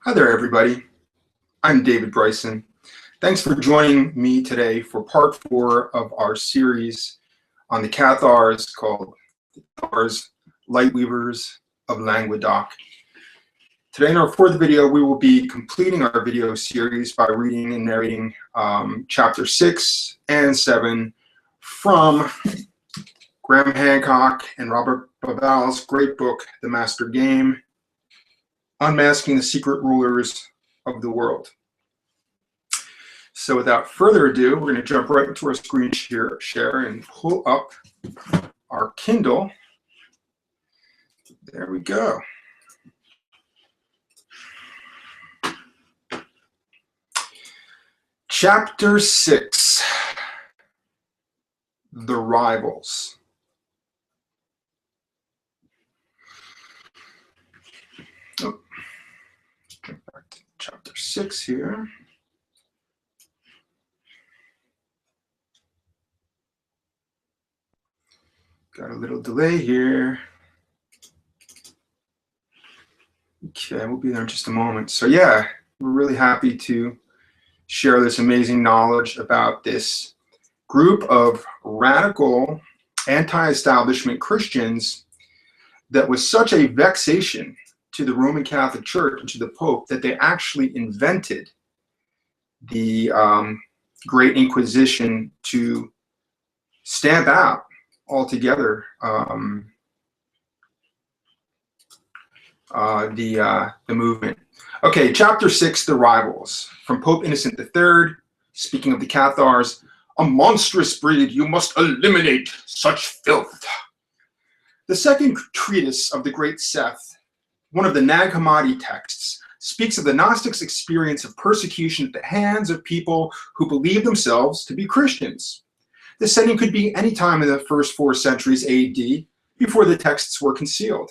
Hi there, everybody. I'm David Bryson. Thanks for joining me today for part 4 of our series on the Cathars called the Cathars, LightWeavers of Languedoc. Today in our 4th video, we will be completing our video series by reading and narrating chapter 6 and 7 from Graham Hancock and Robert Bauval's great book, The Master Game, Unmasking the Secret Rulers of the World. So without further ado, we're going to jump right into our screen share and pull up our Kindle. There we go. Chapter 6, The Rivals. Jump back to chapter 6 here. Got a little delay here. Okay, we'll be there in just a moment. So yeah, we're really happy to share this amazing knowledge about this group of radical anti-establishment Christians that was such a vexation to the Roman Catholic Church and to the Pope that they actually invented the Great Inquisition to stamp out altogether the movement. Okay, chapter 6, The Rivals. From Pope Innocent III, speaking of the Cathars, "A monstrous breed, you must eliminate such filth." The second treatise of the great Seth, one of the Nag Hammadi texts, speaks of the Gnostics' experience of persecution at the hands of people who believe themselves to be Christians. The setting could be any time in the first 4 centuries AD, before the texts were concealed.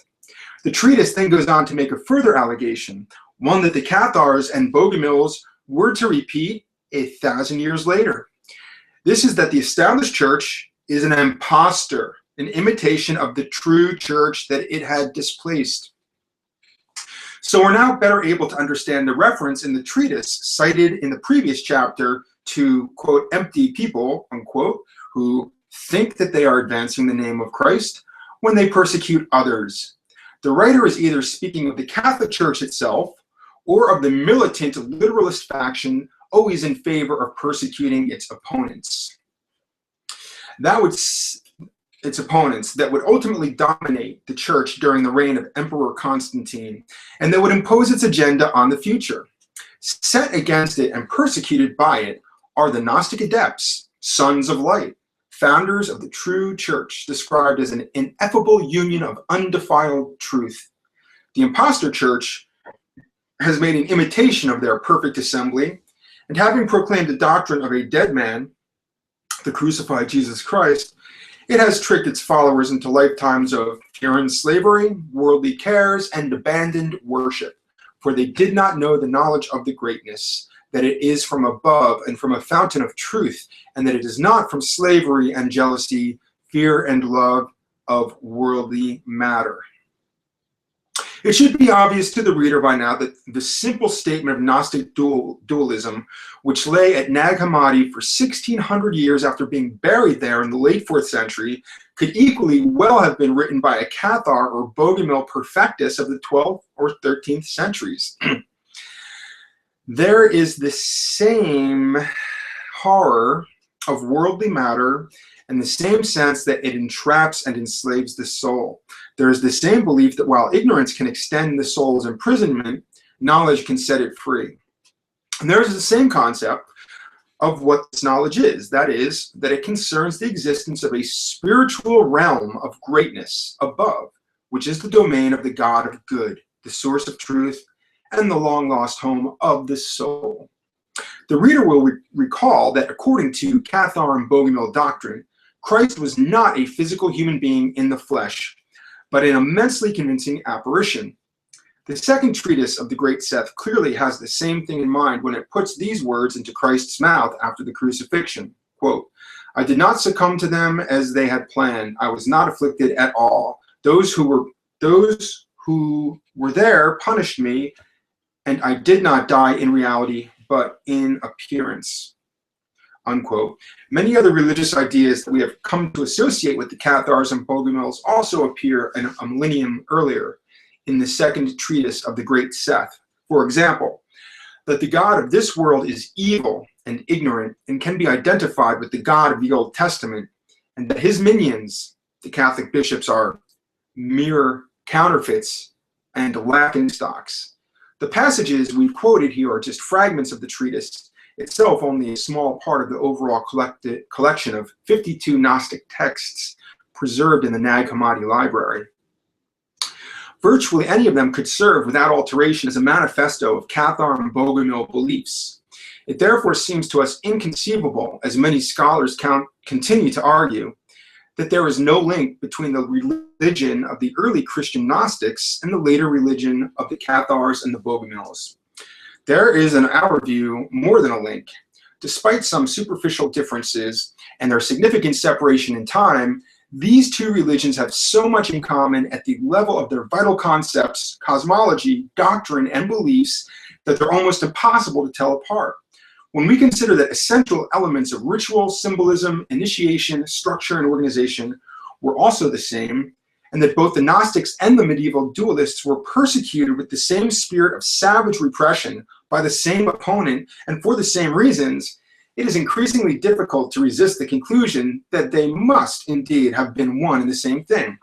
The treatise then goes on to make a further allegation, one that the Cathars and Bogomils were to repeat 1,000 years later. This is that the established church is an impostor, an imitation of the true church that it had displaced. So we're now better able to understand the reference in the treatise cited in the previous chapter to, quote, empty people, unquote, who think that they are advancing the name of Christ when they persecute others. The writer is either speaking of the Catholic Church itself or of the militant literalist faction always in favor of persecuting its opponents. Its opponents that would ultimately dominate the church during the reign of Emperor Constantine, and that would impose its agenda on the future. Set against it and persecuted by it are the Gnostic adepts, sons of light, founders of the true church, described as an ineffable union of undefiled truth. The impostor church has made an imitation of their perfect assembly, and having proclaimed the doctrine of a dead man, the crucified Jesus Christ, it has tricked its followers into lifetimes of fear and slavery, worldly cares, and abandoned worship, for they did not know the knowledge of the greatness, that it is from above and from a fountain of truth, and that it is not from slavery and jealousy, fear and love of worldly matter. It should be obvious to the reader by now that the simple statement of Gnostic dualism, which lay at Nag Hammadi for 1,600 years after being buried there in the late 4th century, could equally well have been written by a Cathar or Bogomil perfectus of the 12th or 13th centuries. There is the same horror of worldly matter and the same sense that it entraps and enslaves the soul. There is the same belief that while ignorance can extend the soul's imprisonment, knowledge can set it free. And there is the same concept of what this knowledge is. That is, that it concerns the existence of a spiritual realm of greatness above, which is the domain of the God of good, the source of truth, and the long-lost home of the soul. The reader will recall that according to Cathar and Bogomil doctrine, Christ was not a physical human being in the flesh, but an immensely convincing apparition. The second treatise of the great Seth clearly has the same thing in mind when it puts these words into Christ's mouth after the crucifixion. Quote, "I did not succumb to them as they had planned. I was not afflicted at all. Those who were there punished me and I did not die in reality, but in appearance, unquote. Many other religious ideas that we have come to associate with the Cathars and Bogomils also appear a millennium earlier in the second treatise of the Great Seth. For example, that the God of this world is evil and ignorant and can be identified with the God of the Old Testament, and that his minions, the Catholic bishops, are mere counterfeits and laughingstocks. The passages we've quoted here are just fragments of the treatise itself, only a small part of the overall collection of 52 Gnostic texts preserved in the Nag Hammadi library. Virtually any of them could serve without alteration as a manifesto of Cathar and Bogomil beliefs. It therefore seems to us inconceivable, as many scholars continue to argue, that there is no link between the religion of the early Christian Gnostics and the later religion of the Cathars and the Bogomils. There is, in our view, more than a link. Despite some superficial differences and their significant separation in time, these two religions have so much in common at the level of their vital concepts, cosmology, doctrine, and beliefs that they're almost impossible to tell apart. When we consider that essential elements of ritual, symbolism, initiation, structure, and organization were also the same, and that both the Gnostics and the medieval dualists were persecuted with the same spirit of savage repression by the same opponent and for the same reasons, it is increasingly difficult to resist the conclusion that they must indeed have been one and the same thing,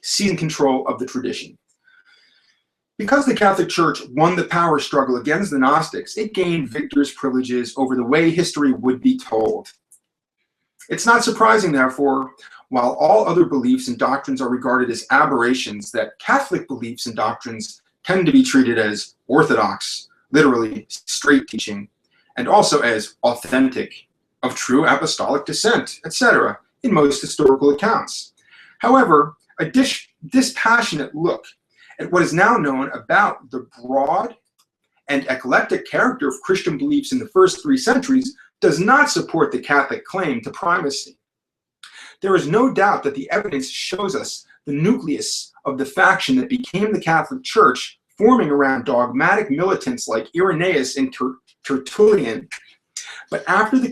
seizing control of the tradition. Because the Catholic Church won the power struggle against the Gnostics, it gained victor's privileges over the way history would be told. It's not surprising, therefore, while all other beliefs and doctrines are regarded as aberrations, that Catholic beliefs and doctrines tend to be treated as orthodox, literally straight teaching, and also as authentic, of true apostolic descent, etc., in most historical accounts. However, a dispassionate look at what is now known about the broad and eclectic character of Christian beliefs in the first 3 centuries does not support the Catholic claim to primacy. There is no doubt that the evidence shows us the nucleus of the faction that became the Catholic Church, forming around dogmatic militants like Irenaeus and Tertullian. But after the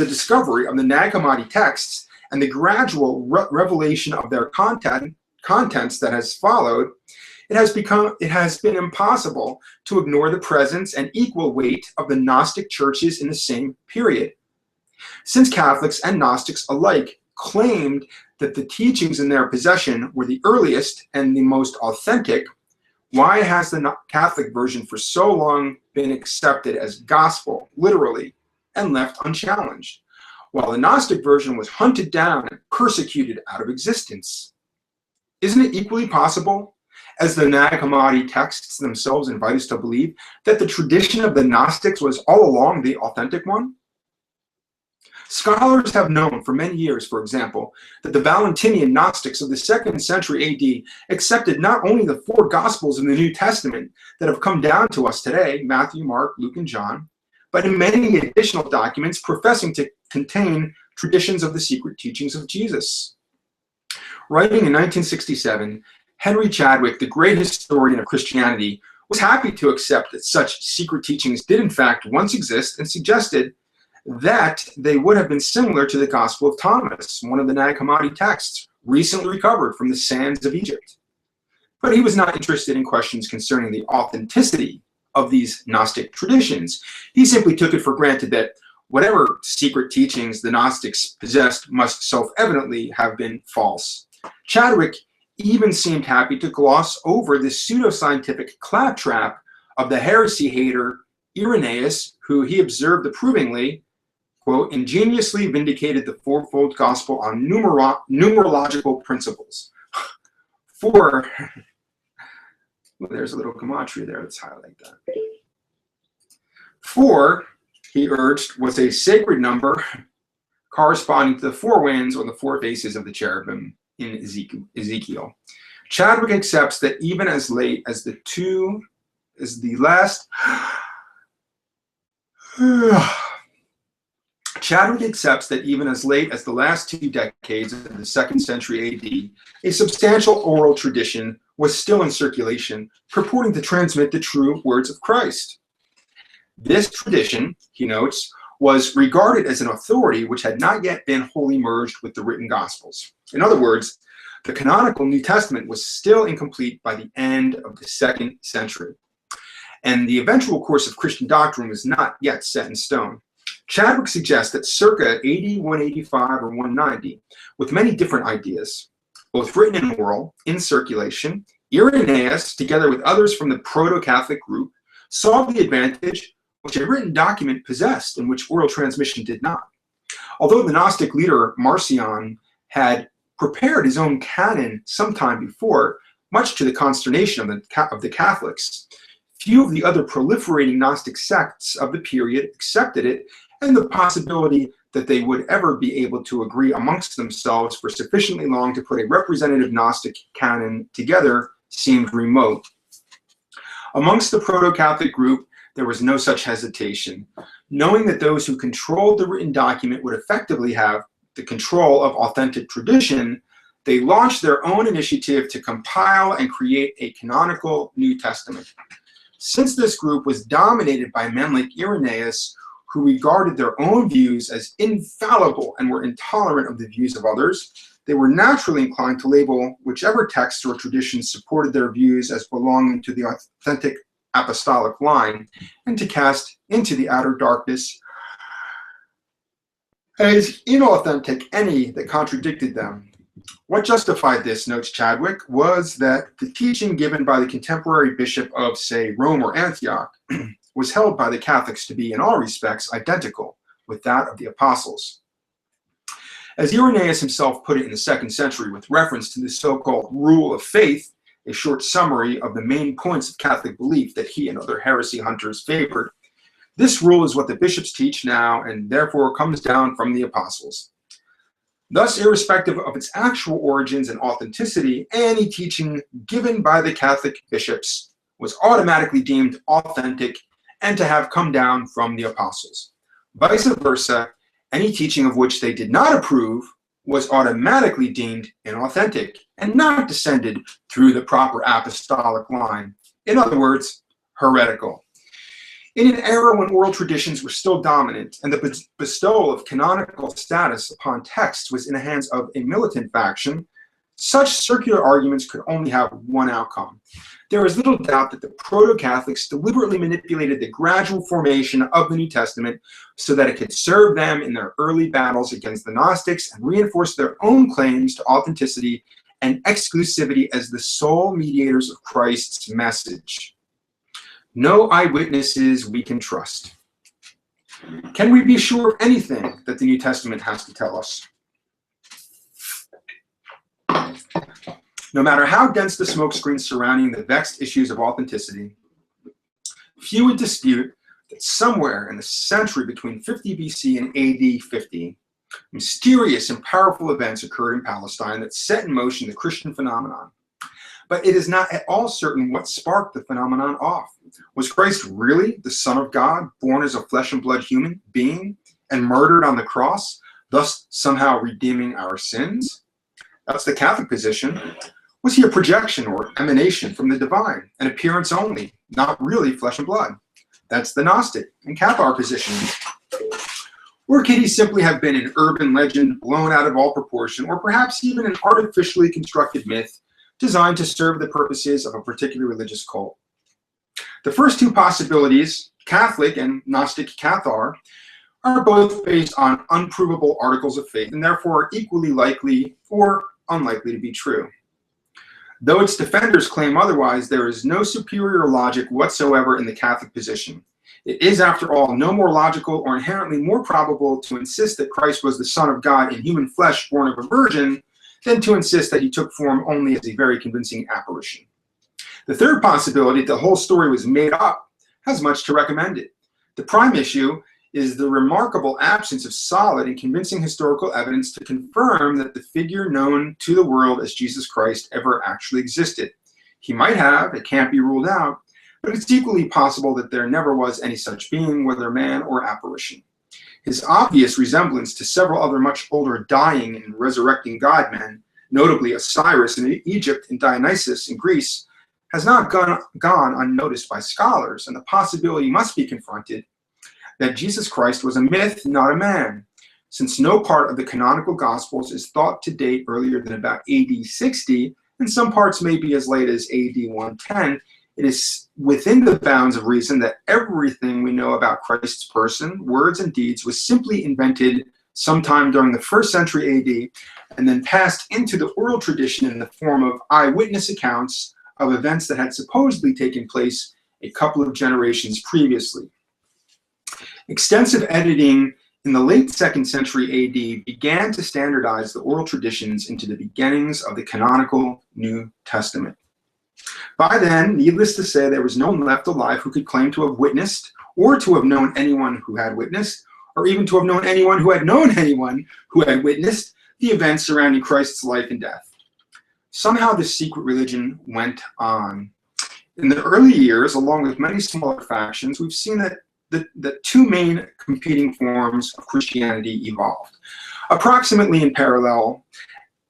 discovery of the Nag Hammadi texts and the gradual revelation of their contents that has followed, it has been impossible to ignore the presence and equal weight of the Gnostic churches in the same period. Since Catholics and Gnostics alike claimed that the teachings in their possession were the earliest and the most authentic, why has the Catholic version for so long been accepted as gospel, literally, and left unchallenged, while the Gnostic version was hunted down and persecuted out of existence? Isn't it equally possible, as the Nag Hammadi texts themselves invite us to believe, that the tradition of the Gnostics was all along the authentic one? Scholars have known for many years, for example, that the Valentinian Gnostics of the 2nd century AD accepted not only the 4 Gospels in the New Testament that have come down to us today, Matthew, Mark, Luke, and John, but in many additional documents professing to contain traditions of the secret teachings of Jesus. Writing in 1967, Henry Chadwick, the great historian of Christianity, was happy to accept that such secret teachings did in fact once exist, and suggested that they would have been similar to the Gospel of Thomas, one of the Nag Hammadi texts, recently recovered from the sands of Egypt. But he was not interested in questions concerning the authenticity of these Gnostic traditions. He simply took it for granted that whatever secret teachings the Gnostics possessed must self-evidently have been false. Chadwick even seemed happy to gloss over the pseudoscientific claptrap of the heresy hater Irenaeus, who he observed approvingly, quote, ingeniously vindicated the fourfold gospel on numerological principles. Well, there's a little gematria there. Let's highlight that. 4, he urged, was a sacred number corresponding to the 4 winds or the 4 faces of the cherubim in Ezekiel. Chadwick accepts that even as late as the last Chadwick accepts that even as late as the last 2 decades of the 2nd century AD, a substantial oral tradition was still in circulation, purporting to transmit the true words of Christ. This tradition, he notes, was regarded as an authority which had not yet been wholly merged with the written Gospels. In other words, the canonical New Testament was still incomplete by the end of the 2nd century, and the eventual course of Christian doctrine was not yet set in stone. Chadwick suggests that circa AD 185 or 190, with many different ideas, both written and oral, in circulation, Irenaeus, together with others from the proto-Catholic group, saw the advantage which a written document possessed and which oral transmission did not. Although the Gnostic leader Marcion had prepared his own canon sometime before, much to the consternation of the Catholics, few of the other proliferating Gnostic sects of the period accepted it, and the possibility that they would ever be able to agree amongst themselves for sufficiently long to put a representative Gnostic canon together seemed remote. Amongst the proto-Catholic group, there was no such hesitation. Knowing that those who controlled the written document would effectively have the control of authentic tradition, they launched their own initiative to compile and create a canonical New Testament. Since this group was dominated by men like Irenaeus, who regarded their own views as infallible and were intolerant of the views of others, they were naturally inclined to label whichever texts or traditions supported their views as belonging to the authentic apostolic line, and to cast into the outer darkness as inauthentic any that contradicted them. What justified this, notes Chadwick, was that the teaching given by the contemporary bishop of, say, Rome or Antioch was held by the Catholics to be, in all respects, identical with that of the apostles. As Irenaeus himself put it in the 2nd century with reference to the so-called rule of faith, a short summary of the main points of Catholic belief that he and other heresy hunters favored, this rule is what the bishops teach now and therefore comes down from the apostles. Thus, irrespective of its actual origins and authenticity, any teaching given by the Catholic bishops was automatically deemed authentic and to have come down from the apostles. Vice versa, any teaching of which they did not approve was automatically deemed inauthentic and not descended through the proper apostolic line. In other words, heretical. In an era when oral traditions were still dominant and the bestowal of canonical status upon texts was in the hands of a militant faction, such circular arguments could only have one outcome. There is little doubt that the proto-Catholics deliberately manipulated the gradual formation of the New Testament so that it could serve them in their early battles against the Gnostics and reinforce their own claims to authenticity and exclusivity as the sole mediators of Christ's message. No eyewitnesses we can trust. Can we be sure of anything that the New Testament has to tell us? No matter how dense the smokescreen surrounding the vexed issues of authenticity, few would dispute that somewhere in the century between 50 BC and AD 50, mysterious and powerful events occurred in Palestine that set in motion the Christian phenomenon. But it is not at all certain what sparked the phenomenon off. Was Christ really the Son of God, born as a flesh and blood human being and murdered on the cross, thus somehow redeeming our sins? That's the Catholic position. Was he a projection or emanation from the divine, an appearance only, not really flesh and blood? That's the Gnostic and Cathar position. Or could he simply have been an urban legend blown out of all proportion, or perhaps even an artificially constructed myth designed to serve the purposes of a particular religious cult? The first two possibilities, Catholic and Gnostic Cathar, are both based on unprovable articles of faith and therefore equally likely or unlikely to be true. Though its defenders claim otherwise, there is no superior logic whatsoever in the Catholic position. It is, after all, no more logical or inherently more probable to insist that Christ was the Son of God in human flesh born of a virgin than to insist that he took form only as a very convincing apparition. The third possibility, that the whole story was made up, has much to recommend it. The prime issue is the remarkable absence of solid and convincing historical evidence to confirm that the figure known to the world as Jesus Christ ever actually existed. He might have, it can't be ruled out, but it's equally possible that there never was any such being, whether man or apparition. His obvious resemblance to several other much older dying and resurrecting godmen, notably Osiris in Egypt and Dionysus in Greece, has not gone unnoticed by scholars, and the possibility must be confronted that Jesus Christ was a myth, not a man. Since no part of the canonical Gospels is thought to date earlier than about AD 60, and some parts may be as late as AD 110, it is within the bounds of reason that everything we know about Christ's person, words, and deeds was simply invented sometime during the 1st century AD, and then passed into the oral tradition in the form of eyewitness accounts of events that had supposedly taken place a couple of generations previously. Extensive editing in the late 2nd century AD began to standardize the oral traditions into the beginnings of the canonical New Testament. By then, needless to say, there was no one left alive who could claim to have witnessed, or to have known anyone who had witnessed, or even to have known anyone who had known anyone who had witnessed the events surrounding Christ's life and death. Somehow this secret religion went on. In the early years, along with many smaller factions, we've seen that the two main competing forms of Christianity evolved, approximately in parallel,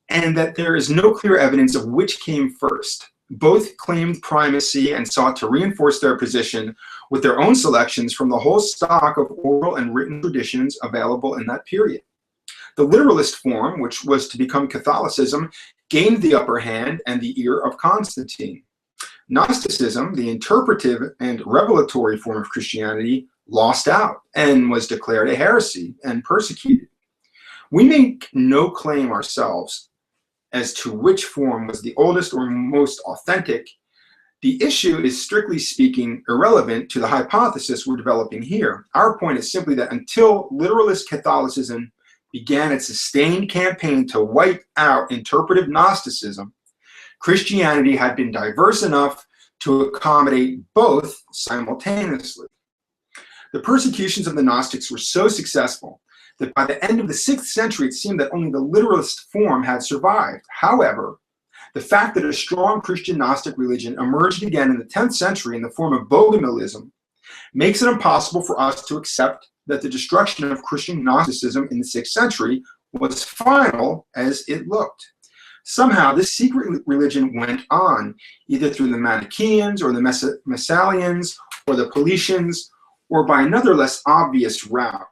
and that there is no clear evidence of which came first. Both claimed primacy and sought to reinforce their position with their own selections from the whole stock of oral and written traditions available in that period. The literalist form, which was to become Catholicism, gained the upper hand and the ear of Constantine. Gnosticism, the interpretive and revelatory form of Christianity, lost out and was declared a heresy and persecuted. We make no claim ourselves as to which form was the oldest or most authentic. The issue is, strictly speaking, irrelevant to the hypothesis we're developing here. Our point is simply that until literalist Catholicism began its sustained campaign to wipe out interpretive Gnosticism, Christianity had been diverse enough to accommodate both simultaneously. The persecutions of the Gnostics were so successful that by the end of the 6th century, it seemed that only the literalist form had survived. However, the fact that a strong Christian Gnostic religion emerged again in the 10th century in the form of Bogomilism makes it impossible for us to accept that the destruction of Christian Gnosticism in the 6th century was final as it looked. Somehow, this secret religion went on, either through the Manichaeans or the Messalians or the Paulicians, or by another less obvious route.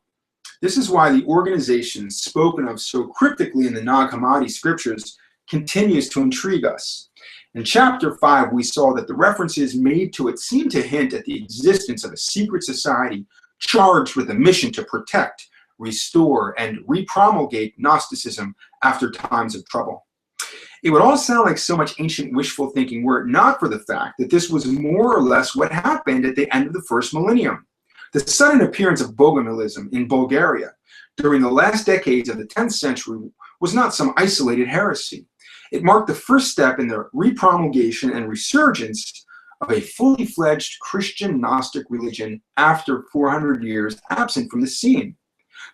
This is why the organization spoken of so cryptically in the Nag Hammadi scriptures continues to intrigue us. In chapter 5, we saw that the references made to it seem to hint at the existence of a secret society charged with a mission to protect, restore, and repromulgate Gnosticism after times of trouble. It would all sound like so much ancient wishful thinking were it not for the fact that this was more or less what happened at the end of the 1st millennium. The sudden appearance of Bogomilism in Bulgaria during the last decades of the 10th century was not some isolated heresy. It marked the first step in the repromulgation and resurgence of a fully fledged Christian Gnostic religion after 400 years absent from the scene.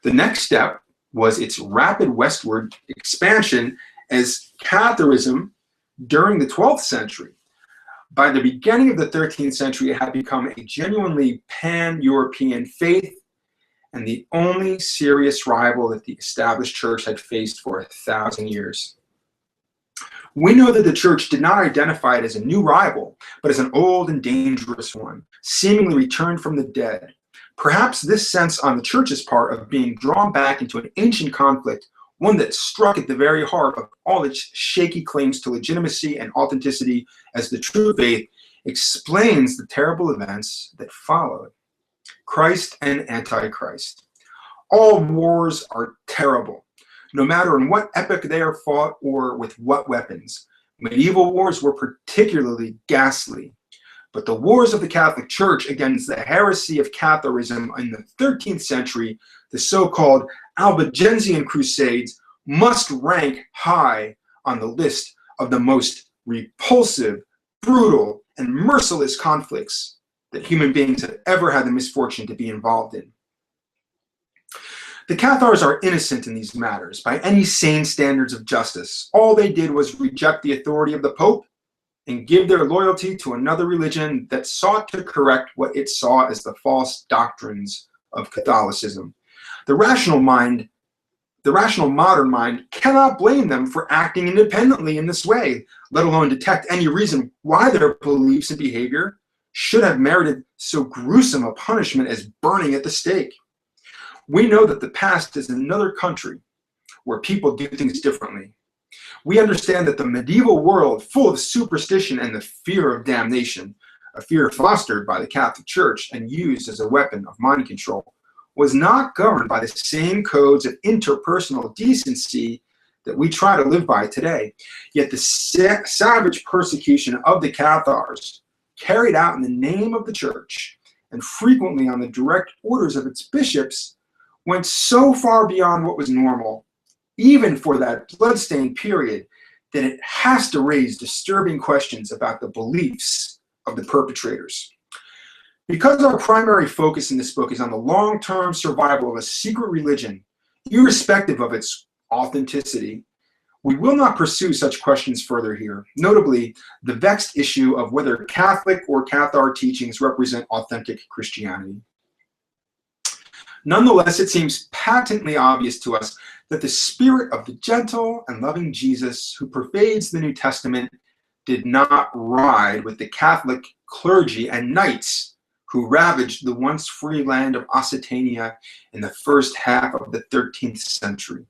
The next step was its rapid westward expansion as Catharism during the 12th century. By the beginning of the 13th century, it had become a genuinely pan-European faith and the only serious rival that the established church had faced for 1,000 years. We know that the church did not identify it as a new rival, but as an old and dangerous one, seemingly returned from the dead. Perhaps this sense on the church's part of being drawn back into an ancient conflict, one that struck at the very heart of all its shaky claims to legitimacy and authenticity as the true faith, explains the terrible events that followed. Christ and Antichrist. All wars are terrible, no matter in what epoch they are fought or with what weapons. Medieval wars were particularly ghastly. But the wars of the Catholic Church against the heresy of Catharism in the 13th century, the so-called Albigensian Crusades, must rank high on the list of the most repulsive, brutal, and merciless conflicts that human beings have ever had the misfortune to be involved in. The Cathars are innocent in these matters by any sane standards of justice. All they did was reject the authority of the Pope and give their loyalty to another religion that sought to correct what it saw as the false doctrines of Catholicism. The rational modern mind cannot blame them for acting independently in this way, let alone detect any reason why their beliefs and behavior should have merited so gruesome a punishment as burning at the stake. We know that the past is another country where people do things differently. We understand that the medieval world, full of superstition and the fear of damnation, a fear fostered by the Catholic Church and used as a weapon of mind control, was not governed by the same codes of interpersonal decency that we try to live by today. Yet the savage persecution of the Cathars, carried out in the name of the Church and frequently on the direct orders of its bishops, went so far beyond what was normal, even for that bloodstained period, that it has to raise disturbing questions about the beliefs of the perpetrators. Because our primary focus in this book is on the long-term survival of a secret religion, irrespective of its authenticity, we will not pursue such questions further here, notably the vexed issue of whether Catholic or Cathar teachings represent authentic Christianity. Nonetheless, it seems patently obvious to us that the spirit of the gentle and loving Jesus who pervades the New Testament did not ride with the Catholic clergy and knights who ravaged the once free land of Occitania in the first half of the 13th century.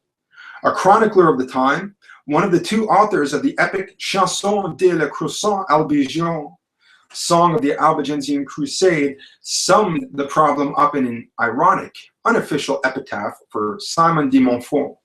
A chronicler of the time, one of the two authors of the epic Chanson de la Croissant Albigensian, Song of the Albigensian Crusade, summed the problem up in an ironic, unofficial epitaph for Simon de Montfort,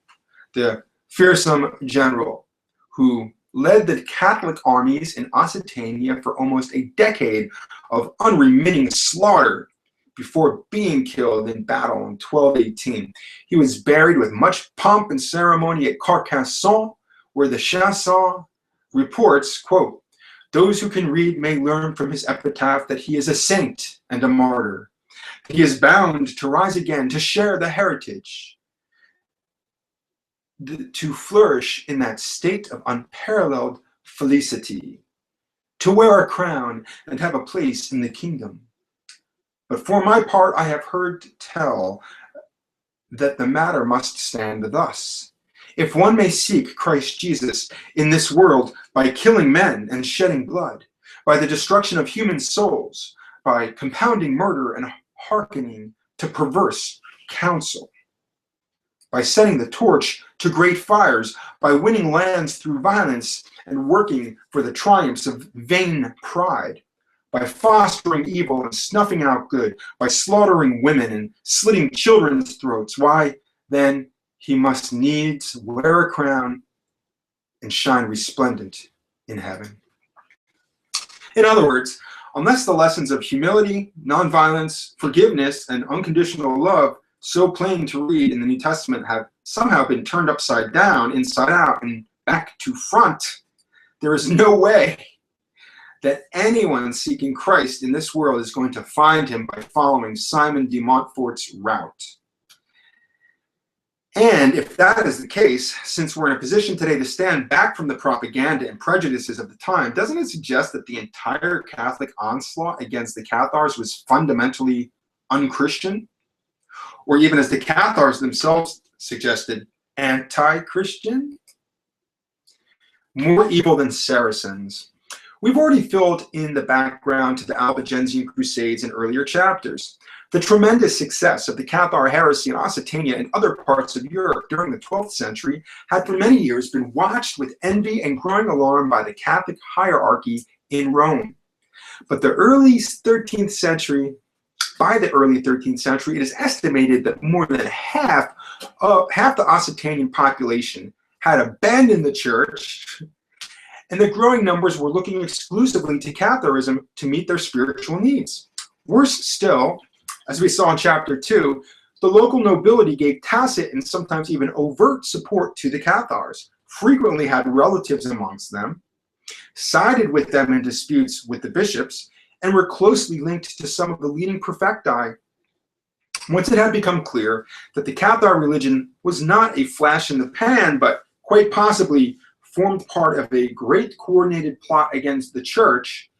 the fearsome general who led the Catholic armies in Occitania for almost a decade of unremitting slaughter before being killed in battle in 1218. He was buried with much pomp and ceremony at Carcassonne, where the Chanson reports, quote, "Those who can read may learn from his epitaph that he is a saint and a martyr. He is bound to rise again, to share the heritage, to flourish in that state of unparalleled felicity, to wear a crown and have a place in the kingdom. But for my part, I have heard tell that the matter must stand thus. If one may seek Christ Jesus in this world by killing men and shedding blood, by the destruction of human souls, by compounding murder and hearkening to perverse counsel, by setting the torch to great fires, by winning lands through violence and working for the triumphs of vain pride, by fostering evil and snuffing out good, by slaughtering women and slitting children's throats, why then he must needs wear a crown and shine resplendent in heaven." In other words, unless the lessons of humility, nonviolence, forgiveness, and unconditional love, so plain to read in the New Testament, have somehow been turned upside down, inside out, and back to front, there is no way that anyone seeking Christ in this world is going to find him by following Simon de Montfort's route. And if that is the case, since we're in a position today to stand back from the propaganda and prejudices of the time, doesn't it suggest that the entire Catholic onslaught against the Cathars was fundamentally unchristian? Or even, as the Cathars themselves suggested, anti-Christian? More evil than Saracens. We've already filled in the background to the Albigensian Crusades in earlier chapters. The tremendous success of the Cathar heresy in Occitania and other parts of Europe during the 12th century had for many years been watched with envy and growing alarm by the Catholic hierarchy in Rome. But by the early 13th century, it is estimated that more than half the Occitanian population had abandoned the church, and the growing numbers were looking exclusively to Catharism to meet their spiritual needs. Worse still, as we saw in chapter 2, the local nobility gave tacit and sometimes even overt support to the Cathars, frequently had relatives amongst them, sided with them in disputes with the bishops, and were closely linked to some of the leading profecti. Once it had become clear that the Cathar religion was not a flash in the pan, but quite possibly formed part of a great coordinated plot against the church,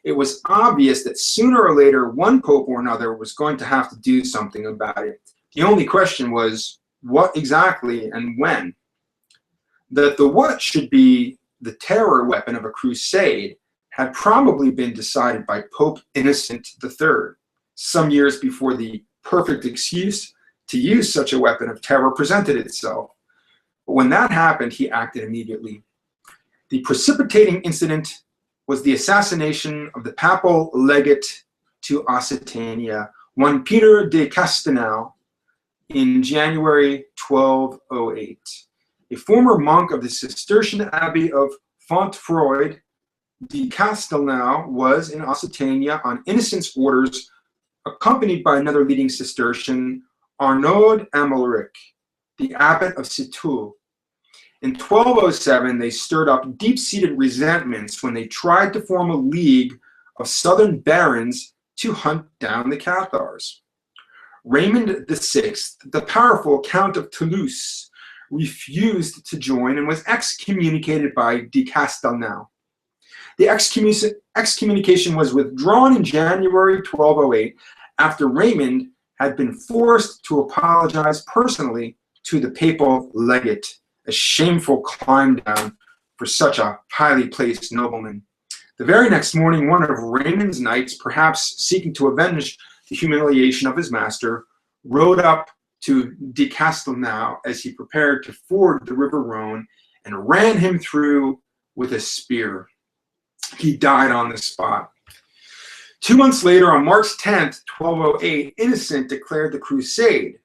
it was obvious that sooner or later one pope or another was going to have to do something about it. The only question was what exactly and when. That the what should be the terror weapon of a crusade had probably been decided by Pope Innocent III, some years before the perfect excuse to use such a weapon of terror presented itself. But when that happened, he acted immediately. The precipitating incident was the assassination of the papal legate to Occitania, one Peter de Castelnau, in January 1208. A former monk of the Cistercian Abbey of Fontfroid, de Castelnau was in Occitania on Innocent's orders, accompanied by another leading Cistercian, Arnaud Amalric, the abbot of Citeaux. In 1207, they stirred up deep-seated resentments when they tried to form a league of southern barons to hunt down the Cathars. Raymond VI, the powerful Count of Toulouse, refused to join and was excommunicated by de Castelnau. The excommunication was withdrawn in January 1208 after Raymond had been forced to apologize personally to the papal legate, a shameful climb down for such a highly placed nobleman. The very next morning, one of Raymond's knights, perhaps seeking to avenge the humiliation of his master, rode up to de Castelnau as he prepared to ford the river Rhone and ran him through with a spear. He died on the spot. 2 months later, on March 10th, 1208, Innocent declared the crusade,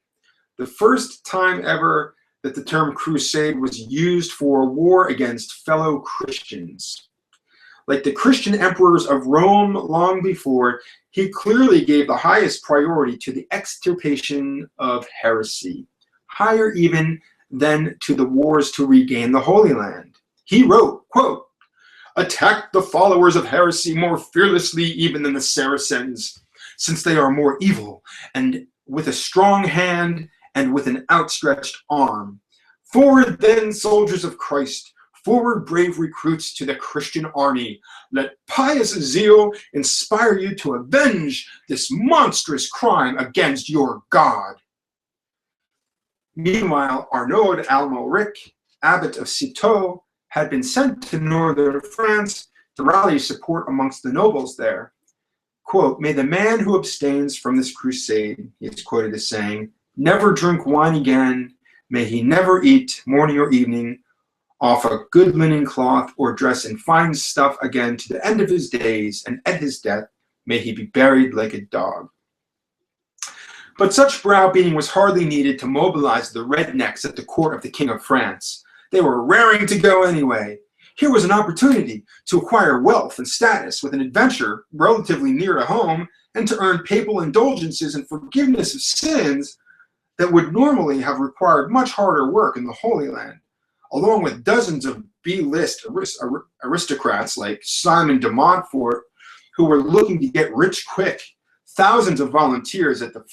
the first time ever that the term crusade was used for war against fellow Christians. Like the Christian emperors of Rome long before, he clearly gave the highest priority to the extirpation of heresy, higher even than to the wars to regain the Holy Land. He wrote, quote, "Attack the followers of heresy more fearlessly even than the Saracens, since they are more evil, and with a strong hand and with an outstretched arm. Forward then, soldiers of Christ, forward, brave recruits to the Christian army. Let pious zeal inspire you to avenge this monstrous crime against your God." Meanwhile, Arnaud Amalric, abbot of Citeaux, had been sent to northern France to rally support amongst the nobles there. Quote, "May the man who abstains from this crusade," he is quoted as saying, "never drink wine again. May he never eat, morning or evening, off a good linen cloth or dress in fine stuff again to the end of his days, and at his death may he be buried like a dog." But such browbeating was hardly needed to mobilize the rednecks at the court of the King of France. They were raring to go anyway. Here was an opportunity to acquire wealth and status with an adventure relatively near to home and to earn papal indulgences and forgiveness of sins that would normally have required much harder work in the Holy Land, along with dozens of B-list aristocrats like Simon de Montfort, who were looking to get rich quick. Thousands of volunteers at the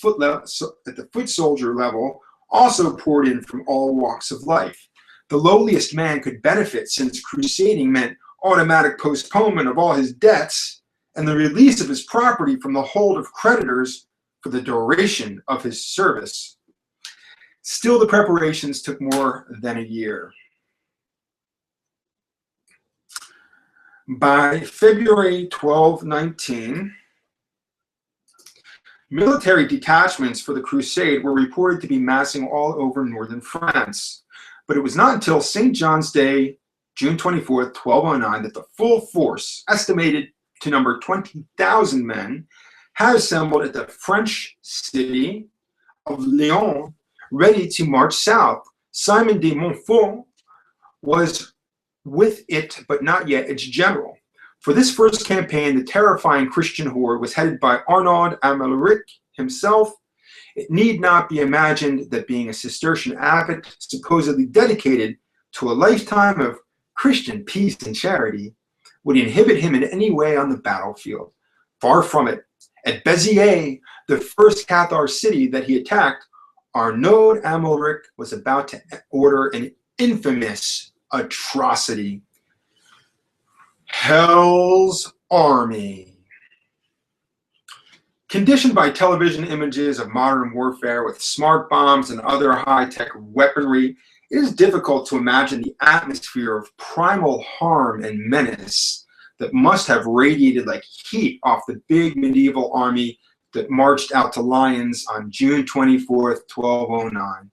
foot soldier level also poured in from all walks of life. The lowliest man could benefit, since crusading meant automatic postponement of all his debts and the release of his property from the hold of creditors for the duration of his service. Still, the preparations took more than a year. By February 1219, military detachments for the crusade were reported to be massing all over northern France. But it was not until St. John's Day, June 24th, 1209, that the full force, estimated to number 20,000 men, had assembled at the French city of Lyon, ready to march south. Simon de Montfort was with it, but not yet its general. For this first campaign, the terrifying Christian horde was headed by Arnaud Amalric himself. It need not be imagined that being a Cistercian abbot, supposedly dedicated to a lifetime of Christian peace and charity, would inhibit him in any way on the battlefield. Far from it. At Beziers, the first Cathar city that he attacked, Arnaud Amalric was about to order an infamous atrocity. Hell's Army. Conditioned by television images of modern warfare with smart bombs and other high-tech weaponry, it is difficult to imagine the atmosphere of primal harm and menace that must have radiated like heat off the big medieval army that marched out to Lyons on June 24th, 1209.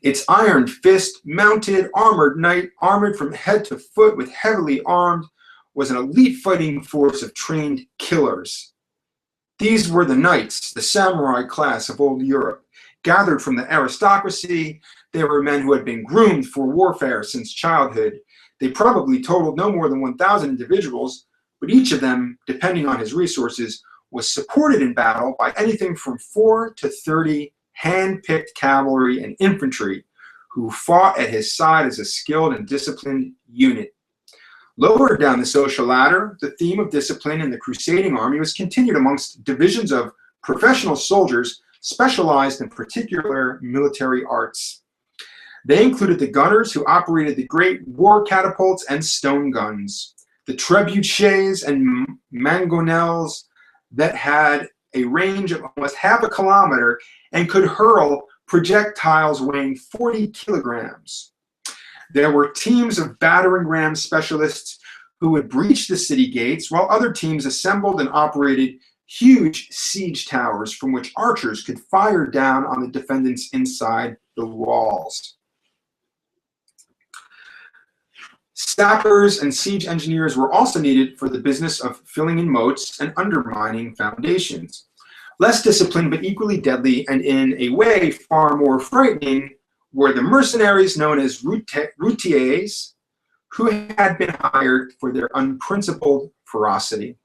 Its iron fist, mounted, armored knight, armored from head to foot with heavily armed, was an elite fighting force of trained killers. These were the knights, the samurai class of old Europe. Gathered from the aristocracy, they were men who had been groomed for warfare since childhood. They probably totaled no more than 1,000 individuals, but each of them, depending on his resources, was supported in battle by anything from 4 to 30 hand-picked cavalry and infantry who fought at his side as a skilled and disciplined unit. Lower down the social ladder, the theme of discipline in the crusading army was continued amongst divisions of professional soldiers specialized in particular military arts. They included the gunners who operated the great war catapults and stone guns, the trebuchets and mangonels that had a range of almost half a kilometer and could hurl projectiles weighing 40 kilograms. There were teams of battering ram specialists who would breach the city gates, while other teams assembled and operated huge siege towers from which archers could fire down on the defendants inside the walls. Sappers and siege engineers were also needed for the business of filling in moats and undermining foundations. Less disciplined but equally deadly, and in a way far more frightening, were the mercenaries known as routiers, who had been hired for their unprincipled ferocity.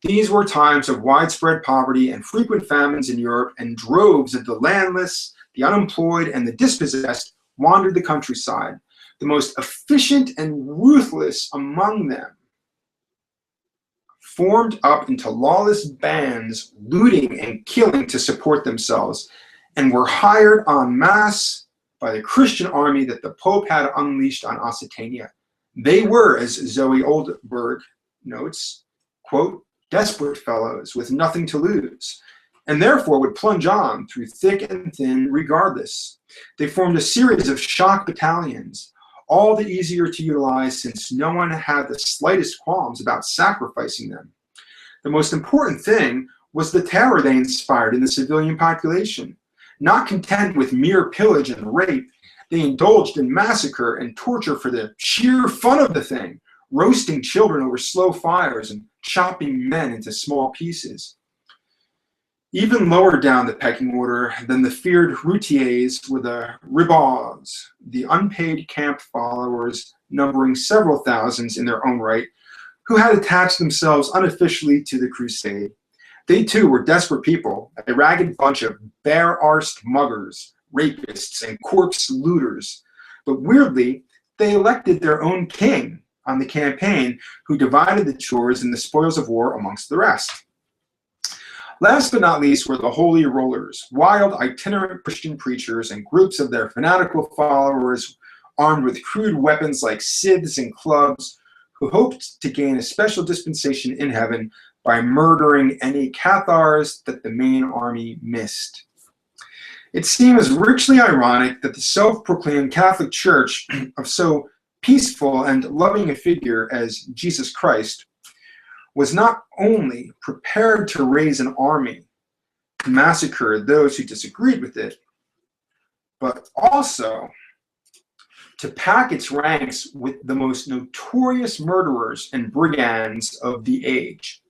These were times of widespread poverty and frequent famines in Europe, and droves of the landless, the unemployed, and the dispossessed wandered the countryside. The most efficient and ruthless among them formed up into lawless bands, looting and killing to support themselves, and were hired en masse by the Christian army that the Pope had unleashed on Occitania. They were, as Zoe Oldberg notes, quote, desperate fellows with nothing to lose, and therefore would plunge on through thick and thin regardless. They formed a series of shock battalions, all the easier to utilize since no one had the slightest qualms about sacrificing them. The most important thing was the terror they inspired in the civilian population. Not content with mere pillage and rape, they indulged in massacre and torture for the sheer fun of the thing, roasting children over slow fires and chopping men into small pieces. Even lower down the pecking order than the feared routiers were the ribards, the unpaid camp followers numbering several thousands in their own right, who had attached themselves unofficially to the crusade. They too were desperate people, a ragged bunch of bare-arsed muggers, rapists, and corpse looters. But weirdly, they elected their own king on the campaign, who divided the chores and the spoils of war amongst the rest. Last but not least were the holy rollers, wild itinerant Christian preachers and groups of their fanatical followers armed with crude weapons like scythes and clubs, who hoped to gain a special dispensation in heaven by murdering any Cathars that the main army missed. It seems richly ironic that the self-proclaimed Catholic Church of so peaceful and loving a figure as Jesus Christ was not only prepared to raise an army to massacre those who disagreed with it, but also to pack its ranks with the most notorious murderers and brigands of the age.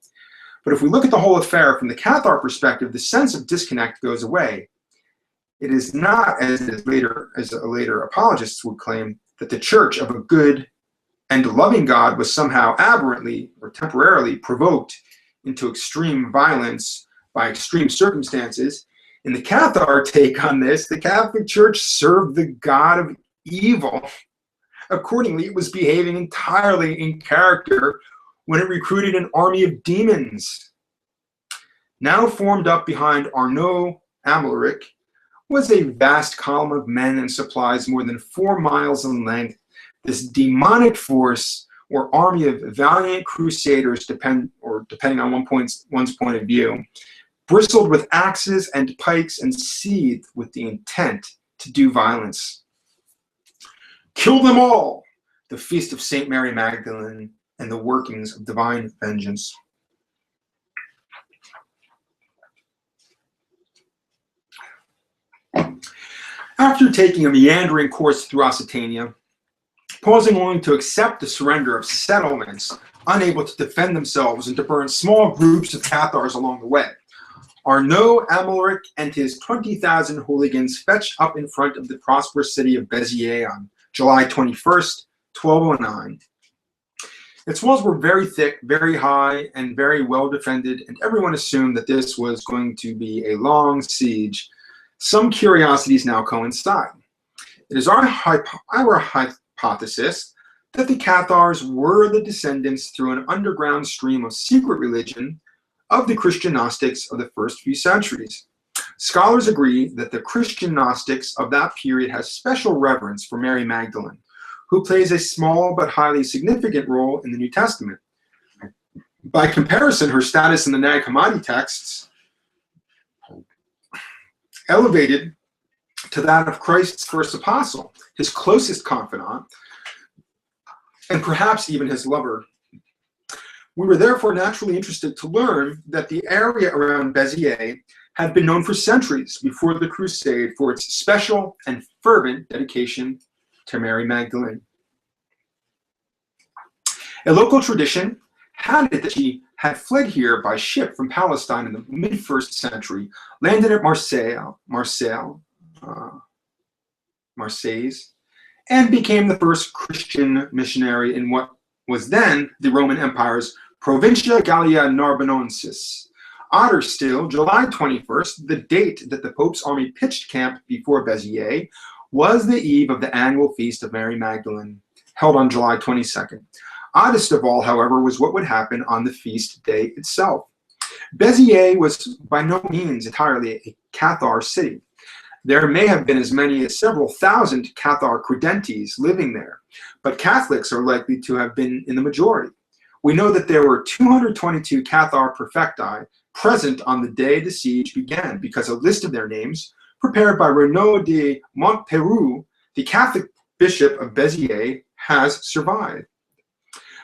But if we look at the whole affair from the Cathar perspective, the sense of disconnect goes away. It is not, as later apologists would claim, that the Church of a good and loving God was somehow aberrantly or temporarily provoked into extreme violence by extreme circumstances. In the Cathar take on this, the Catholic Church served the God of evil. Accordingly, it was behaving entirely in character when it recruited an army of demons. Now formed up behind Arnaud Amalric was a vast column of men and supplies more than 4 miles in length. This demonic force or army of valiant crusaders, depending on one's point of view, bristled with axes and pikes and seethed with the intent to do violence. Kill them all! The feast of St. Mary Magdalene and the workings of divine vengeance. After taking a meandering course through Occitania, pausing only to accept the surrender of settlements unable to defend themselves and to burn small groups of Cathars along the way, Arnaud Amalric and his 20,000 hooligans fetched up in front of the prosperous city of Beziers on July 21st, 1209. Its walls were very thick, very high, and very well defended, and everyone assumed that this was going to be a long siege. Some curiosities now coincide. It is our hypothesis that the Cathars were the descendants through an underground stream of secret religion of the Christian Gnostics of the first few centuries. Scholars agree that the Christian Gnostics of that period has special reverence for Mary Magdalene, who plays a small but highly significant role in the New Testament. By comparison, her status in the Nag Hammadi texts elevated to that of Christ's first apostle, his closest confidant, and perhaps even his lover. We were therefore naturally interested to learn that the area around Beziers had been known for centuries before the Crusade for its special and fervent dedication to Mary Magdalene. A local tradition had it that she had fled here by ship from Palestine in the mid-1st century, landed at Marseilles, and became the first Christian missionary in what was then the Roman Empire's Provincia Gallia Narbonensis. Odder still, July 21st, the date that the Pope's army pitched camp before Beziers, was the eve of the annual feast of Mary Magdalene, held on July 22nd. Oddest of all, however, was what would happen on the feast day itself. Beziers was by no means entirely a Cathar city. There may have been as many as several thousand Cathar credentes living there, but Catholics are likely to have been in the majority. We know that there were 222 Cathar prefecti present on the day the siege began because a list of their names, prepared by Renaud de Montperoux, the Catholic bishop of Beziers, has survived.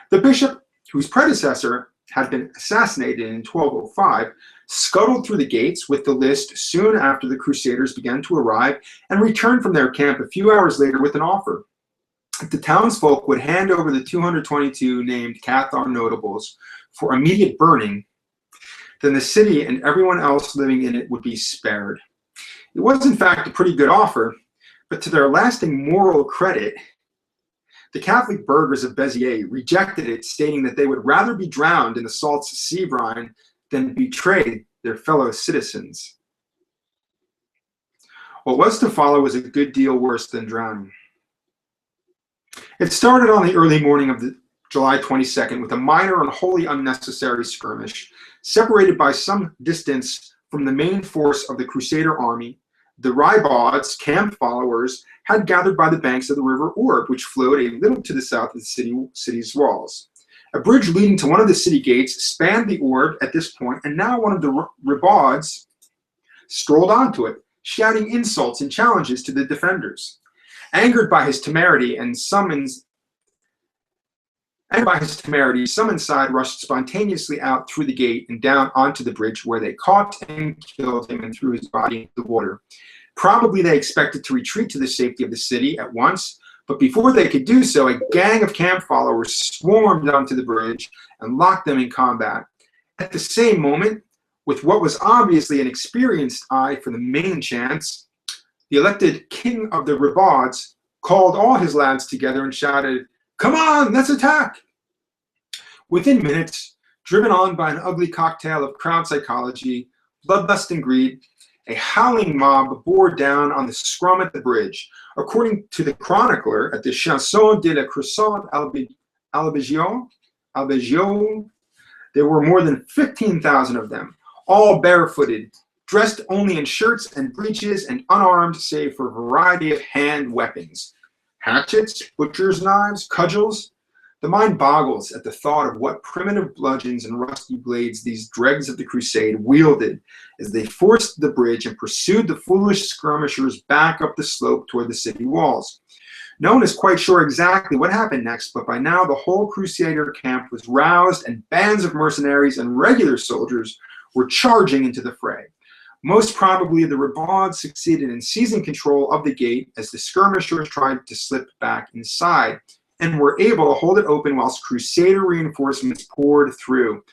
The bishop, whose predecessor had been assassinated in 1205, scuttled through the gates with the list soon after the Crusaders began to arrive and returned from their camp a few hours later with an offer. If the townsfolk would hand over the 222 named Cathar notables for immediate burning, then the city and everyone else living in it would be spared. It was in fact a pretty good offer, but to their lasting moral credit, the Catholic burghers of Beziers rejected it, stating that they would rather be drowned in the salt sea brine than betray their fellow citizens. What was to follow was a good deal worse than drowning. It started on the early morning of July 22nd with a minor and wholly unnecessary skirmish, separated by some distance from the main force of the Crusader army. The ribauds, camp followers, had gathered by the banks of the river Orb, which flowed a little to the south of the city's walls. A bridge leading to one of the city gates spanned the Orb at this point, and now one of the ribauds strolled onto it, shouting insults and challenges to the defenders. Angered by his temerity, some inside rushed spontaneously out through the gate and down onto the bridge, where they caught and killed him and threw his body into the water. Probably they expected to retreat to the safety of the city at once, but before they could do so, a gang of camp followers swarmed onto the bridge and locked them in combat. At the same moment, with what was obviously an experienced eye for the main chance, the elected king of the ribauds called all his lads together and shouted, "Come on, let's attack!" Within minutes, driven on by an ugly cocktail of crowd psychology, bloodlust, and greed, a howling mob bore down on the scrum at the bridge. According to the chronicler at the Chanson de la Crusade Albigensian, there were more than 15,000 of them, all barefooted, dressed only in shirts and breeches and unarmed save for a variety of hand weapons. Hatchets, butcher's knives, cudgels. The mind boggles at the thought of what primitive bludgeons and rusty blades these dregs of the crusade wielded as they forced the bridge and pursued the foolish skirmishers back up the slope toward the city walls. No one is quite sure exactly what happened next, but by now the whole Crusader camp was roused and bands of mercenaries and regular soldiers were charging into the fray. Most probably the Ribauds succeeded in seizing control of the gate as the skirmishers tried to slip back inside, and were able to hold it open whilst Crusader reinforcements poured through.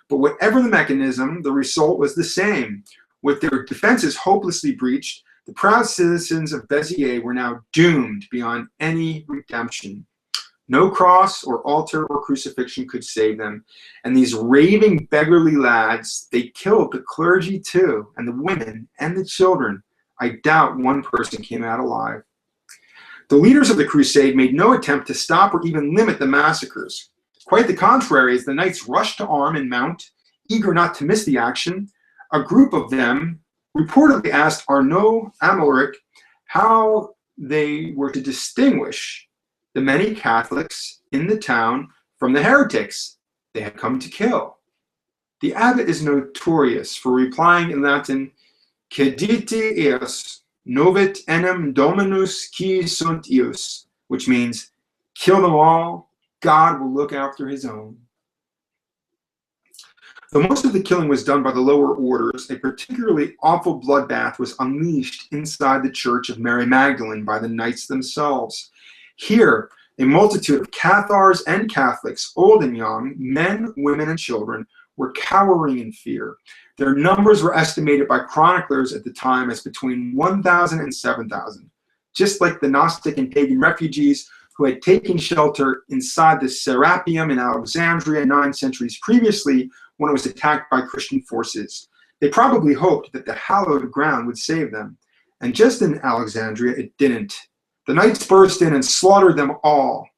But whatever the mechanism, the result was the same. With their defenses hopelessly breached, the proud citizens of Beziers were now doomed beyond any redemption. No cross or altar or crucifixion could save them. And these raving beggarly lads, they killed the clergy too, and the women and the children. I doubt one person came out alive. The leaders of the crusade made no attempt to stop or even limit the massacres. Quite the contrary, as the knights rushed to arm and mount, eager not to miss the action, a group of them reportedly asked Arnaud Amalric how they were to distinguish the many Catholics in the town from the heretics they had come to kill. The abbot is notorious for replying in Latin, "Cedite eos, novit enim dominus qui sunt ius," which means, kill them all, God will look after his own. Though most of the killing was done by the lower orders, a particularly awful bloodbath was unleashed inside the Church of Mary Magdalene by the knights themselves. Here, a multitude of Cathars and Catholics, old and young, men, women, and children, were cowering in fear. Their numbers were estimated by chroniclers at the time as between 1,000 and 7,000, just like the Gnostic and pagan refugees who had taken shelter inside the Serapeum in Alexandria 9 centuries previously when it was attacked by Christian forces. They probably hoped that the hallowed ground would save them. And just in Alexandria, it didn't. The knights burst in and slaughtered them all.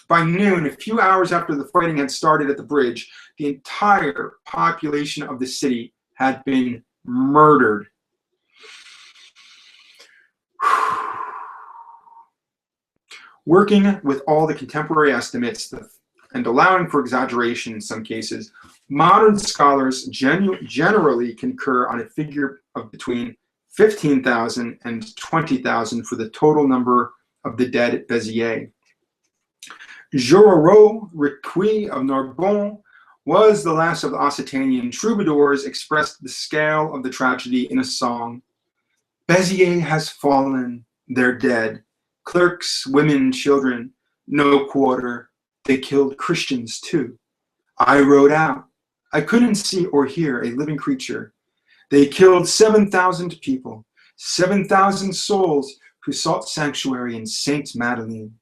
By noon, a few hours after the fighting had started at the bridge, the entire population of the city had been murdered. Working with all the contemporary estimates and allowing for exaggeration in some cases, modern scholars generally concur on a figure of between 15,000 and 20,000 for the total number of the dead at Beziers. Jororot Riquet of Narbonne was the last of the Occitanian troubadours, expressed the scale of the tragedy in a song. Beziers has fallen, they're dead. Clerks, women, children, no quarter. They killed Christians too. I rode out. I couldn't see or hear a living creature. They killed 7,000 people, 7,000 souls who sought sanctuary in Saint Madeleine.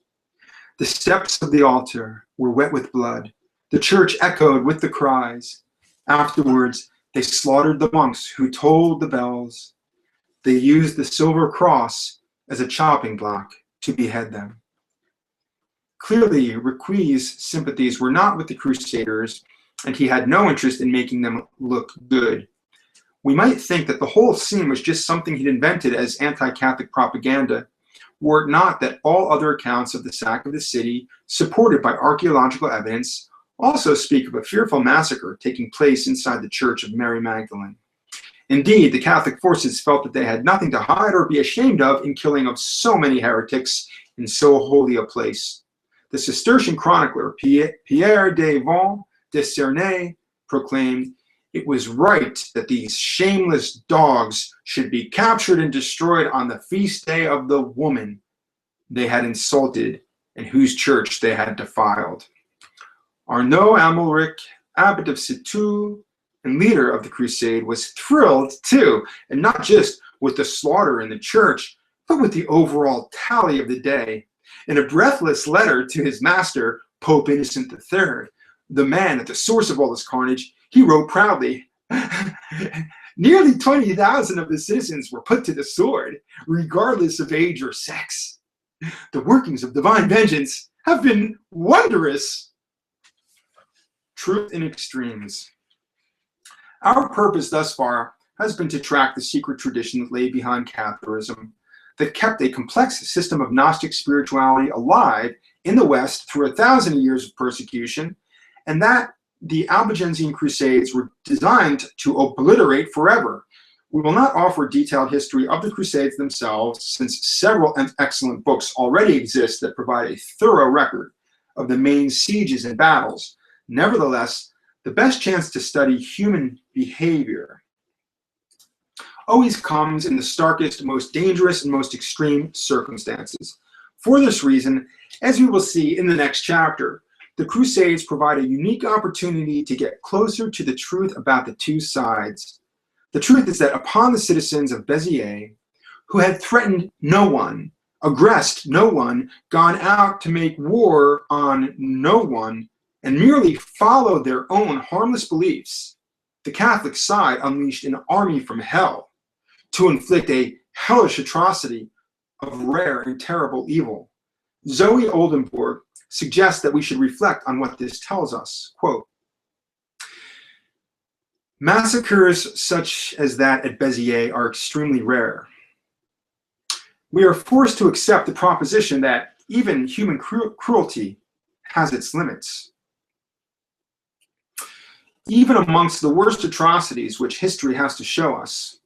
The steps of the altar were wet with blood. The church echoed with the cries. Afterwards, they slaughtered the monks who tolled the bells. They used the silver cross as a chopping block to behead them. Clearly, Riquet's sympathies were not with the Crusaders, and he had no interest in making them look good. We might think that the whole scene was just something he'd invented as anti-Catholic propaganda, were it not that all other accounts of the sack of the city, supported by archaeological evidence, also speak of a fearful massacre taking place inside the Church of Mary Magdalene. Indeed, the Catholic forces felt that they had nothing to hide or be ashamed of in killing of so many heretics in so holy a place. The Cistercian chronicler Pierre de Vaux de Cernay proclaimed, "It was right that these shameless dogs should be captured and destroyed on the feast day of the woman they had insulted and whose church they had defiled." Arnaud Amalric, abbot of Citeaux and leader of the crusade, was thrilled too, and not just with the slaughter in the church, but with the overall tally of the day. In a breathless letter to his master, Pope Innocent III, the man at the source of all this carnage, he wrote proudly, "Nearly 20,000 of the citizens were put to the sword, regardless of age or sex. The workings of divine vengeance have been wondrous." Truth in extremes. Our purpose thus far has been to track the secret tradition that lay behind Catharism, that kept a complex system of Gnostic spirituality alive in the West through 1,000 years of persecution, and that the Albigensian Crusades were designed to obliterate forever. We will not offer a detailed history of the Crusades themselves, since several excellent books already exist that provide a thorough record of the main sieges and battles. Nevertheless, the best chance to study human behavior always comes in the starkest, most dangerous, and most extreme circumstances. For this reason, as we will see in the next chapter, the Crusades provide a unique opportunity to get closer to the truth about the two sides. The truth is that upon the citizens of Beziers, who had threatened no one, aggressed no one, gone out to make war on no one, and merely followed their own harmless beliefs, the Catholic side unleashed an army from hell to inflict a hellish atrocity of rare and terrible evil. Zoe Oldenburg suggests that we should reflect on what this tells us. Quote, massacres such as that at Beziers are extremely rare. We are forced to accept the proposition that even human cruelty has its limits. Even amongst the worst atrocities which history has to show us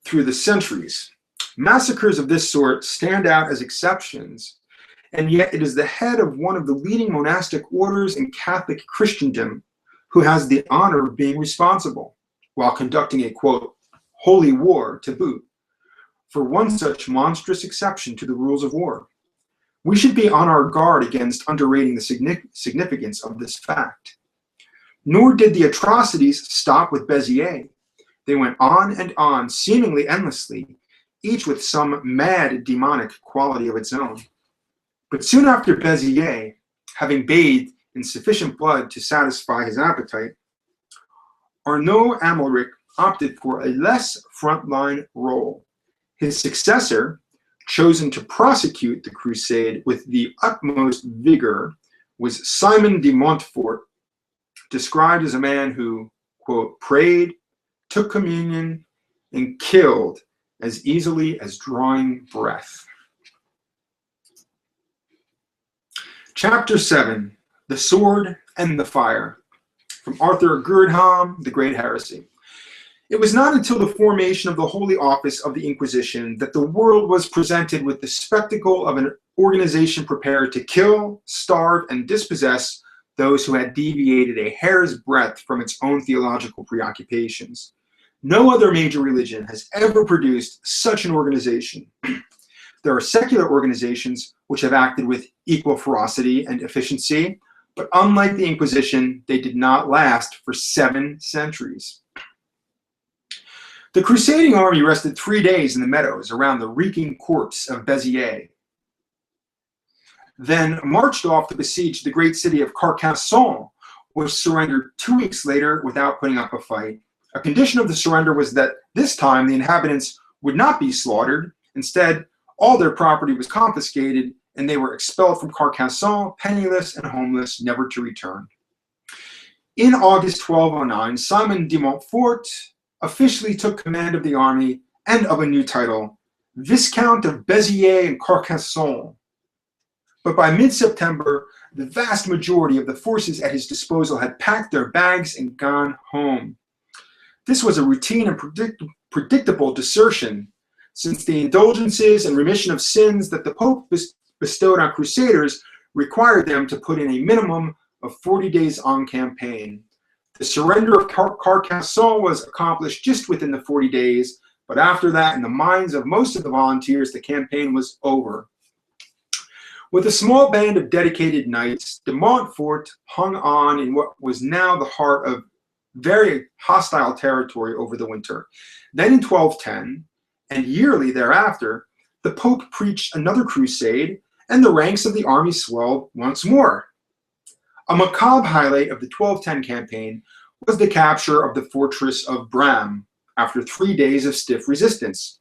through the centuries, massacres of this sort stand out as exceptions, and yet it is the head of one of the leading monastic orders in Catholic Christendom who has the honor of being responsible, while conducting a, quote, holy war to boot, for one such monstrous exception to the rules of war. We should be on our guard against underrating the significance of this fact. Nor did the atrocities stop with Beziers. They went on and on, seemingly endlessly, each with some mad demonic quality of its own. But soon after Beziers, having bathed in sufficient blood to satisfy his appetite, Arnaud Amalric opted for a less frontline role. His successor, chosen to prosecute the crusade with the utmost vigor, was Simon de Montfort, described as a man who, quote, prayed, took communion, and killed as easily as drawing breath. Chapter 7, The Sword and the Fire, from Arthur Gerdham, The Great Heresy. It was not until the formation of the Holy Office of the Inquisition that the world was presented with the spectacle of an organization prepared to kill, starve, and dispossess those who had deviated a hair's breadth from its own theological preoccupations. No other major religion has ever produced such an organization. There are secular organizations which have acted with equal ferocity and efficiency, but unlike the Inquisition, they did not last for 7 centuries. The crusading army rested 3 days in the meadows around the reeking corpse of Beziers, then marched off to besiege the great city of Carcassonne, which surrendered 2 weeks later without putting up a fight. A condition of the surrender was that this time the inhabitants would not be slaughtered. Instead, all their property was confiscated, and they were expelled from Carcassonne, penniless and homeless, never to return. In August 1209, Simon de Montfort officially took command of the army and of a new title, Viscount of Beziers and Carcassonne. But by mid-September, the vast majority of the forces at his disposal had packed their bags and gone home. This was a routine and predictable desertion, since the indulgences and remission of sins that the Pope bestowed on crusaders required them to put in a minimum of 40 days on campaign. The surrender of Carcassonne was accomplished just within the 40 days, but after that, in the minds of most of the volunteers, the campaign was over. With a small band of dedicated knights, de Montfort hung on in what was now the heart of very hostile territory over the winter. Then in 1210, and yearly thereafter, the Pope preached another crusade, and the ranks of the army swelled once more. A macabre highlight of the 1210 campaign was the capture of the fortress of Bram after 3 days of stiff resistance.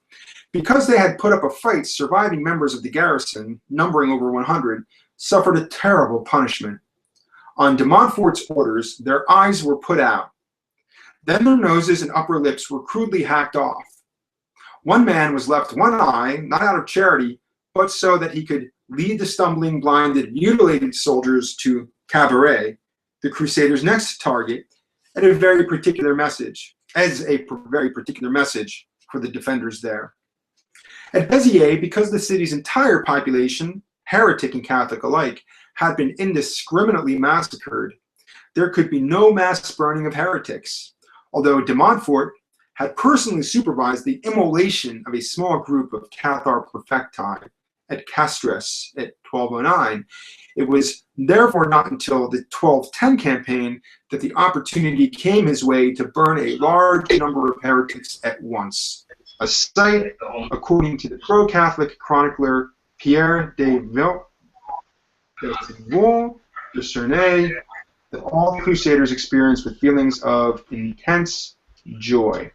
Because they had put up a fight, surviving members of the garrison, numbering over 100, suffered a terrible punishment. On de Montfort's orders, their eyes were put out. Then their noses and upper lips were crudely hacked off. One man was left one eye, not out of charity, but so that he could lead the stumbling, blinded, mutilated soldiers to Cabaret, the Crusaders' next target, as a very particular message for the defenders there. At Beziers, because the city's entire population, heretic and Catholic alike, had been indiscriminately massacred, there could be no mass burning of heretics, although de Montfort had personally supervised the immolation of a small group of Cathar perfecti at Castres at 1209. It was therefore not until the 1210 campaign that the opportunity came his way to burn a large number of heretics at once, a sight, according to the pro-Catholic chronicler Pierre de Vaux de Cernay, that all Crusaders experienced with feelings of intense joy.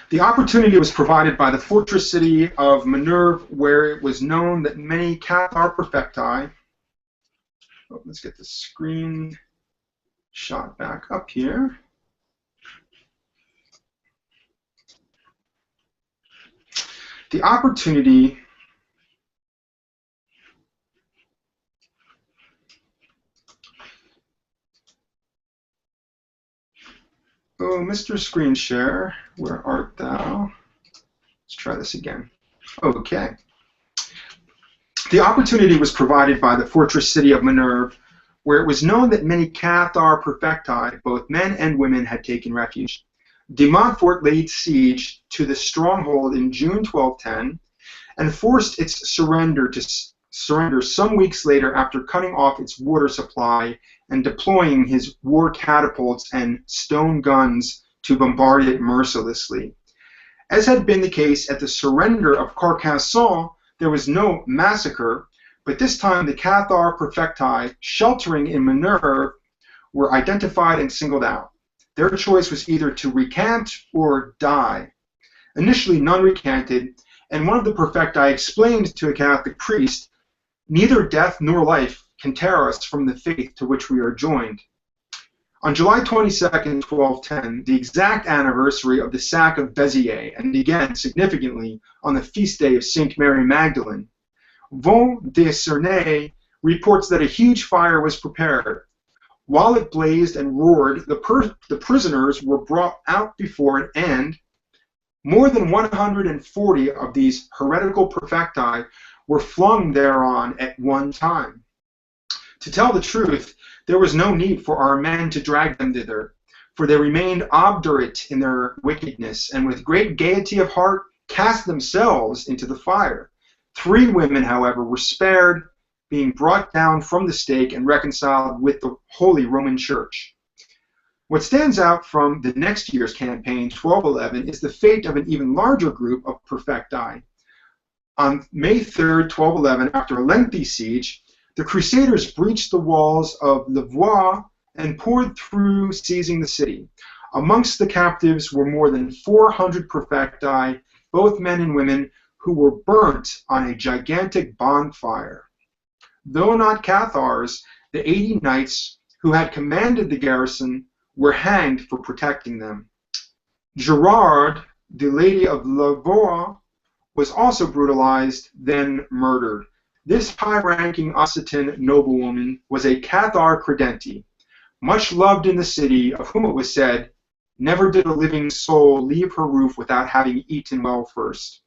The opportunity was provided by the fortress city of Minerve, where it was known that many Cathar perfecti. Oh, let's get the screen shot back up here. The opportunity Oh, Mr. Screen Share, where art thou? Let's try this again. Okay. The opportunity was provided by the fortress city of Minerve, where it was known that many Cathar perfecti, both men and women, had taken refuge. De Montfort laid siege to the stronghold in June 1210 and forced its surrender some weeks later after cutting off its water supply and deploying his war catapults and stone guns to bombard it mercilessly. As had been the case at the surrender of Carcassonne, there was no massacre, but this time the Cathar perfecti sheltering in Minerve were identified and singled out. Their choice was either to recant or die. Initially, none recanted, and one of the perfecti explained to a Catholic priest, "Neither death nor life can tear us from the faith to which we are joined." On July 22nd, 1210, the exact anniversary of the sack of Beziers, and again, significantly, on the feast day of St. Mary Magdalene, Vaux de Cernay reports that a huge fire was prepared. While it blazed and roared, the prisoners were brought out before it, and more than 140 of these heretical perfecti were flung thereon at one time. To tell the truth, there was no need for our men to drag them thither, for they remained obdurate in their wickedness, and with great gaiety of heart cast themselves into the fire. 3 women, however, were spared, being brought down from the stake and reconciled with the Holy Roman Church. What stands out from the next year's campaign, 1211, is the fate of an even larger group of perfecti. On May 3rd, 1211, after a lengthy siege, the Crusaders breached the walls of Louvois and poured through, seizing the city. Amongst the captives were more than 400 perfecti, both men and women, who were burnt on a gigantic bonfire. Though not Cathars, the 80 knights who had commanded the garrison were hanged for protecting them. Gerard, the Lady of Louvois, was also brutalized, then murdered. This high-ranking Occitan noblewoman was a Cathar credenti, much loved in the city, of whom it was said, "Never did a living soul leave her roof without having eaten well first."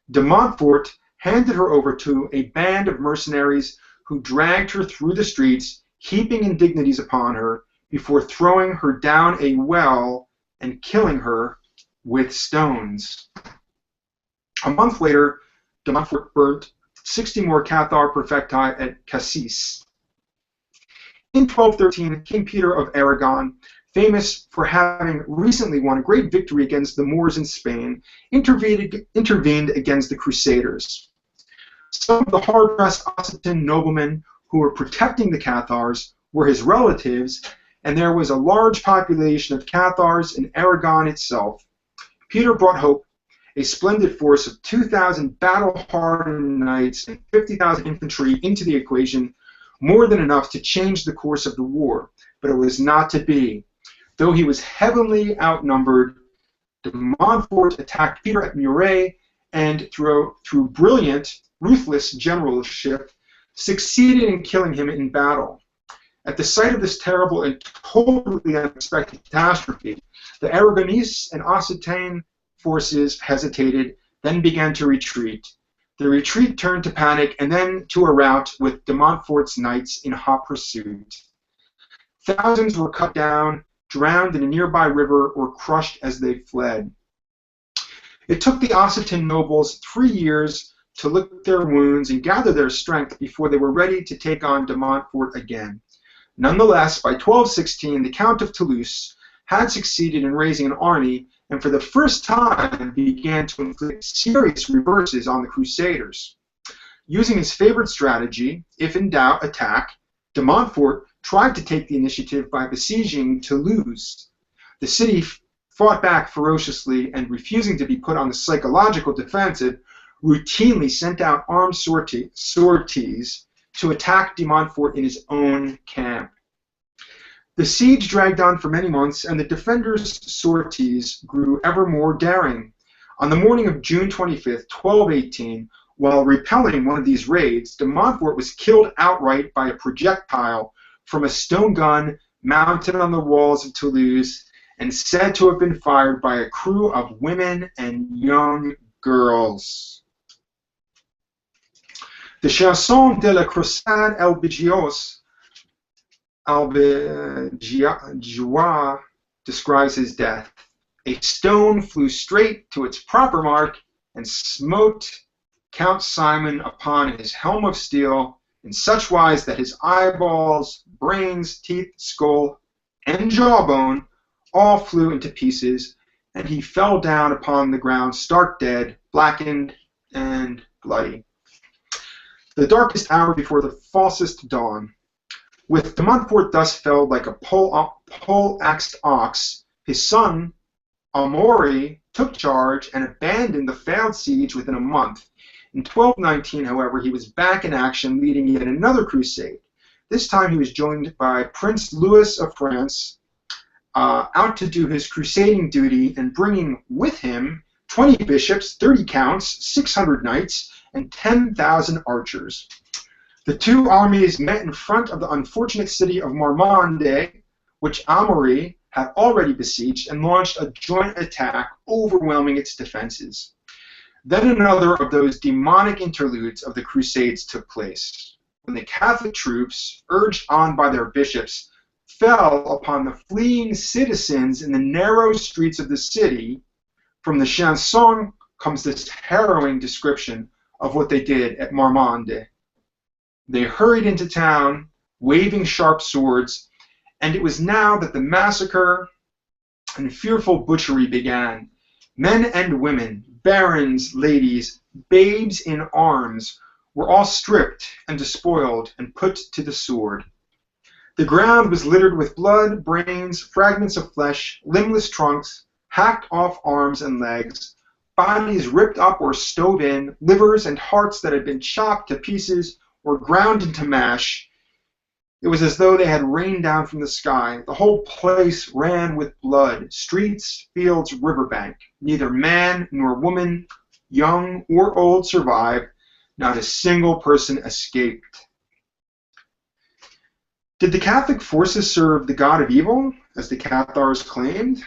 De Montfort handed her over to a band of mercenaries who dragged her through the streets, heaping indignities upon her, before throwing her down a well and killing her with stones. A month later, de Montfort burnt 60 more Cathar perfecti at Cassis. In 1213, King Peter of Aragon, famous for having recently won a great victory against the Moors in Spain, intervened against the Crusaders. Some of the hard-pressed Occitan noblemen who were protecting the Cathars were his relatives, and there was a large population of Cathars in Aragon itself. Peter brought hope, a splendid force of 2,000 battle-hardened knights and 50,000 infantry into the equation, more than enough to change the course of the war. But it was not to be. Though he was heavily outnumbered, de Montfort attacked Peter at Muret, and through brilliant, ruthless generalship, succeeded in killing him in battle. At the sight of this terrible and totally unexpected catastrophe, the Aragonese and Occitane forces hesitated, then began to retreat. The retreat turned to panic and then to a rout with de Montfort's knights in hot pursuit. Thousands were cut down, drowned in a nearby river, or crushed as they fled. It took the Occitan nobles 3 years to lick their wounds and gather their strength before they were ready to take on de Montfort again. Nonetheless, by 1216, the Count of Toulouse had succeeded in raising an army and for the first time began to inflict serious reverses on the Crusaders. Using his favorite strategy, if in doubt, attack, de Montfort tried to take the initiative by besieging Toulouse. The city fought back ferociously and, refusing to be put on the psychological defensive, routinely sent out armed sorties to attack de Montfort in his own camp. The siege dragged on for many months, and the defenders' sorties grew ever more daring. On the morning of June 25th, 1218, while repelling one of these raids, de Montfort was killed outright by a projectile from a stone gun mounted on the walls of Toulouse and said to have been fired by a crew of women and young girls. The Chanson de la Crusade Albigeois describes his death. A stone flew straight to its proper mark and smote Count Simon upon his helm of steel in such wise that his eyeballs, brains, teeth, skull, and jawbone all flew into pieces, and he fell down upon the ground stark dead, blackened, and bloody. The darkest hour before the falsest dawn. With de Montfort thus felled like a pole-axed ox, his son, Amaury, took charge and abandoned the failed siege within a month. In 1219, however, he was back in action, leading yet another crusade. This time he was joined by Prince Louis of France, out to do his crusading duty and bringing with him 20 bishops, 30 counts, 600 knights, and 10,000 archers. The two armies met in front of the unfortunate city of Marmande, which Amaury had already besieged, and launched a joint attack, overwhelming its defenses. Then another of those demonic interludes of the Crusades took place, when the Catholic troops, urged on by their bishops, fell upon the fleeing citizens in the narrow streets of the city. From the Chanson comes this harrowing description of what they did at Marmande. They hurried into town, waving sharp swords, and it was now that the massacre and fearful butchery began. Men and women, barons, ladies, babes in arms, were all stripped and despoiled and put to the sword. The ground was littered with blood, brains, fragments of flesh, limbless trunks, hacked off arms and legs, bodies ripped up or stove in, livers and hearts that had been chopped to pieces or ground into mash. It was as though they had rained down from the sky. The whole place ran with blood, streets, fields, riverbank. Neither man nor woman, young or old, survived. Not a single person escaped. Did the Catholic forces serve the god of evil, as the Cathars claimed?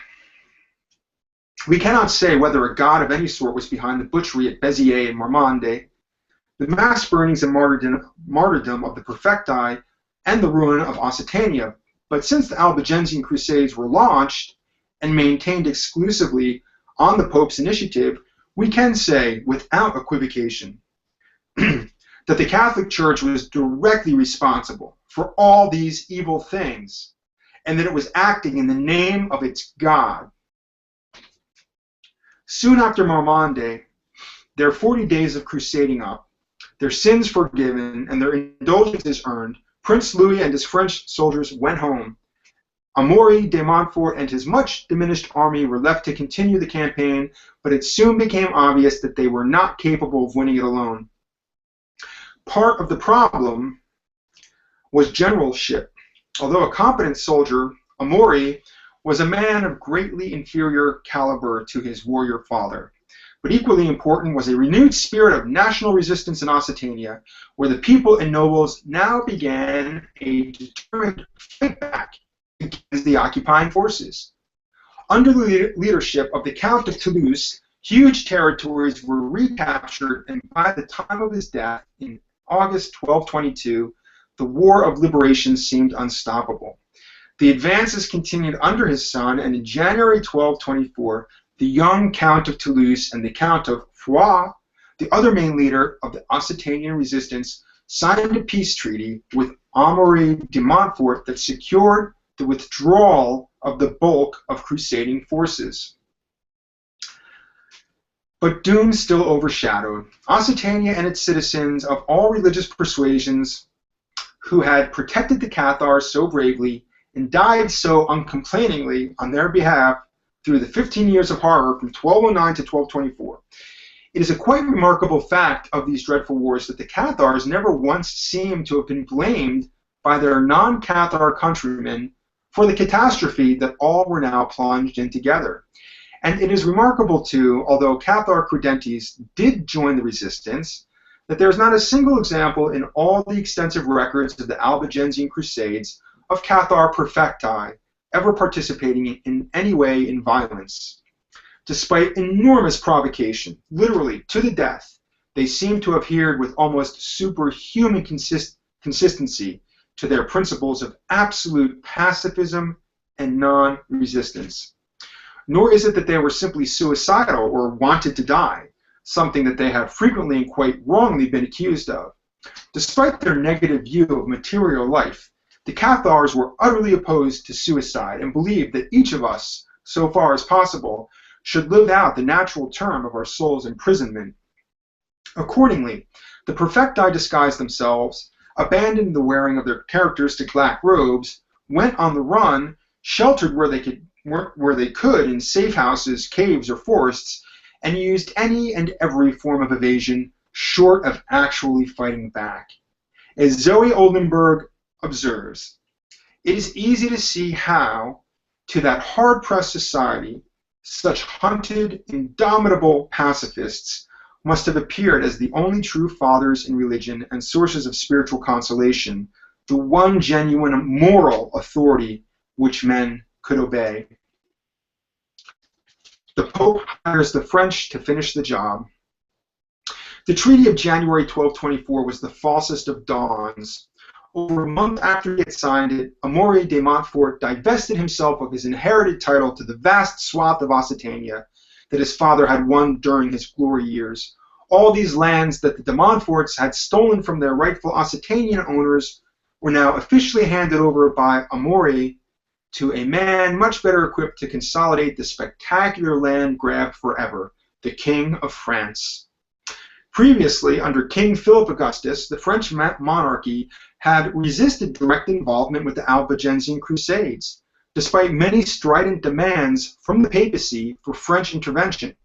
We cannot say whether a god of any sort was behind the butchery at Beziers and Marmande, the mass burnings and martyrdom of the Perfecti, and the ruin of Occitania. But since the Albigensian Crusades were launched and maintained exclusively on the Pope's initiative, we can say, without equivocation, that the Catholic Church was directly responsible for all these evil things, and that it was acting in the name of its God. Soon after Marmande, their 40 days of crusading up, their sins forgiven, and their indulgences earned, Prince Louis and his French soldiers went home. Amaury de Montfort and his much diminished army were left to continue the campaign, but it soon became obvious that they were not capable of winning it alone. Part of the problem was generalship. Although a competent soldier, Amaury was a man of greatly inferior caliber to his warrior father. But equally important was a renewed spirit of national resistance in Occitania, where the people and nobles now began a determined fight back against the occupying forces. Under the leadership of the Count of Toulouse, huge territories were recaptured, and by the time of his death in August 1222, the War of Liberation seemed unstoppable. The advances continued under his son, and in January 1224, the young Count of Toulouse and the Count of Foix, the other main leader of the Occitanian resistance, signed a peace treaty with Amaury de Montfort that secured the withdrawal of the bulk of crusading forces. But doom still overshadowed. Occitania and its citizens of all religious persuasions who had protected the Cathars so bravely and died so uncomplainingly on their behalf through the 15 years of horror from 1209 to 1224. It is a quite remarkable fact of these dreadful wars that the Cathars never once seem to have been blamed by their non-Cathar countrymen for the catastrophe that all were now plunged in together. And it is remarkable too, although Cathar Credentes did join the resistance, that there is not a single example in all the extensive records of the Albigensian Crusades of Cathar perfecti ever participating in any way in violence. Despite enormous provocation, literally to the death, they seem to have adhered with almost superhuman consistency to their principles of absolute pacifism and non-resistance. Nor is it that they were simply suicidal or wanted to die, something that they have frequently and quite wrongly been accused of. Despite their negative view of material life, the Cathars were utterly opposed to suicide and believed that each of us, so far as possible, should live out the natural term of our soul's imprisonment. Accordingly, the perfecti disguised themselves, abandoned the wearing of their characteristic black robes, went on the run, sheltered where they could in safe houses, caves, or forests, and used any and every form of evasion short of actually fighting back. As Zoe Oldenburg observes, it is easy to see how, to that hard-pressed society, such hunted, indomitable pacifists must have appeared as the only true fathers in religion and sources of spiritual consolation, the one genuine moral authority which men could obey. The Pope hires the French to finish the job. The Treaty of January 1224 was the falsest of dawns. Over a month after he had signed it, Amaury de Montfort divested himself of his inherited title to the vast swath of Occitania that his father had won during his glory years. All these lands that the de Montforts had stolen from their rightful Occitanian owners were now officially handed over by Amaury to a man much better equipped to consolidate the spectacular land grab forever, the King of France. Previously, under King Philip Augustus, the French monarchy had resisted direct involvement with the Albigensian Crusades, despite many strident demands from the papacy for French intervention.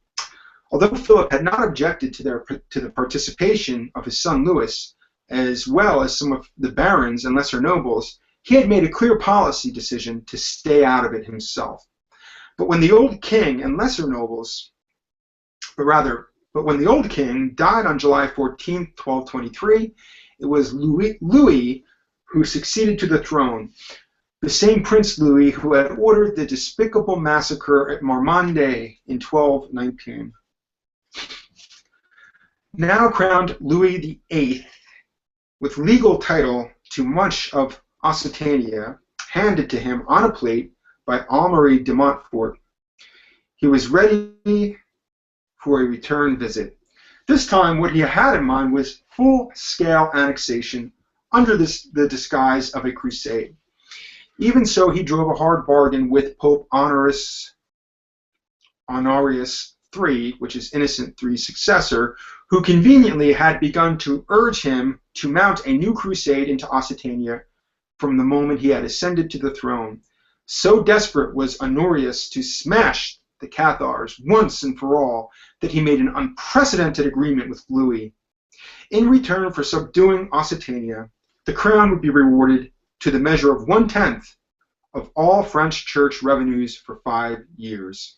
Although Philip had not objected to the participation of his son Louis, as well as some of the barons and lesser nobles, he had made a clear policy decision to stay out of it himself. But when the old king and lesser nobles, but when the old king died on July 14, 1223, it was Louis who succeeded to the throne, the same Prince Louis who had ordered the despicable massacre at Marmande in 1219. Now crowned Louis VIII, with legal title to much of Occitania, handed to him on a plate by Amaury de Montfort, he was ready for a return visit. This time, what he had in mind was full-scale annexation under the disguise of a crusade. Even so, he drove a hard bargain with Pope Honorius III, which is Innocent III's successor, who conveniently had begun to urge him to mount a new crusade into Occitania from the moment he had ascended to the throne. So desperate was Honorius to smash the Cathars once and for all that he made an unprecedented agreement with Louis. In return for subduing Occitania, the crown would be rewarded to the measure of 1/10 of all French church revenues for 5 years.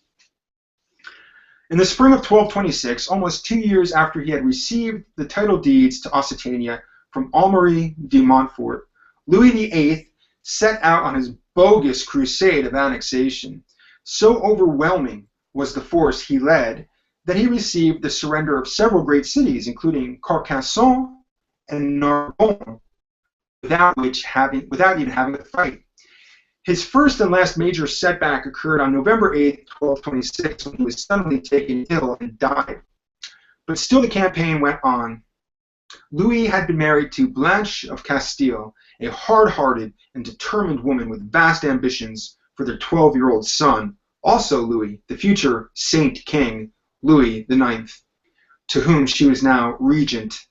In the spring of 1226, almost 2 years after he had received the title deeds to Occitania from Almery de Montfort, Louis VIII set out on his bogus crusade of annexation. So overwhelming was the force he led that he received the surrender of several great cities, including Carcassonne and Narbonne, without even having to fight. His first and last major setback occurred on November 8, 1226, when he was suddenly taken ill and died. But still the campaign went on. Louis had been married to Blanche of Castile, a hard-hearted and determined woman with vast ambitions for their 12-year-old son, also Louis, the future Saint King, Louis IX, to whom she was now regent.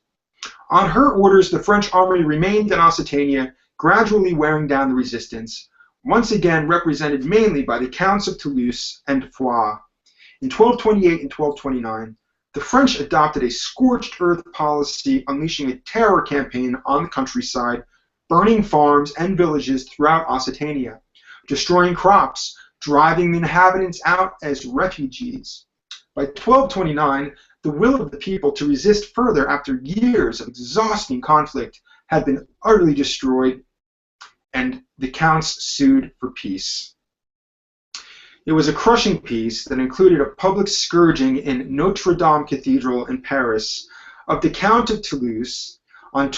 On her orders, the French army remained in Occitania, gradually wearing down the resistance, once again represented mainly by the Counts of Toulouse and Foix. In 1228 and 1229, the French adopted a scorched earth policy, unleashing a terror campaign on the countryside, burning farms and villages throughout Occitania, destroying crops, driving the inhabitants out as refugees. By 1229, the will of the people to resist further after years of exhausting conflict had been utterly destroyed, and the counts sued for peace. It was a crushing peace that included a public scourging in Notre Dame Cathedral in Paris of the Count of Toulouse on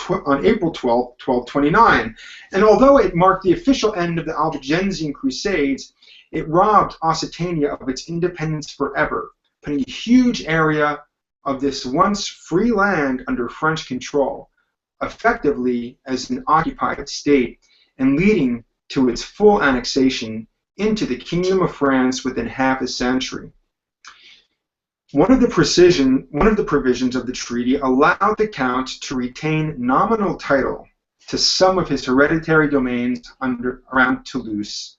April 12, 1229, and although it marked the official end of the Albigensian Crusades, it robbed Occitania of its independence forever, putting a huge area of this once free land under French control, effectively as an occupied state, and leading to its full annexation into the Kingdom of France within half a century. One of the provisions of the treaty allowed the Count to retain nominal title to some of his hereditary domains around Toulouse,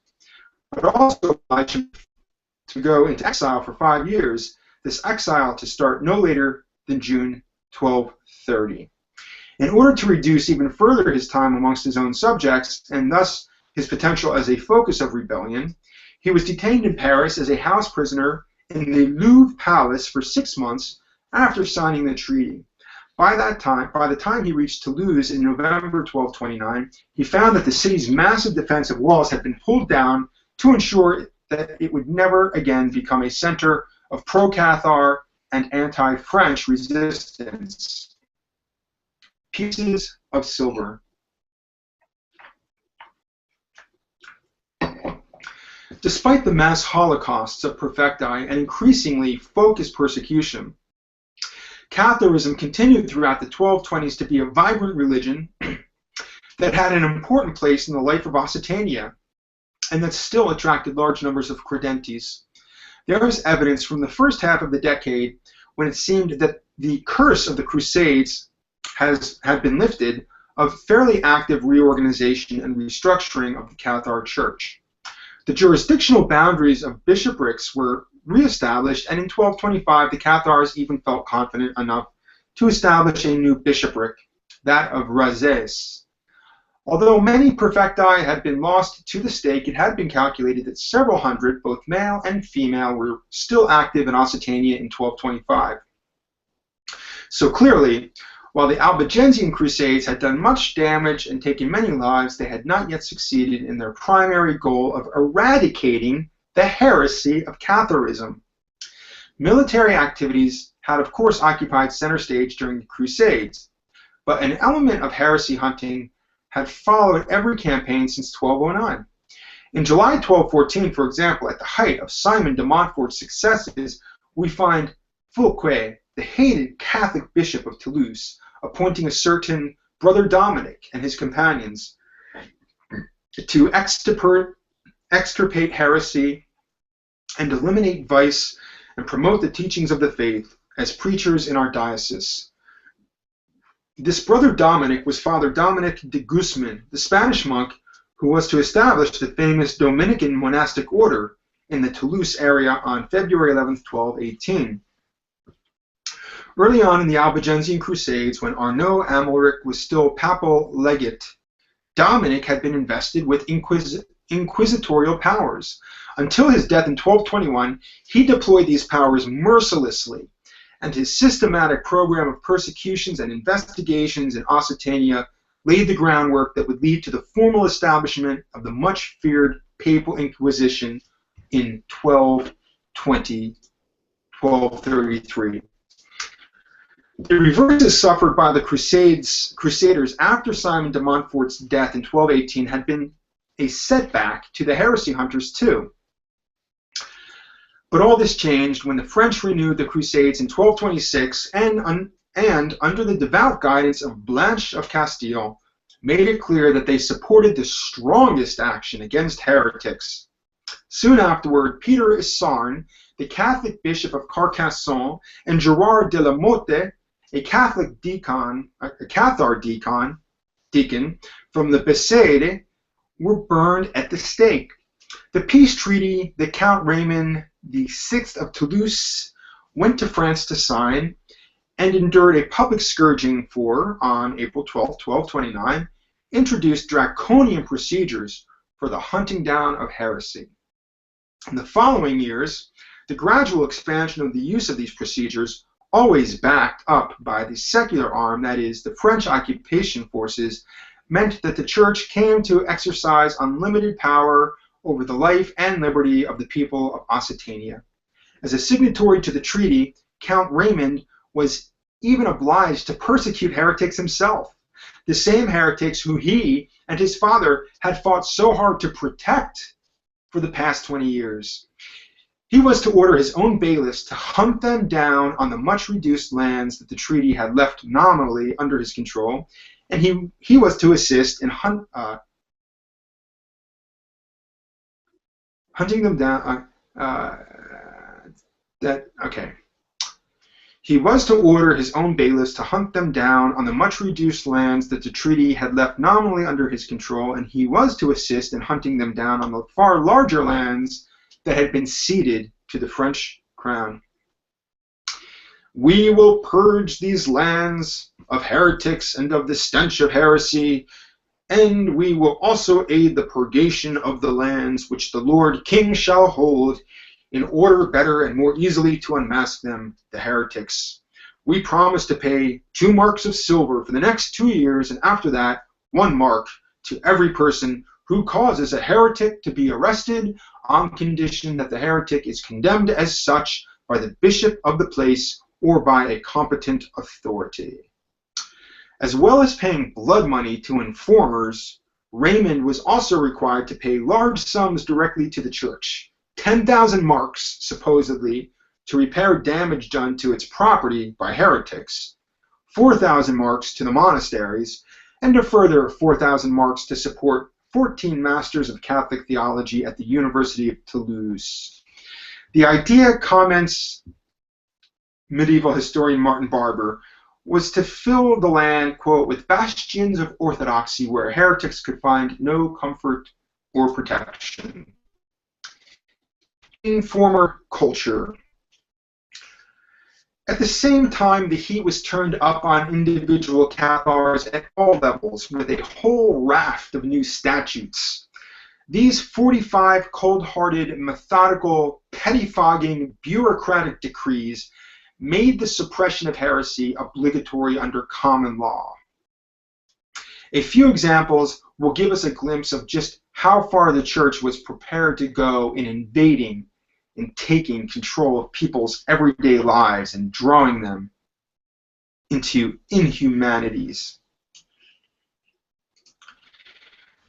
but also obliged him to go into exile for 5 years, this exile to start no later than June 1230. In order to reduce even further his time amongst his own subjects, and thus his potential as a focus of rebellion, he was detained in Paris as a house prisoner in the Louvre Palace for 6 months after signing the treaty. By the time he reached Toulouse in November 1229, he found that the city's massive defensive walls had been pulled down to ensure that it would never again become a center of pro-Cathar and anti-French resistance. Pieces of silver. Despite the mass holocausts of profecti and increasingly focused persecution, Catharism continued throughout the 1220s to be a vibrant religion that had an important place in the life of Occitania, and that still attracted large numbers of credentes. There is evidence from the first half of the decade when it seemed that the curse of the Crusades had been lifted, of fairly active reorganization and restructuring of the Cathar Church. The jurisdictional boundaries of bishoprics were reestablished, and in 1225 the Cathars even felt confident enough to establish a new bishopric, that of Razès. Although many perfecti had been lost to the stake, it had been calculated that several hundred, both male and female, were still active in Occitania in 1225. So clearly, while the Albigensian Crusades had done much damage and taken many lives, they had not yet succeeded in their primary goal of eradicating the heresy of Catharism. Military activities had of course occupied center stage during the Crusades, but an element of heresy hunting had followed every campaign since 1209. In July 1214, for example, at the height of Simon de Montfort's successes, we find Fouquet, the hated Catholic bishop of Toulouse, appointing a certain Brother Dominic and his companions to extirpate heresy and eliminate vice and promote the teachings of the faith as preachers in our diocese. This Brother Dominic was Father Dominic de Guzman, the Spanish monk who was to establish the famous Dominican monastic order in the Toulouse area on February 11, 1218. Early on in the Albigensian Crusades, when Arnaud Amalric was still papal legate, Dominic had been invested with inquisitorial powers. Until his death in 1221, he deployed these powers mercilessly, and his systematic program of persecutions and investigations in Occitania laid the groundwork that would lead to the formal establishment of the much-feared Papal Inquisition in 1233. The reverses suffered by the Crusaders after Simon de Montfort's death in 1218 had been a setback to the heresy hunters too. But all this changed when the French renewed the Crusades in 1226 and under the devout guidance of Blanche of Castile, made it clear that they supported the strongest action against heretics. Soon afterward, Peter Isarn, the Catholic Bishop of Carcassonne, and Gerard de la Motte, a Catholic deacon, a Cathar deacon from the Beziers, were burned at the stake. The peace treaty that Count Raymond VI of Toulouse went to France to sign and endured a public scourging for, on April 12, 1229, introduced draconian procedures for the hunting down of heresy. In the following years, the gradual expansion of the use of these procedures, always backed up by the secular arm, that is, the French occupation forces, meant that the Church came to exercise unlimited power over the life and liberty of the people of Occitania. As a signatory to the treaty, Count Raymond was even obliged to persecute heretics himself, the same heretics who he and his father had fought so hard to protect for the past 20 years. He was to order his own bailiffs to hunt them down on the much reduced lands that the treaty had left nominally under his control, and he was to assist in hunting them down. He was to order his own bailiffs to hunt them down on the much reduced lands that the treaty had left nominally under his control, and he was to assist in hunting them down on the far larger lands that had been ceded to the French crown. We will purge these lands of heretics and of the stench of heresy, and we will also aid the purgation of the lands which the Lord King shall hold, in order better and more easily to unmask them, the heretics. We promise to pay 2 marks of silver for the next 2 years, and after that 1 mark to every person who causes a heretic to be arrested, on condition that the heretic is condemned as such by the bishop of the place or by a competent authority. As well as paying blood money to informers, Raymond was also required to pay large sums directly to the church, 10,000 marks, supposedly, to repair damage done to its property by heretics, 4,000 marks to the monasteries, and a further 4,000 marks to support 14 masters of Catholic theology at the University of Toulouse. The idea, comments medieval historian Martin Barber, was to fill the land, quote, with bastions of orthodoxy where heretics could find no comfort or protection. Informer culture. At the same time, the heat was turned up on individual Cathars at all levels with a whole raft of new statutes. These 45 cold-hearted, methodical, pettifogging, bureaucratic decrees made the suppression of heresy obligatory under common law. A few examples will give us a glimpse of just how far the Church was prepared to go in invading and taking control of people's everyday lives and drawing them into inhumanities.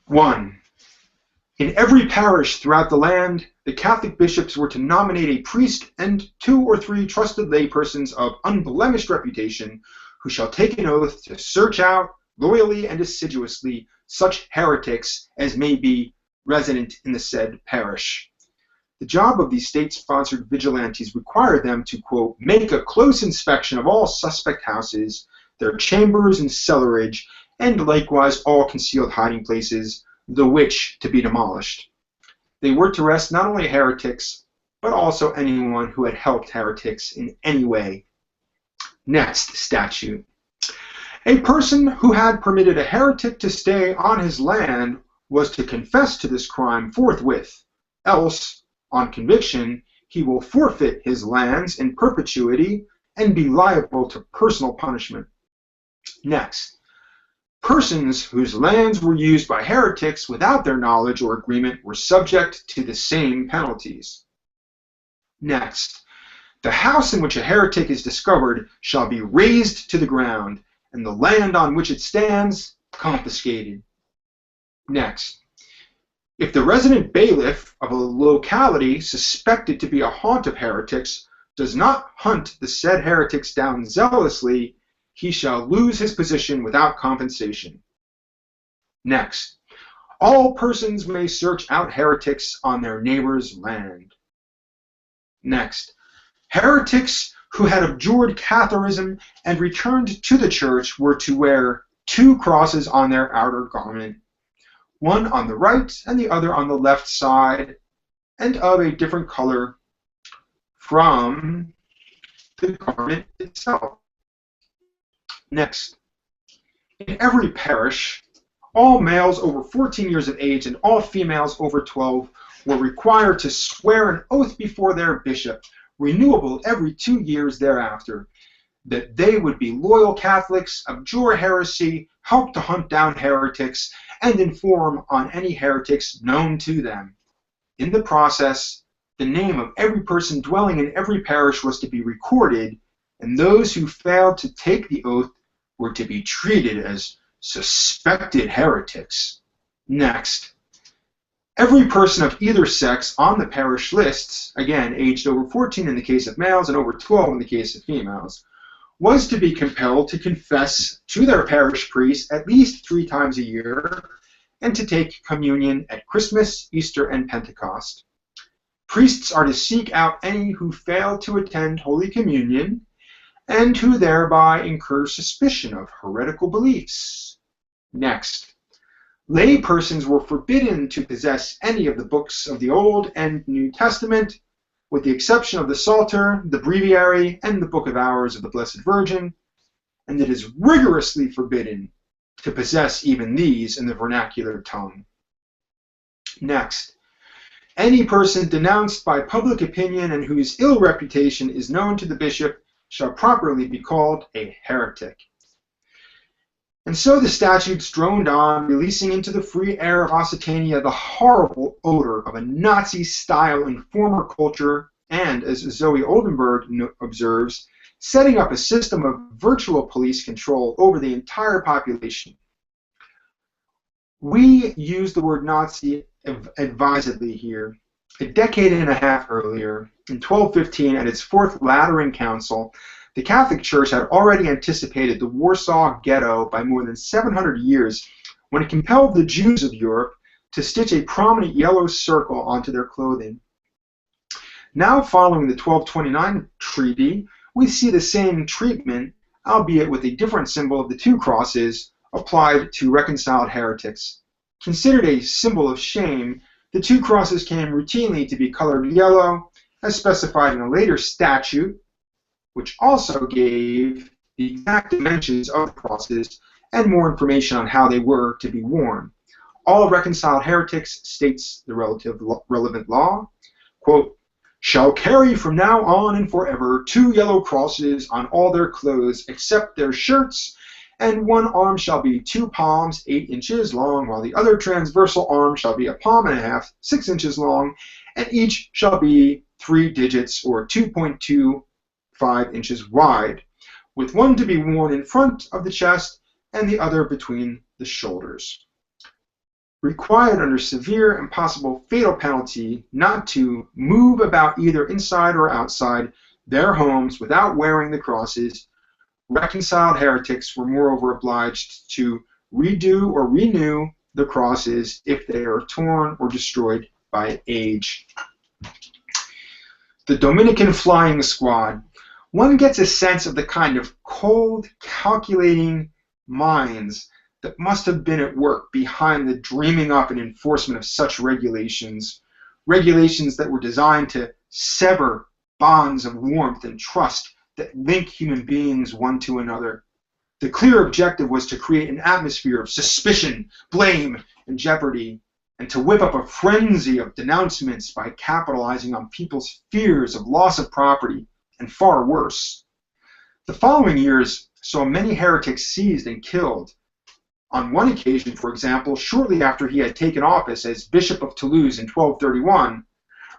1. In every parish throughout the land, the Catholic bishops were to nominate a priest and 2 or 3 trusted laypersons of unblemished reputation who shall take an oath to search out loyally and assiduously such heretics as may be resident in the said parish. The job of these state-sponsored vigilantes required them to, quote, make a close inspection of all suspect houses, their chambers and cellarage, and likewise all concealed hiding places, the witch to be demolished. They were to arrest not only heretics, but also anyone who had helped heretics in any way. Next statute. A person who had permitted a heretic to stay on his land was to confess to this crime forthwith, else, on conviction, he will forfeit his lands in perpetuity and be liable to personal punishment. Next, persons whose lands were used by heretics without their knowledge or agreement were subject to the same penalties. Next, the house in which a heretic is discovered shall be razed to the ground, and the land on which it stands confiscated. Next, if the resident bailiff of a locality suspected to be a haunt of heretics does not hunt the said heretics down zealously, he shall lose his position without compensation. Next, all persons may search out heretics on their neighbor's land. Next, heretics who had abjured Catharism and returned to the church were to wear 2 crosses on their outer garment, one on the right and the other on the left side, and of a different color from the garment itself. Next, in every parish, all males over 14 years of age and all females over 12 were required to swear an oath before their bishop, renewable every 2 years thereafter, that they would be loyal Catholics, abjure heresy, help to hunt down heretics, and inform on any heretics known to them. In the process, the name of every person dwelling in every parish was to be recorded, and those who failed to take the oath were to be treated as suspected heretics. Next, every person of either sex on the parish lists, again aged over 14 in the case of males and over 12 in the case of females, was to be compelled to confess to their parish priest at least 3 times a year and to take communion at Christmas, Easter, and Pentecost. Priests are to seek out any who fail to attend Holy Communion and who thereby incur suspicion of heretical beliefs. Next, lay persons were forbidden to possess any of the books of the Old and New Testament, with the exception of the Psalter, the Breviary, and the Book of Hours of the Blessed Virgin, and it is rigorously forbidden to possess even these in the vernacular tongue. Next, any person denounced by public opinion and whose ill reputation is known to the bishop shall properly be called a heretic. And so the statutes droned on, releasing into the free air of Occitania the horrible odor of a Nazi-style informer culture and, as Zoe Oldenburg observes, setting up a system of virtual police control over the entire population. We use the word Nazi advisedly here. A decade and a half earlier, in 1215, at its 4th Lateran Council, the Catholic Church had already anticipated the Warsaw Ghetto by more than 700 years when it compelled the Jews of Europe to stitch a prominent yellow circle onto their clothing. Now, following the 1229 treaty, we see the same treatment, albeit with a different symbol of the 2 crosses, applied to reconciled heretics. Considered a symbol of shame, the 2 crosses came routinely to be colored yellow, as specified in a later statute, which also gave the exact dimensions of the crosses and more information on how they were to be worn. All reconciled heretics, states the relevant law, quote, shall carry from now on and forever 2 yellow crosses on all their clothes except their shirts, and one arm shall be 2 palms 8 inches long, while the other transversal arm shall be 1.5 palms 6 inches long, and each shall be 3 digits or 2.25 inches wide, with one to be worn in front of the chest and the other between the shoulders. Required under severe and possible fatal penalty not to move about either inside or outside their homes without wearing the crosses, reconciled heretics were moreover obliged to redo or renew the crosses if they are torn or destroyed by age. The Dominican flying squad. One gets a sense of the kind of cold, calculating minds that must have been at work behind the dreaming up and enforcement of such regulations, regulations that were designed to sever bonds of warmth and trust that link human beings one to another. The clear objective was to create an atmosphere of suspicion, blame, and jeopardy, and to whip up a frenzy of denouncements by capitalizing on people's fears of loss of property, and far worse. The following years saw many heretics seized and killed. On one occasion, for example, shortly after he had taken office as Bishop of Toulouse in 1231,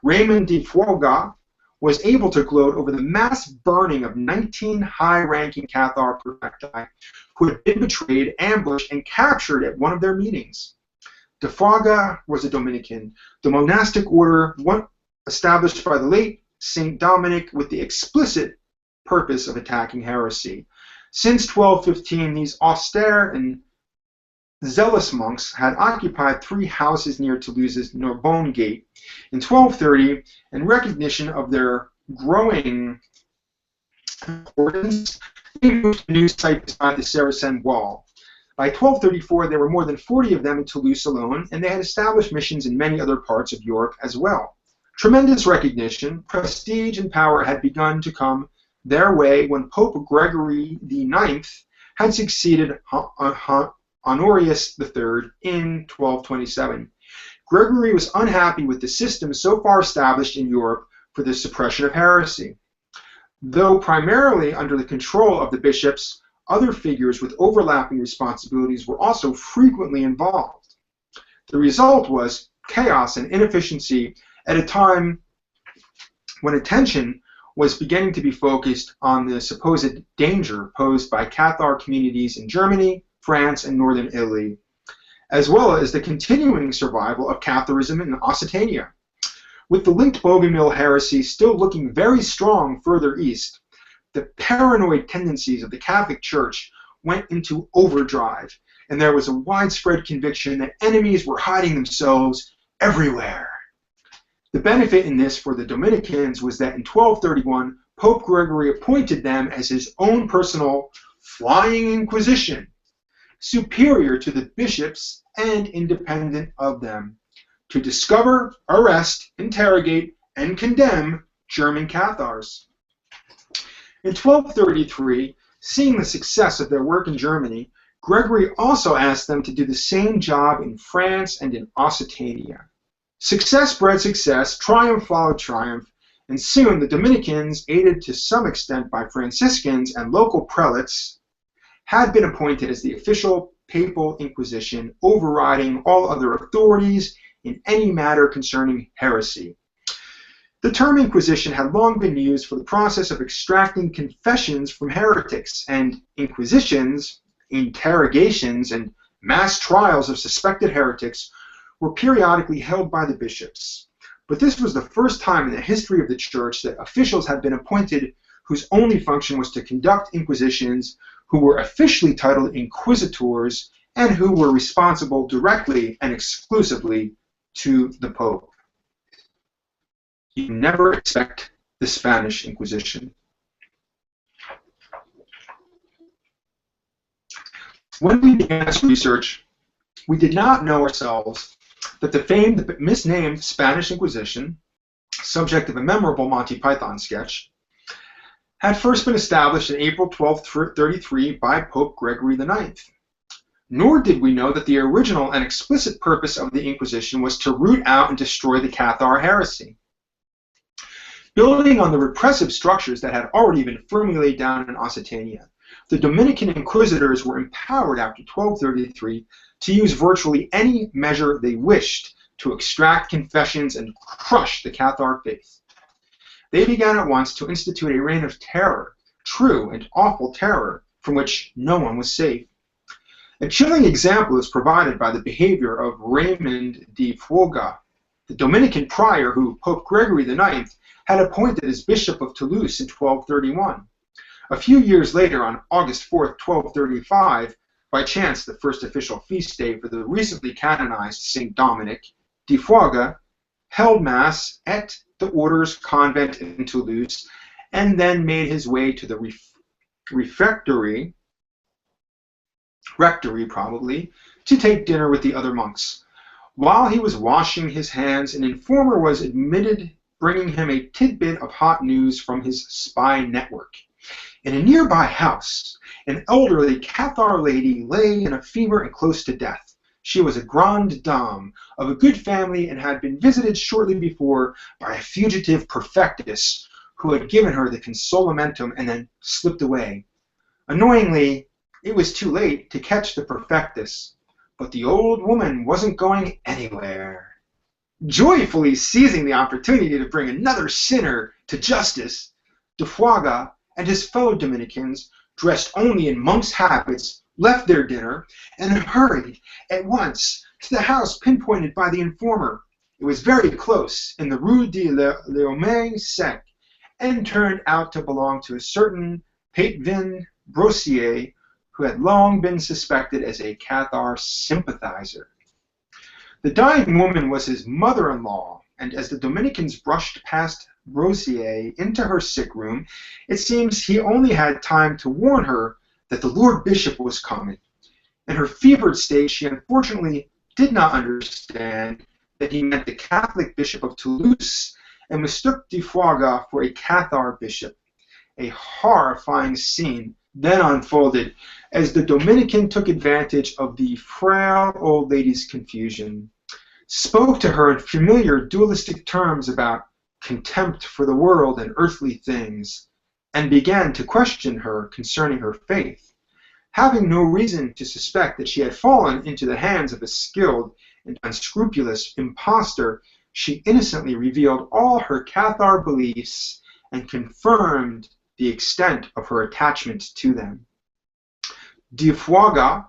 Raymond de Fourgas was able to gloat over the mass burning of 19 high-ranking Cathar prefecti who had been betrayed, ambushed, and captured at one of their meetings. De Fourgas was a Dominican, the monastic order established by the late Saint Dominic with the explicit purpose of attacking heresy. Since 1215, these austere and zealous monks had occupied 3 houses near Toulouse's Narbonne Gate. In 1230, in recognition of their growing importance, they moved to a new site beside the Saracen wall. By 1234, there were more than 40 of them in Toulouse alone, and they had established missions in many other parts of Europe as well. Tremendous recognition, prestige, and power had begun to come their way when Pope Gregory IX had succeeded Honorius III in 1227. Gregory was unhappy with the system so far established in Europe for the suppression of heresy. Though primarily under the control of the bishops, other figures with overlapping responsibilities were also frequently involved. The result was chaos and inefficiency at a time when attention was beginning to be focused on the supposed danger posed by Cathar communities in Germany, France, and northern Italy, as well as the continuing survival of Catharism in Occitania. With the linked Bogomil heresy still looking very strong further east, the paranoid tendencies of the Catholic Church went into overdrive, and there was a widespread conviction that enemies were hiding themselves everywhere. The benefit in this for the Dominicans was that in 1231, Pope Gregory appointed them as his own personal flying Inquisition, superior to the bishops and independent of them, to discover, arrest, interrogate, and condemn German Cathars. In 1233, seeing the success of their work in Germany, Gregory also asked them to do the same job in France and in Occitania. Success bred success, triumph followed triumph, and soon the Dominicans, aided to some extent by Franciscans and local prelates, had been appointed as the official papal inquisition, overriding all other authorities in any matter concerning heresy. The term inquisition had long been used for the process of extracting confessions from heretics, and inquisitions, interrogations, and mass trials of suspected heretics were periodically held by the bishops. But this was the first time in the history of the Church that officials had been appointed whose only function was to conduct inquisitions, who were officially titled inquisitors, and who were responsible directly and exclusively to the Pope. You never expect the Spanish Inquisition. When we began this research, we did not know ourselves that the famed but misnamed Spanish Inquisition, subject of a memorable Monty Python sketch, had first been established in April 1233 by Pope Gregory IX. Nor did we know that the original and explicit purpose of the Inquisition was to root out and destroy the Cathar heresy. Building on the repressive structures that had already been firmly laid down in Occitania, the Dominican inquisitors were empowered after 1233 to use virtually any measure they wished to extract confessions and crush the Cathar faith. They began at once to institute a reign of terror, true and awful terror, from which no one was safe. A chilling example is provided by the behavior of Raymond de Fourgas, the Dominican prior who Pope Gregory IX had appointed as Bishop of Toulouse in 1231. A few years later, on August 4, 1235, by chance the first official feast day for the recently canonized Saint Dominic, de Fourgas held Mass at the Order's convent in Toulouse and then made his way to the refectory rectory probably, to take dinner with the other monks. While he was washing his hands, an informer was admitted, bringing him a tidbit of hot news from his spy network. In a nearby house, an elderly Cathar lady lay in a fever and close to death. She was a grande dame of a good family and had been visited shortly before by a fugitive perfectus who had given her the consolamentum and then slipped away. Annoyingly, it was too late to catch the perfectus, but the old woman wasn't going anywhere. Joyfully seizing the opportunity to bring another sinner to justice, de Fuaga and his fellow Dominicans, dressed only in monks' habits, left their dinner and hurried at once to the house pinpointed by the informer. It was very close in the Rue de l'Homme Sec and turned out to belong to a certain Pétvin Brossier, who had long been suspected as a Cathar sympathizer. The dying woman was his mother-in-law, and as the Dominicans brushed past Brossier into her sick room, it seems he only had time to warn her that the Lord Bishop was coming. In her fevered state, she unfortunately did not understand that he meant the Catholic Bishop of Toulouse and mistook de Fuaga for a Cathar bishop. A horrifying scene then unfolded as the Dominican took advantage of the frail old lady's confusion, spoke to her in familiar dualistic terms about contempt for the world and earthly things, and began to question her concerning her faith. Having no reason to suspect that she had fallen into the hands of a skilled and unscrupulous impostor, she innocently revealed all her Cathar beliefs and confirmed the extent of her attachment to them. De Fuaga,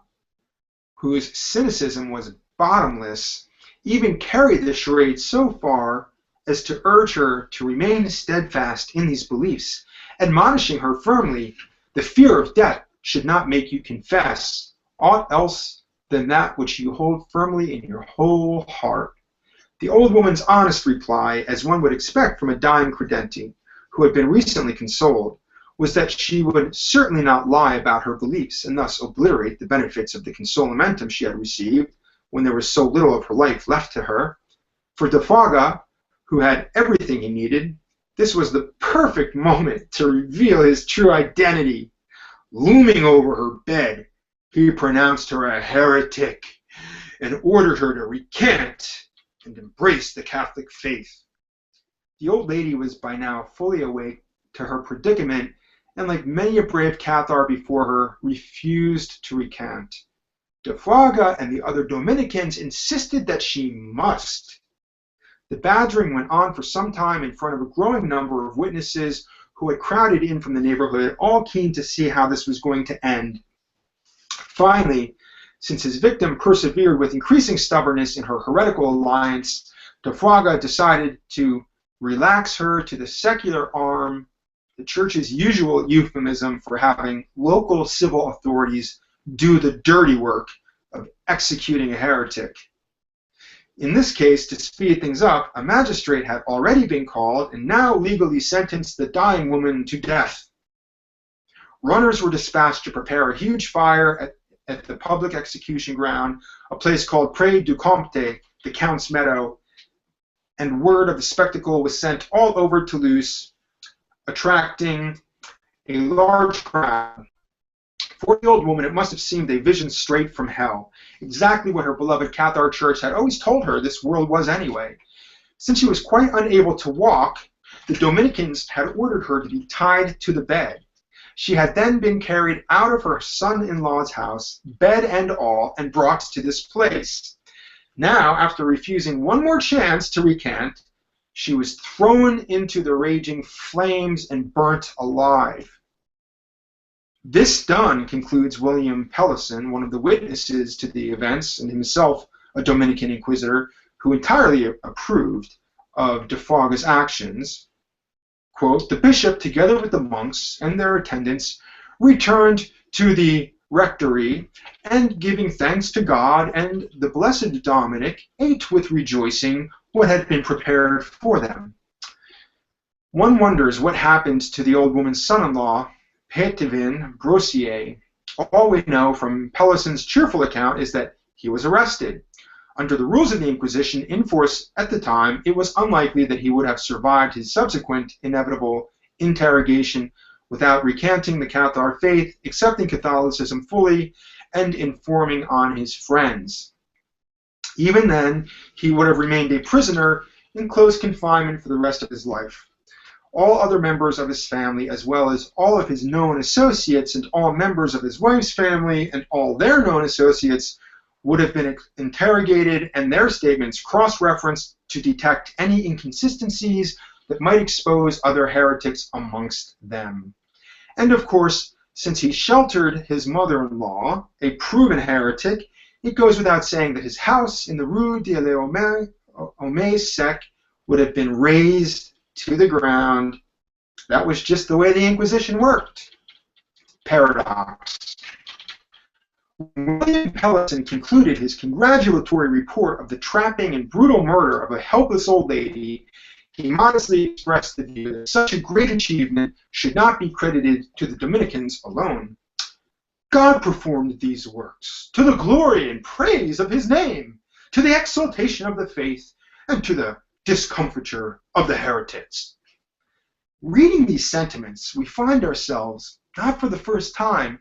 whose cynicism was bottomless, even carried the charade so far as to urge her to remain steadfast in these beliefs, admonishing her firmly, the fear of death should not make you confess aught else than that which you hold firmly in your whole heart. The old woman's honest reply, as one would expect from a dying credente who had been recently consoled, was that she would certainly not lie about her beliefs and thus obliterate the benefits of the consolamentum she had received when there was so little of her life left to her. For de Fuaga, who had everything he needed, this was the perfect moment to reveal his true identity. Looming over her bed, he pronounced her a heretic and ordered her to recant and embrace the Catholic faith. The old lady was by now fully awake to her predicament, and like many a brave Cathar before her, refused to recant. De Fuaga and the other Dominicans insisted that she must. The badgering went on for some time in front of a growing number of witnesses who had crowded in from the neighborhood, all keen to see how this was going to end. Finally, since his victim persevered with increasing stubbornness in her heretical alliance, de Fuaga decided to relax her to the secular arm, the church's usual euphemism for having local civil authorities do the dirty work of executing a heretic. In this case, to speed things up, a magistrate had already been called and now legally sentenced the dying woman to death. Runners were dispatched to prepare a huge fire at the public execution ground, a place called Pré du Comte, the Count's Meadow, and word of the spectacle was sent all over Toulouse, attracting a large crowd. For the old woman, it must have seemed a vision straight from hell, exactly what her beloved Cathar church had always told her this world was anyway. Since she was quite unable to walk, the Dominicans had ordered her to be tied to the bed. She had then been carried out of her son-in-law's house, bed and all, and brought to this place. Now, after refusing one more chance to recant, she was thrown into the raging flames and burnt alive. This done, concludes William Pellison, one of the witnesses to the events, and himself a Dominican inquisitor, who entirely approved of de Fuaga's actions, quote, the bishop, together with the monks and their attendants, returned to the rectory, and giving thanks to God and the blessed Dominic, ate with rejoicing what had been prepared for them. One wonders what happened to the old woman's son-in-law, Pétvin Brossier. All we know from Pellison's cheerful account is that he was arrested. Under the rules of the Inquisition in force at the time, it was unlikely that he would have survived his subsequent inevitable interrogation without recanting the Cathar faith, accepting Catholicism fully, and informing on his friends. Even then, he would have remained a prisoner in close confinement for the rest of his life. All other members of his family, as well as all of his known associates and all members of his wife's family and all their known associates, would have been interrogated and their statements cross-referenced to detect any inconsistencies that might expose other heretics amongst them. And of course, since he sheltered his mother-in-law, a proven heretic, it goes without saying that his house in the Rue de l'Homme Sec would have been razed to the ground. That was just the way the Inquisition worked. Paradox. When William Pellison concluded his congratulatory report of the trapping and brutal murder of a helpless old lady, he modestly expressed the view that such a great achievement should not be credited to the Dominicans alone. God performed these works to the glory and praise of his name, to the exaltation of the faith, and to the discomfiture of the heretics. Reading these sentiments, we find ourselves, not for the first time,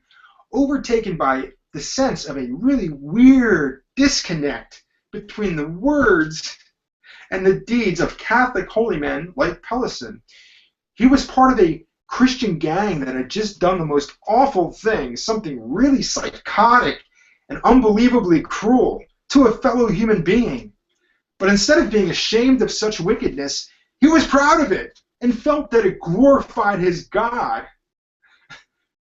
overtaken by the sense of a really weird disconnect between the words and the deeds of Catholic holy men like Pellison. He was part of a Christian gang that had just done the most awful thing, something really psychotic and unbelievably cruel to a fellow human being. But instead of being ashamed of such wickedness, he was proud of it and felt that it glorified his God.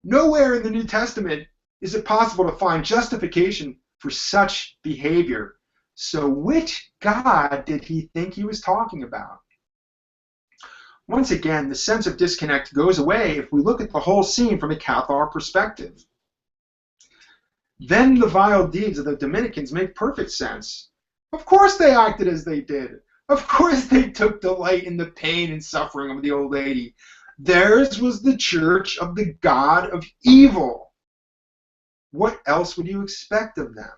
Nowhere in the New Testament is it possible to find justification for such behavior. So which God did he think he was talking about? Once again, the sense of disconnect goes away if we look at the whole scene from a Cathar perspective. Then the vile deeds of the Dominicans make perfect sense. Of course they acted as they did. Of course they took delight in the pain and suffering of the old lady. Theirs was the church of the God of evil. What else would you expect of them?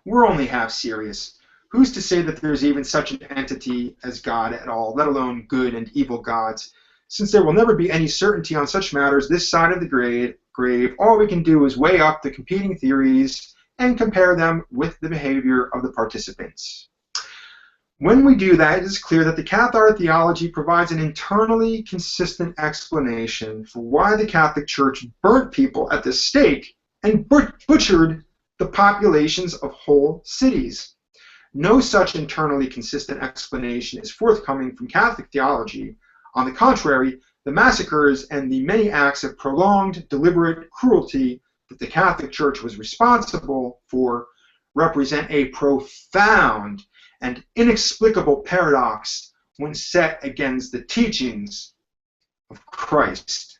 We're only half serious. Who's to say that there's even such an entity as God at all, let alone good and evil gods? Since there will never be any certainty on such matters this side of the grave, all we can do is weigh up the competing theories and compare them with the behavior of the participants. When we do that, it is clear that the Cathar theology provides an internally consistent explanation for why the Catholic Church burnt people at the stake and butchered the populations of whole cities. No such internally consistent explanation is forthcoming from Catholic theology. On the contrary, the massacres and the many acts of prolonged, deliberate cruelty that the Catholic Church was responsible for represent a profound and inexplicable paradox when set against the teachings of Christ.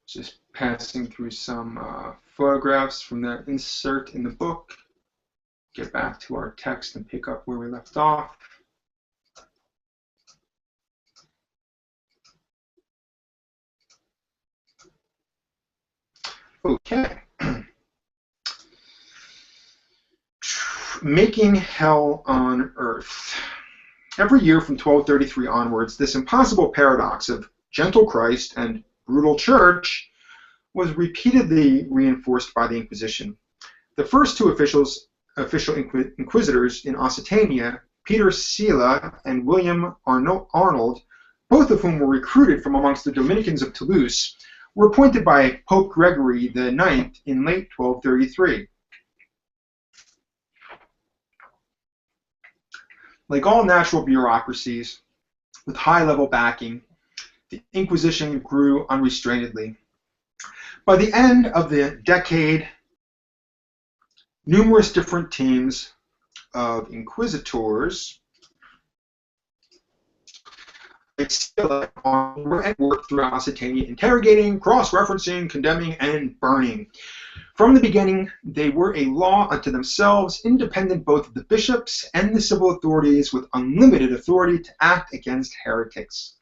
Just passing through some photographs from the insert in the book. Get back to our text and pick up where we left off. Okay. Making hell on earth. Every year from 1233 onwards, this impossible paradox of gentle Christ and brutal church was repeatedly reinforced by the Inquisition. The first two official inquisitors in Occitania, Peter Sila and William Arnold, both of whom were recruited from amongst the Dominicans of Toulouse, were appointed by Pope Gregory IX in late 1233. Like all natural bureaucracies with high-level backing, the Inquisition grew unrestrainedly. By the end of the decade, numerous different teams of inquisitors were at work throughout Occitania, interrogating, cross-referencing, condemning, and burning. From the beginning, they were a law unto themselves, independent both of the bishops and the civil authorities, with unlimited authority to act against heretics.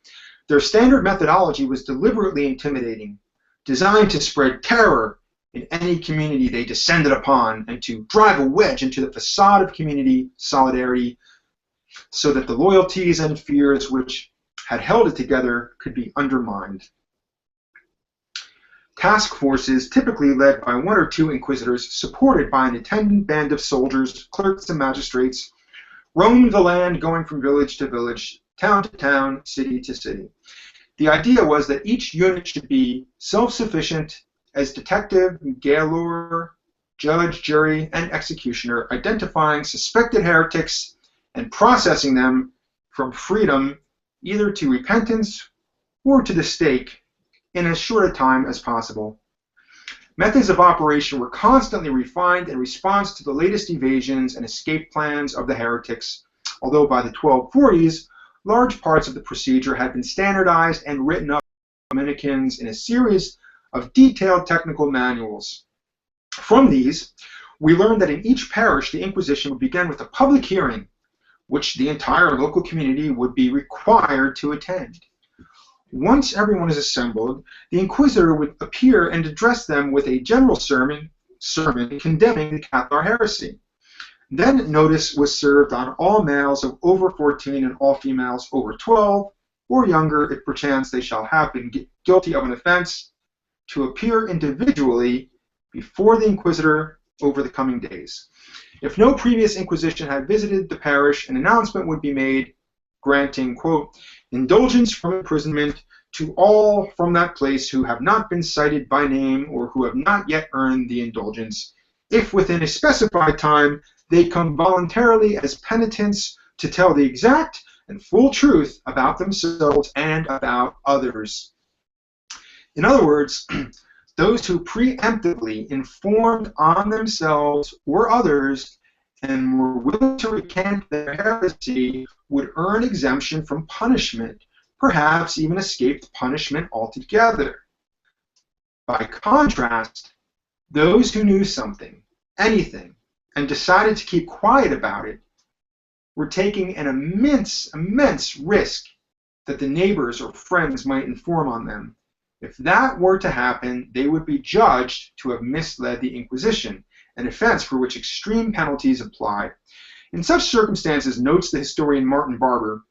Their standard methodology was deliberately intimidating, designed to spread terror in any community they descended upon and to drive a wedge into the facade of community solidarity so that the loyalties and fears which had held it together could be undermined. Task forces, typically led by one or two inquisitors, supported by an attendant band of soldiers, clerks, and magistrates, roamed the land, going from village to village, town to town, city to city. The idea was that each unit should be self-sufficient as detective, gaoler, judge, jury, and executioner, identifying suspected heretics and processing them from freedom either to repentance or to the stake in as short a time as possible. Methods of operation were constantly refined in response to the latest evasions and escape plans of the heretics, although by the 1240s, large parts of the procedure had been standardized and written up by Dominicans in a series of detailed technical manuals. From these, we learned that in each parish, the Inquisition would begin with a public hearing, which the entire local community would be required to attend. Once everyone is assembled, the inquisitor would appear and address them with a general sermon condemning the Cathar heresy. Then notice was served on all males of over 14 and all females over 12 or younger, if perchance they shall have been guilty of an offense, to appear individually before the inquisitor over the coming days. If no previous inquisition had visited the parish, an announcement would be made granting, quote, indulgence from imprisonment to all from that place who have not been cited by name or who have not yet earned the indulgence, if within a specified time they come voluntarily as penitents to tell the exact and full truth about themselves and about others. In other words, those who preemptively informed on themselves or others and were willing to recant their heresy would earn exemption from punishment, perhaps even escape punishment altogether. By contrast, those who knew something, anything, and decided to keep quiet about it were taking an immense risk that the neighbors or friends might inform on them. If that were to happen, they would be judged to have misled the Inquisition, an offense for which extreme penalties apply. In such circumstances, notes the historian Martin Barber,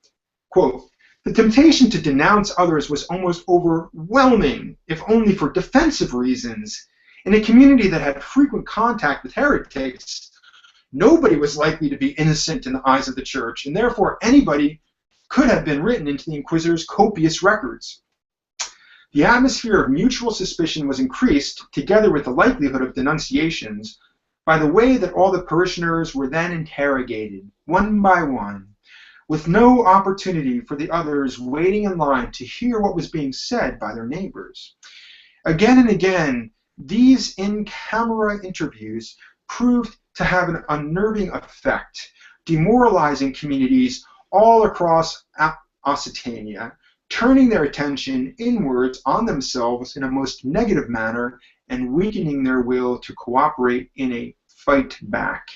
quote, the temptation to denounce others was almost overwhelming, if only for defensive reasons. In a community that had frequent contact with heretics, nobody was likely to be innocent in the eyes of the church, and therefore anybody could have been written into the inquisitor's copious records. The atmosphere of mutual suspicion was increased, together with the likelihood of denunciations, by the way that all the parishioners were then interrogated, one by one, with no opportunity for the others waiting in line to hear what was being said by their neighbors. Again and again, these in-camera interviews proved to have an unnerving effect, demoralizing communities all across Occitania, turning their attention inwards on themselves in a most negative manner and weakening their will to cooperate in a fight back.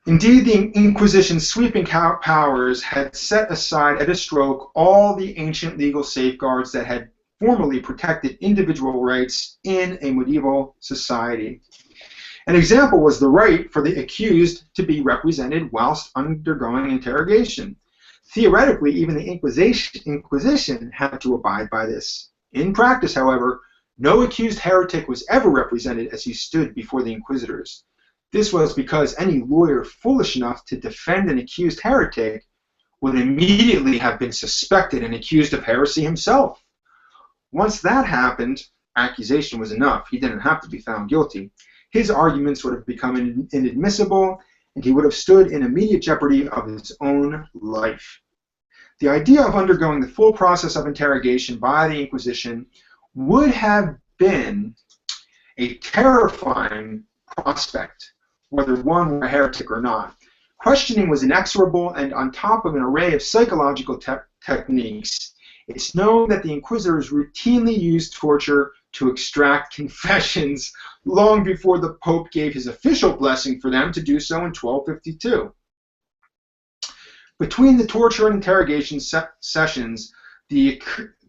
Indeed, the Inquisition's sweeping powers had set aside at a stroke all the ancient legal safeguards that had formerly protected individual rights in a medieval society. An example was the right for the accused to be represented whilst undergoing interrogation. Theoretically, even the Inquisition had to abide by this. In practice, however, no accused heretic was ever represented as he stood before the inquisitors. This was because any lawyer foolish enough to defend an accused heretic would immediately have been suspected and accused of heresy himself. Once that happened, accusation was enough. He didn't have to be found guilty. His arguments would have become inadmissible, and he would have stood in immediate jeopardy of his own life. The idea of undergoing the full process of interrogation by the Inquisition would have been a terrifying prospect, whether one were a heretic or not. Questioning was inexorable, and on top of an array of psychological techniques, it's known that the Inquisitors routinely used torture to extract confessions long before the Pope gave his official blessing for them to do so in 1252. Between the torture and interrogation sessions, the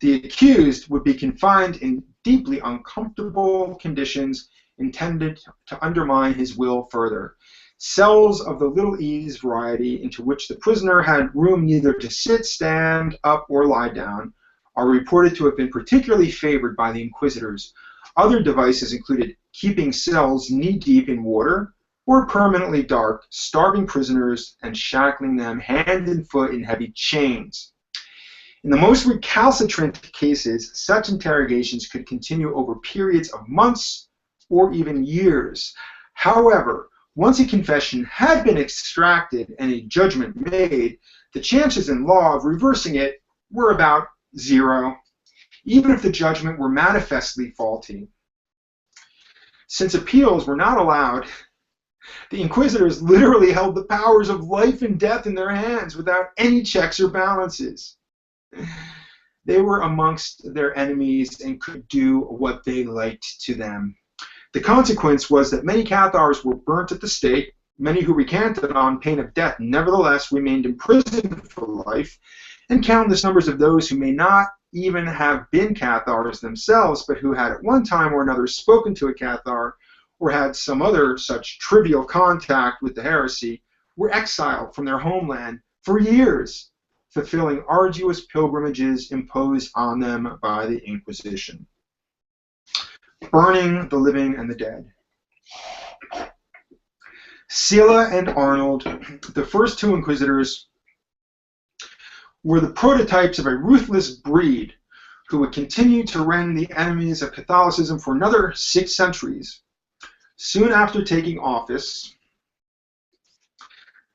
accused would be confined in deeply uncomfortable conditions intended to undermine his will further. Cells of the little ease variety, into which the prisoner had room neither to sit, stand up, or lie down, are reported to have been particularly favored by the Inquisitors. Other devices included keeping cells knee-deep in water or permanently dark, starving prisoners, and shackling them hand and foot in heavy chains. In the most recalcitrant cases, such interrogations could continue over periods of months or even years. However, once a confession had been extracted and a judgment made, the chances in law of reversing it were about zero, even if the judgment were manifestly faulty. Since appeals were not allowed, the Inquisitors literally held the powers of life and death in their hands without any checks or balances. They were amongst their enemies and could do what they liked to them. The consequence was that many Cathars were burnt at the stake. Many who recanted on pain of death nevertheless remained imprisoned for life, and countless numbers of those who may not even have been Cathars themselves, but who had at one time or another spoken to a Cathar or had some other such trivial contact with the heresy, were exiled from their homeland for years, fulfilling arduous pilgrimages imposed on them by the Inquisition. Burning the living and the dead. Sylla and Arnold, the first two Inquisitors, were the prototypes of a ruthless breed who would continue to rend the enemies of Catholicism for another 6 centuries. Soon after taking office,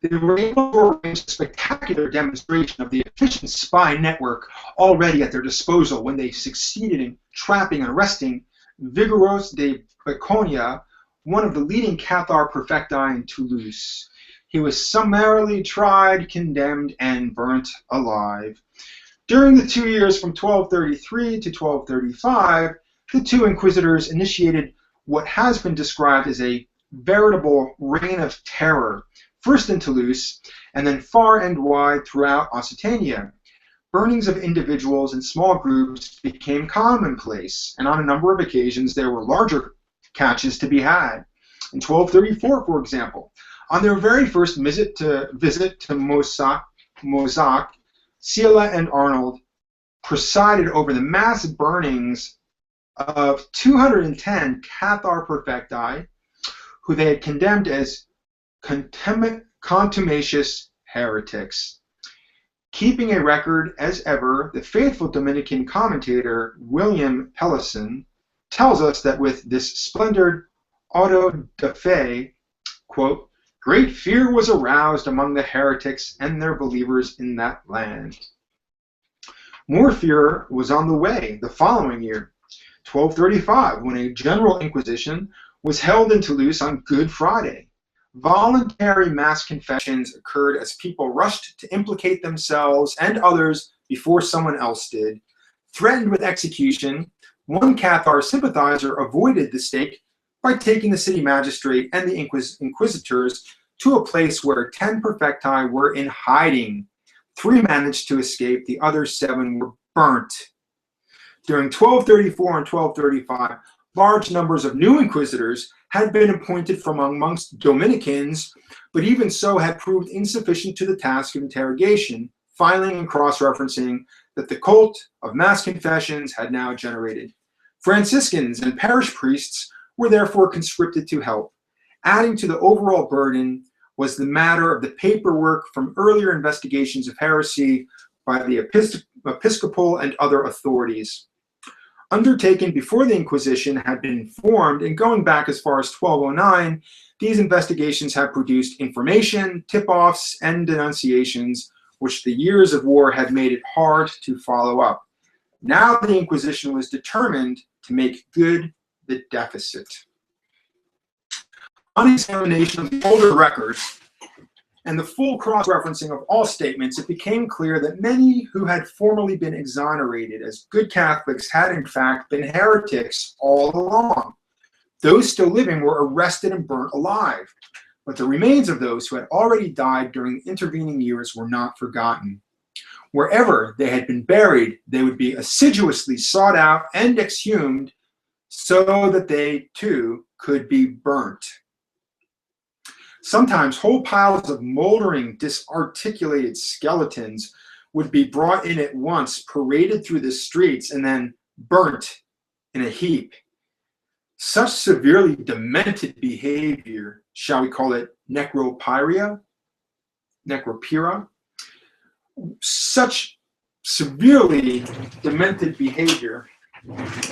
they were able to arrange a spectacular demonstration of the efficient spy network already at their disposal when they succeeded in trapping and arresting Vigoros de Baconia, one of the leading Cathar perfecti in Toulouse. He was summarily tried, condemned, and burnt alive. During the 2 years from 1233 to 1235, the two Inquisitors initiated what has been described as a veritable reign of terror, first in Toulouse, and then far and wide throughout Occitania. Burnings of individuals and small groups became commonplace, and on a number of occasions there were larger catches to be had. In 1234, for example, on their very first visit to Mozac, Sylla and Arnold presided over the mass burnings of 210 Cathar perfecti, who they had condemned as contumacious heretics. Keeping a record as ever, the faithful Dominican commentator William Pellison tells us that with this splendid auto de fe, quote, great fear was aroused among the heretics and their believers in that land. More fear was on the way the following year, 1235, when a general inquisition was held in Toulouse on Good Friday. Voluntary mass confessions occurred as people rushed to implicate themselves and others before someone else did. Threatened with execution, one Cathar sympathizer avoided the stake by taking the city magistrate and the inquisitors to a place where 10 perfecti were in hiding. 3 managed to escape, the other 7 were burnt. During 1234 and 1235, large numbers of new inquisitors had been appointed from amongst Dominicans, but even so had proved insufficient to the task of interrogation, filing and cross-referencing that the cult of mass confessions had now generated. Franciscans and parish priests were therefore conscripted to help. Adding to the overall burden was the matter of the paperwork from earlier investigations of heresy by the episcopal and other authorities. Undertaken before the Inquisition had been formed, and going back as far as 1209, These investigations have produced information, tip-offs, and denunciations, which the years of war had made it hard to follow up. Now the Inquisition was determined to make good the deficit. On examination of the older records and the full cross-referencing of all statements, it became clear that many who had formerly been exonerated as good Catholics had in fact been heretics all along. Those still living were arrested and burnt alive, but the remains of those who had already died during the intervening years were not forgotten. Wherever they had been buried, they would be assiduously sought out and exhumed so that they too could be burnt. Sometimes whole piles of moldering, disarticulated skeletons would be brought in at once, paraded through the streets, and then burnt in a heap. Such severely demented behavior, shall we call it necropyria, such severely demented behavior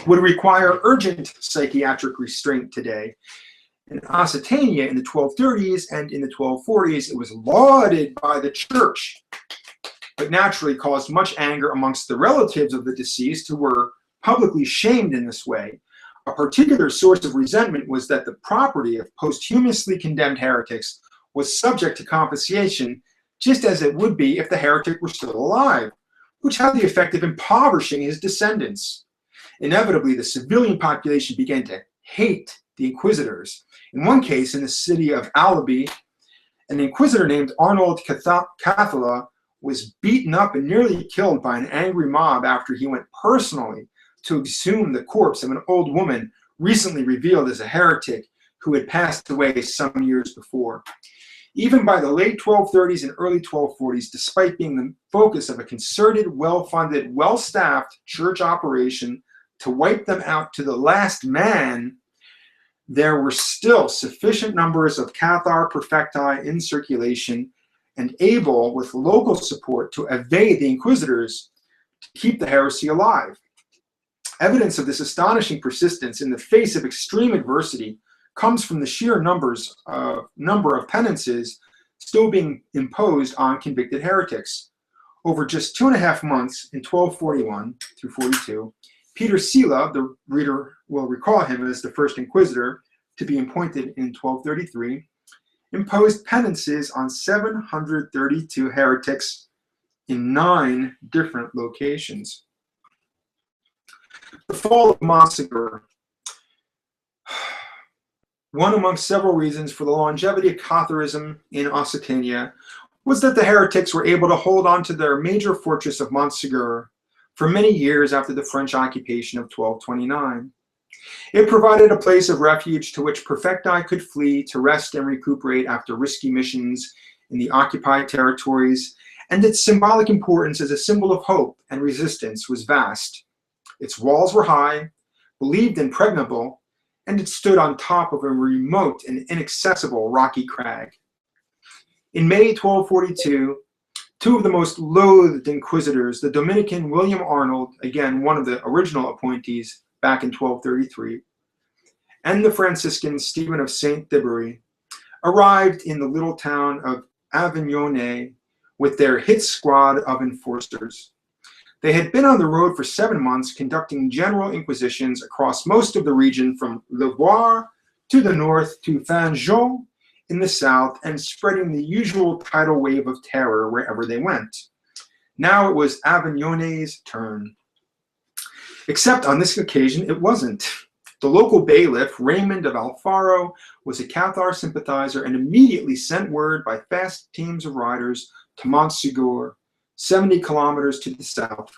would require urgent psychiatric restraint today. In Occitania in the 1230s and in the 1240s, it was lauded by the church, but naturally caused much anger amongst the relatives of the deceased who were publicly shamed in this way. A particular source of resentment was that the property of posthumously condemned heretics was subject to confiscation, just as it would be if the heretic were still alive, which had the effect of impoverishing his descendants. Inevitably, the civilian population began to hate the inquisitors. In one case, in the city of Albi, an inquisitor named Arnold Cathala was beaten up and nearly killed by an angry mob after he went personally to exhume the corpse of an old woman recently revealed as a heretic who had passed away some years before. Even by the late 1230s and early 1240s, despite being the focus of a concerted, well-funded, well-staffed church operation to wipe them out to the last man, there were still sufficient numbers of Cathar perfecti in circulation and able, with local support, to evade the inquisitors to keep the heresy alive. Evidence of this astonishing persistence in the face of extreme adversity comes from the sheer number of penances still being imposed on convicted heretics. Over just 2.5 months in 1241 through 42, Peter Sila, the reader will recall him as the first inquisitor to be appointed in 1233, imposed penances on 732 heretics in 9 different locations. The fall of Montsegur. One among several reasons for the longevity of Catharism in Occitania was that the heretics were able to hold on to their major fortress of Montsegur for many years after the French occupation of 1229. It provided a place of refuge to which perfecti could flee to rest and recuperate after risky missions in the occupied territories, and its symbolic importance as a symbol of hope and resistance was vast. Its walls were high, believed impregnable, and it stood on top of a remote and inaccessible rocky crag. In May 1242, 2 of the most loathed inquisitors, the Dominican William Arnold, again one of the original appointees back in 1233, and the Franciscan Stephen of St. Thibery, arrived in the little town of Avignone with their hit squad of enforcers. They had been on the road for 7 months, conducting general inquisitions across most of the region from Le Voir to the north to Fanjeaux in the south, and spreading the usual tidal wave of terror wherever they went. Now it was Avignone's turn. Except on this occasion, it wasn't. The local bailiff, Raymond of Alfaro, was a Cathar sympathizer and immediately sent word by fast teams of riders to Montsegur, 70 kilometers to the south.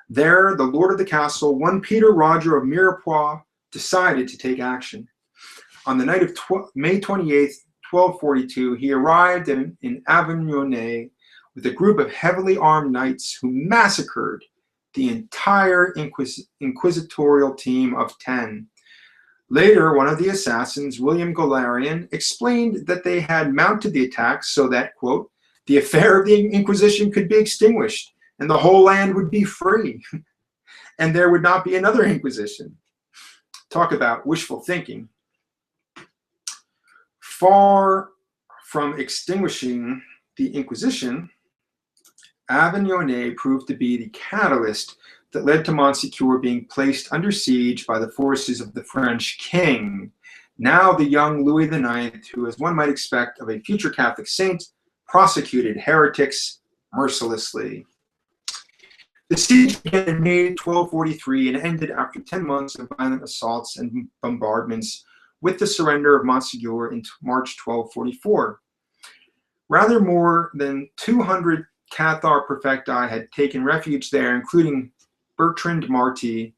There, the lord of the castle, one Peter Roger of Mirepoix, decided to take action. On the night of May 28th, 1242, he arrived in Avignone with a group of heavily armed knights who massacred the entire inquisitorial team of 10. Later, one of the assassins, William Galerian, explained that they had mounted the attack so that, quote, the affair of the Inquisition could be extinguished and the whole land would be free and there would not be another Inquisition. Talk about wishful thinking. Far from extinguishing the Inquisition, Avignon proved to be the catalyst that led to Montsegur being placed under siege by the forces of the French king, now the young Louis IX, who, as one might expect of a future Catholic saint, prosecuted heretics mercilessly. The siege began in May 1243 and ended after 10 months of violent assaults and bombardments, with the surrender of Montsegur in March 1244. Rather more than 200 Cathar perfecti had taken refuge there, including Bertrand Marty,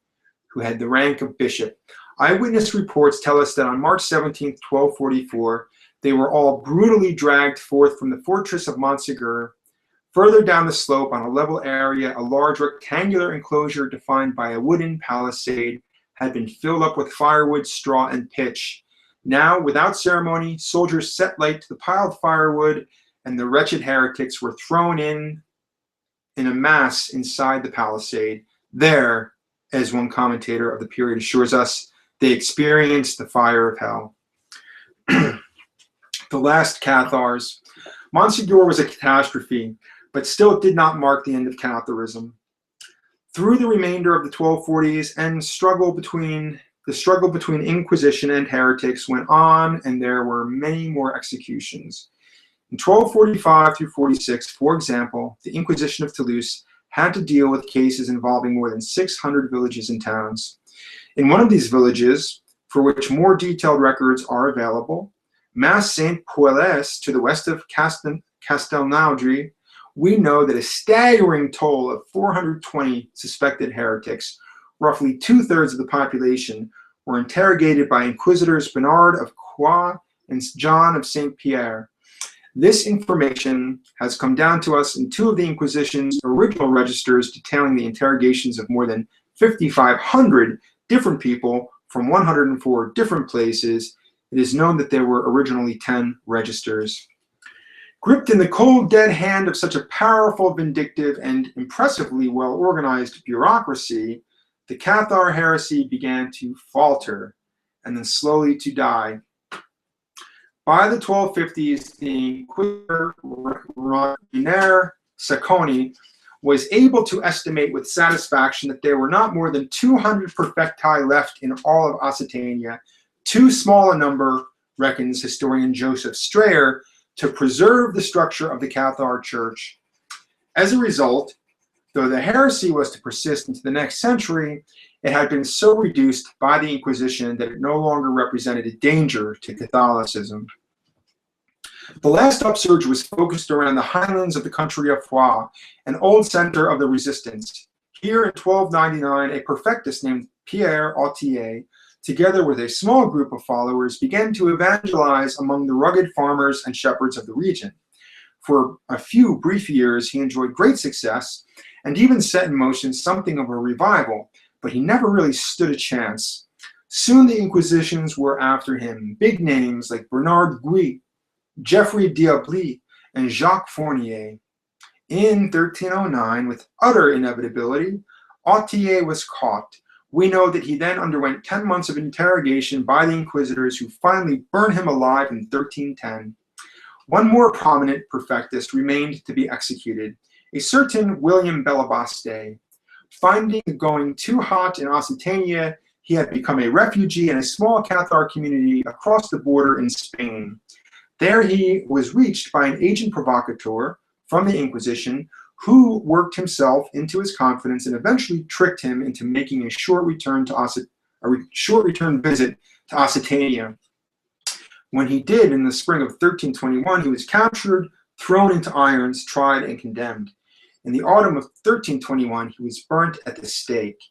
who had the rank of bishop. Eyewitness reports tell us that on March 17, 1244, they were all brutally dragged forth from the fortress of Montsegur. Further down the slope on a level area, a large rectangular enclosure defined by a wooden palisade had been filled up with firewood, straw, and pitch. Now, without ceremony, soldiers set light to the piled firewood, and the wretched heretics were thrown in a mass inside the palisade. There, as one commentator of the period assures us, they experienced the fire of hell. The last Cathars. Montsegur was a catastrophe, but still it did not mark the end of Catharism. Through the remainder of the 1240s, and the struggle between Inquisition and heretics went on, and there were many more executions. In 1245 through 46, for example, the Inquisition of Toulouse had to deal with cases involving more than 600 villages and towns. In one of these villages, for which more detailed records are available, Mas Saint-Poilès, to the west of Castelnaudry, we know that a staggering toll of 420 suspected heretics, roughly 2/3 of the population, were interrogated by inquisitors Bernard of Croix and John of St. Pierre. This information has come down to us in two of the Inquisition's original registers detailing the interrogations of more than 5,500 different people from 104 different places. It is known that there were originally 10 registers. Gripped in the cold, dead hand of such a powerful, vindictive, and impressively well-organized bureaucracy, the Cathar heresy began to falter and then slowly to die. By the 1250s, the Inquisitor Rainer Sacconi was able to estimate with satisfaction that there were not more than 200 perfecti left in all of Occitania, too small a number, reckons historian Joseph Strayer, to preserve the structure of the Cathar Church. As a result, though the heresy was to persist into the next century, it had been so reduced by the Inquisition that it no longer represented a danger to Catholicism. The last upsurge was focused around the highlands of the country of Foix, an old center of the resistance. Here in 1299, a perfectus named Pierre Autier, together with a small group of followers, began to evangelize among the rugged farmers and shepherds of the region. For a few brief years, he enjoyed great success and even set in motion something of a revival, but he never really stood a chance. Soon the Inquisitions were after him, big names like Bernard Gouy, Geoffrey Diably, and Jacques Fournier. In 1309, with utter inevitability, Autier was caught. We know that he then underwent 10 months of interrogation by the inquisitors, who finally burned him alive in 1310. One more prominent perfectus remained to be executed, a certain William Bellabaste. Finding it going too hot in Occitania, he had become a refugee in a small Cathar community across the border in Spain. There he was reached by an agent provocateur from the Inquisition, who worked himself into his confidence and eventually tricked him into making a short return visit to Occitania. When he did, in the spring of 1321, he was captured, thrown into irons, tried, and condemned. In the autumn of 1321, he was burnt at the stake.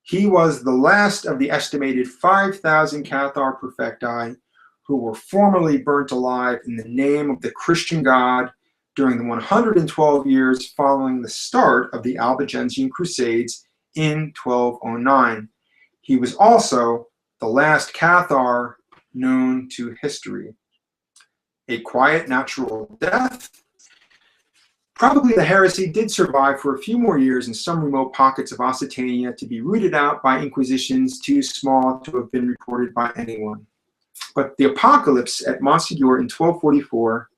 He was the last of the estimated 5,000 Cathar perfecti who were formerly burnt alive in the name of the Christian God during the 112 years following the start of the Albigensian Crusades in 1209. He was also the last Cathar known to history. A quiet natural death? Probably the heresy did survive for a few more years in some remote pockets of Occitania, to be rooted out by inquisitions too small to have been reported by anyone. But the apocalypse at Montsegur in 1244,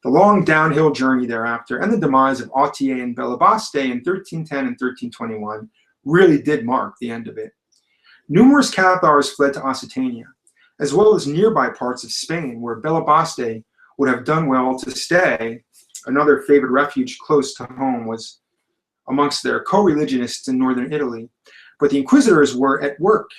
the long downhill journey thereafter, and the demise of Occitania and Belabaste in 1310 and 1321 really did mark the end of it. Numerous Cathars fled to Occitania, as well as nearby parts of Spain, where Belabaste would have done well to stay. Another favored refuge close to home was amongst their co-religionists in northern Italy. But the inquisitors were at work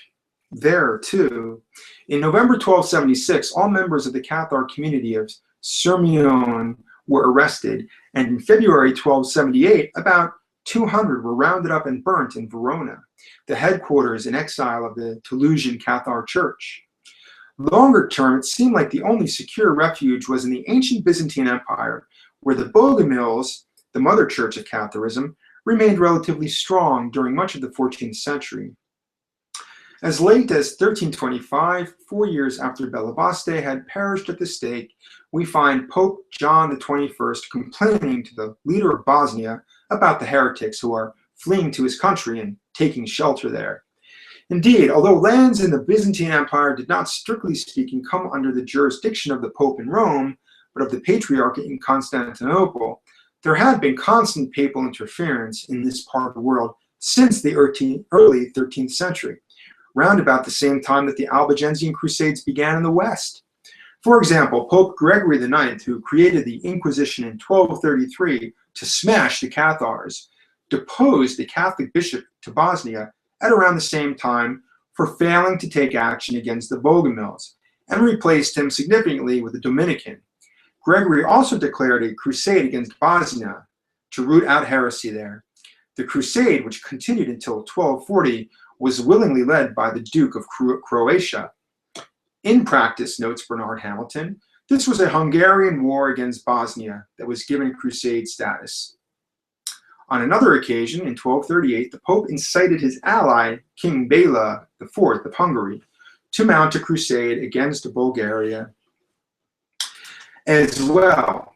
there too. In November 1276, all members of the Cathar community of Sirmione were arrested, and in February 1278, about 200 were rounded up and burnt in Verona, the headquarters in exile of the Toulousian Cathar Church. Longer term, it seemed like the only secure refuge was in the ancient Byzantine Empire, where the Bogomils, the mother church of Catharism, remained relatively strong during much of the 14th century. As late as 1325, 4 years after Belabaste had perished at the stake, we find Pope John XXI complaining to the leader of Bosnia about the heretics who are fleeing to his country and taking shelter there. Indeed, although lands in the Byzantine Empire did not, strictly speaking, come under the jurisdiction of the Pope in Rome, but of the Patriarchate in Constantinople, there had been constant papal interference in this part of the world since the early 13th century, round about the same time that the Albigensian Crusades began in the West. For example, Pope Gregory IX, who created the Inquisition in 1233 to smash the Cathars, deposed the Catholic bishop to Bosnia at around the same time for failing to take action against the Bogomils, and replaced him significantly with a Dominican. Gregory also declared a crusade against Bosnia to root out heresy there. The crusade, which continued until 1240, was willingly led by the Duke of Croatia. In practice, notes Bernard Hamilton, this was a Hungarian war against Bosnia that was given crusade status. On another occasion, in 1238, the Pope incited his ally, King Bela IV of Hungary, to mount a crusade against Bulgaria as well.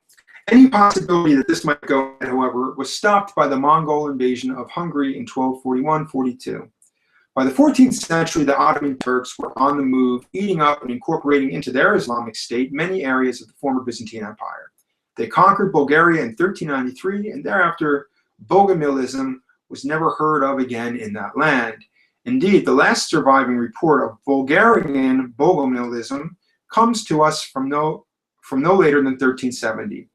Any possibility that this might go, however, was stopped by the Mongol invasion of Hungary in 1241-42. By the 14th century, the Ottoman Turks were on the move, eating up and incorporating into their Islamic state many areas of the former Byzantine Empire. They conquered Bulgaria in 1393, and thereafter Bogomilism was never heard of again in that land. Indeed, the last surviving report of Bulgarian Bogomilism comes to us from no later than 1370.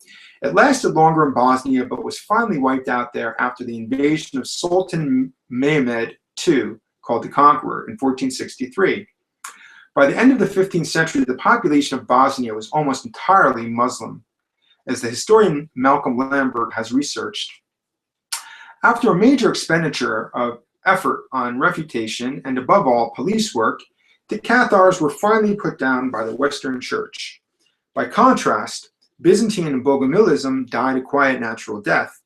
It lasted longer in Bosnia, but was finally wiped out there after the invasion of Sultan Mehmed II, called the Conqueror, in 1463. By the end of the 15th century, the population of Bosnia was almost entirely Muslim, as the historian Malcolm Lambert has researched. After a major expenditure of effort on refutation and, above all, police work, the Cathars were finally put down by the Western Church. By contrast, Byzantine and Bogomilism died a quiet natural death.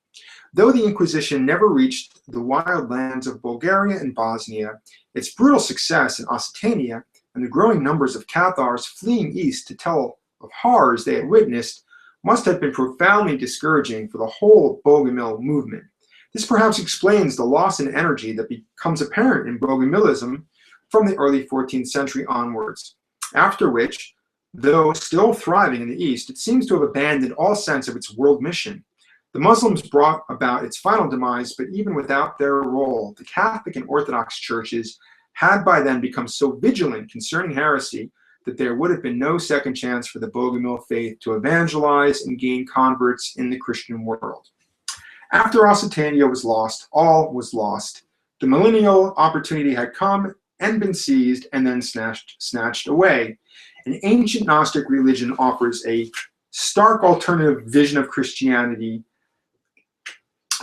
Though the Inquisition never reached the wild lands of Bulgaria and Bosnia, its brutal success in Occitania and the growing numbers of Cathars fleeing east to tell of horrors they had witnessed must have been profoundly discouraging for the whole Bogomil movement. This perhaps explains the loss in energy that becomes apparent in Bogomilism from the early 14th century onwards, after which, though still thriving in the East, it seems to have abandoned all sense of its world mission. The Muslims brought about its final demise, but even without their role, the Catholic and Orthodox churches had by then become so vigilant concerning heresy that there would have been no second chance for the Bogomil faith to evangelize and gain converts in the Christian world. After Occitania was lost, all was lost. The millennial opportunity had come and been seized and then snatched away. An ancient Gnostic religion offers a stark alternative vision of Christianity.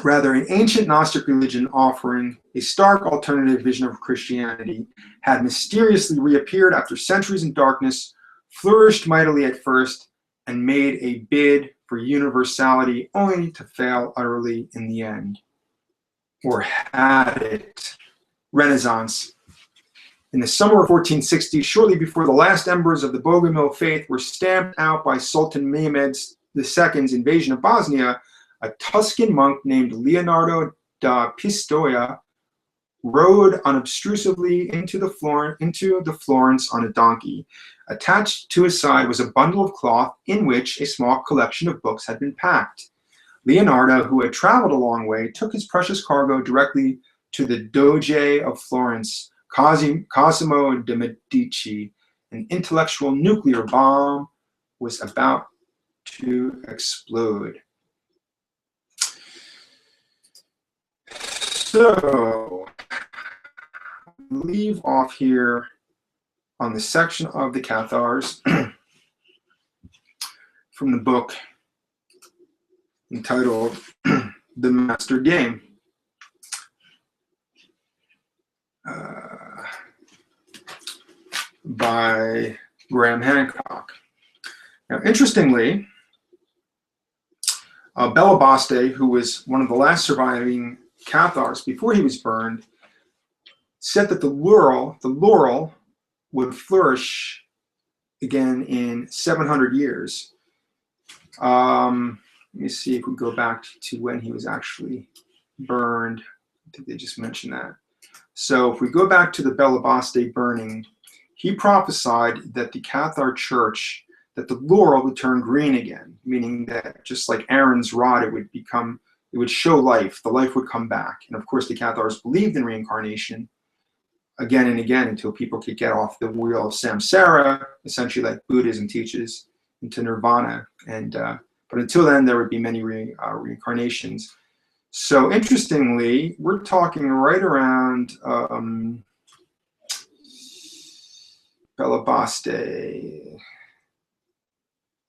Rather, an ancient Gnostic religion offering a stark alternative vision of Christianity had mysteriously reappeared after centuries in darkness, flourished mightily at first, and made a bid for universality only to fail utterly in the end. Or had it? Renaissance. In the summer of 1460, shortly before the last embers of the Bogomil faith were stamped out by Sultan Mehmed II's invasion of Bosnia, a Tuscan monk named Leonardo da Pistoia rode unobtrusively into the Florence on a donkey. Attached to his side was a bundle of cloth in which a small collection of books had been packed. Leonardo, who had traveled a long way, took his precious cargo directly to the Doge of Florence, Cosimo de' Medici. An intellectual nuclear bomb was about to explode. So, leave off here on the section of the Cathars from the book entitled The Master Game by Graham Hancock. Now, interestingly, Belabaste, who was one of the last surviving Cathars before he was burned, said that the laurel would flourish again in 700 years. Let me see if we go back to when he was actually burned. I think they just mentioned that. So if we go back to the Belabaste burning, he prophesied that the Cathar church, that the laurel would turn green again, meaning that just like Aaron's rod, it would show life, the life would come back. And of course, the Cathars believed in reincarnation again and again until people could get off the wheel of samsara, essentially like Buddhism teaches, into nirvana. And but until then, there would be many reincarnations. So interestingly, we're talking right around Belabaste,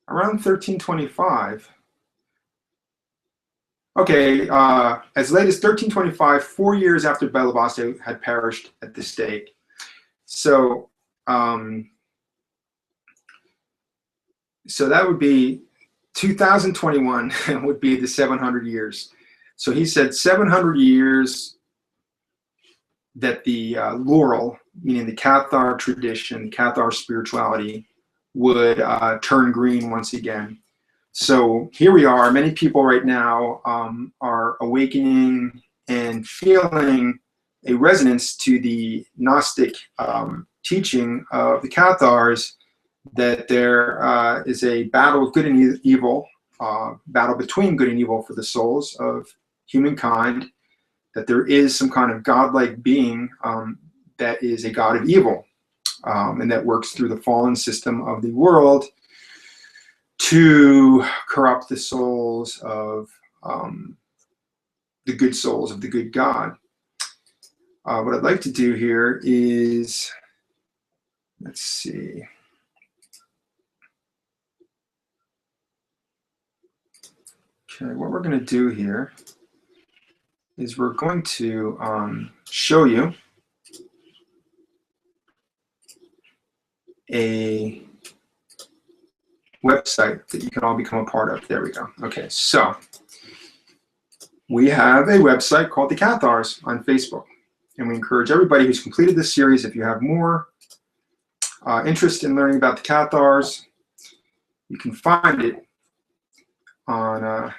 around 1325. Okay, as late as 1325, 4 years after Belabaste had perished at the stake. So, so that would be 2021 would be the 700 years. So he said 700 years that the laurel, meaning the Cathar tradition, Cathar spirituality, would turn green once again. So here we are. Many people right now are awakening and feeling a resonance to the Gnostic teaching of the Cathars, that there is a battle of good and evil, battle between good and evil for the souls of humankind, that there is some kind of godlike being that is a god of evil, and that works through the fallen system of the world to corrupt the souls of the good souls of the good God. What I'd like to do here is, let's see. Okay, what we're going to do here is we're going to show you a website that you can all become a part of. There we go. Okay, so we have a website called The Cathars on Facebook, and we encourage everybody who's completed this series, if you have more interest in learning about the Cathars, you can find it on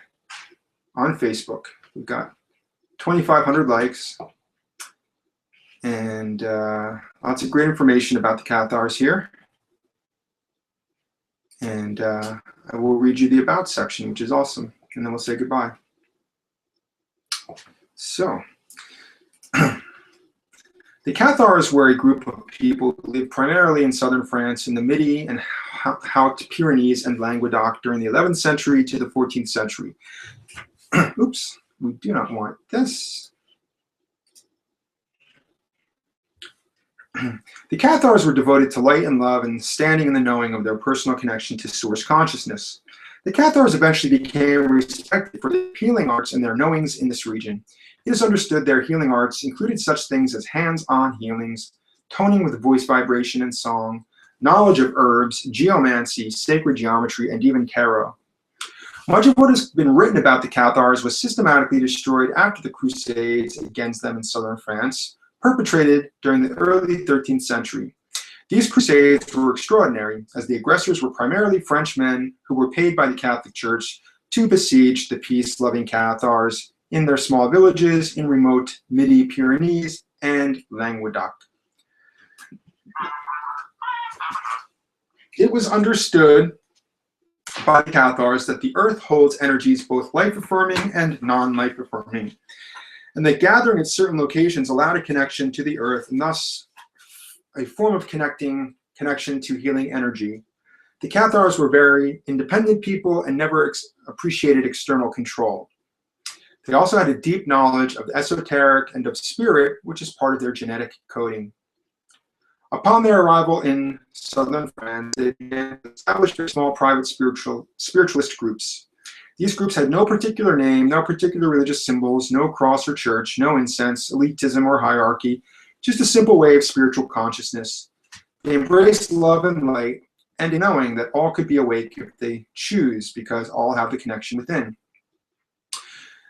Facebook. We've got 2,500 likes and lots of great information about the Cathars here. And I will read you the About section, which is awesome, and then we'll say goodbye. So, the Cathars were a group of people who lived primarily in southern France in the Midi and Haute-Pyrenees and Languedoc during the 11th century to the 14th century. Oops, we do not want this. The Cathars were devoted to light and love and standing in the knowing of their personal connection to source consciousness. The Cathars eventually became respected for their healing arts and their knowings in this region. It is understood their healing arts included such things as hands-on healings, toning with voice vibration and song, knowledge of herbs, geomancy, sacred geometry, and even tarot. Much of what has been written about the Cathars was systematically destroyed after the Crusades against them in southern France, perpetrated during the early 13th century. These crusades were extraordinary, as the aggressors were primarily Frenchmen who were paid by the Catholic Church to besiege the peace-loving Cathars in their small villages in remote Midi-Pyrenees and Languedoc. It was understood by the Cathars that the earth holds energies both life-affirming and non-life-affirming, and that gathering at certain locations allowed a connection to the earth, and thus a form of connection to healing energy. The Cathars were very independent people and never appreciated external control. They also had a deep knowledge of the esoteric and of spirit, which is part of their genetic coding. Upon their arrival in southern France, they began to establish their small private spiritualist groups. These groups had no particular name, no particular religious symbols, no cross or church, no incense, elitism, or hierarchy, just a simple way of spiritual consciousness. They embraced love and light, and in knowing that all could be awake if they choose, because all have the connection within.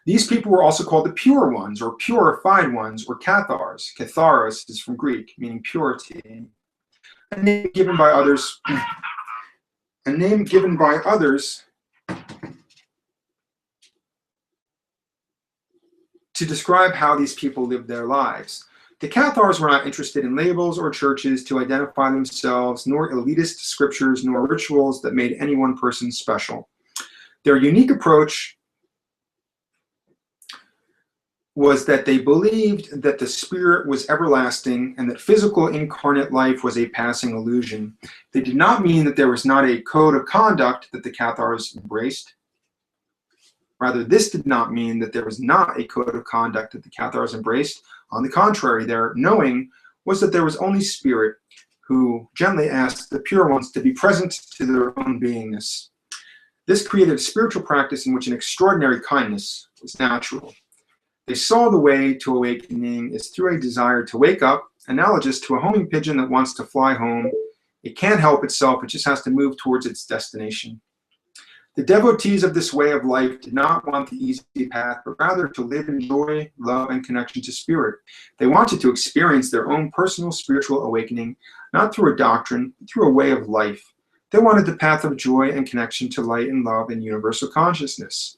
These people were also called the pure ones, or purified ones, or Cathars. Catharos is from Greek, meaning purity. A name given by others to describe how these people lived their lives. The Cathars were not interested in labels or churches to identify themselves, nor elitist scriptures, nor rituals that made any one person special. Their unique approach was that they believed that the spirit was everlasting and that physical incarnate life was a passing illusion. They did not mean that there was not a code of conduct that the Cathars embraced. Rather, this did not mean that there was not a code of conduct that the Cathars embraced. On the contrary, their knowing was that there was only spirit, who gently asked the pure ones to be present to their own beingness. This created a spiritual practice in which an extraordinary kindness was natural. They saw the way to awakening is through a desire to wake up, analogous to a homing pigeon that wants to fly home. It can't help itself, it just has to move towards its destination. The devotees of this way of life did not want the easy path, but rather to live in joy, love, and connection to spirit. They wanted to experience their own personal spiritual awakening, not through a doctrine, but through a way of life. They wanted the path of joy and connection to light and love and universal consciousness.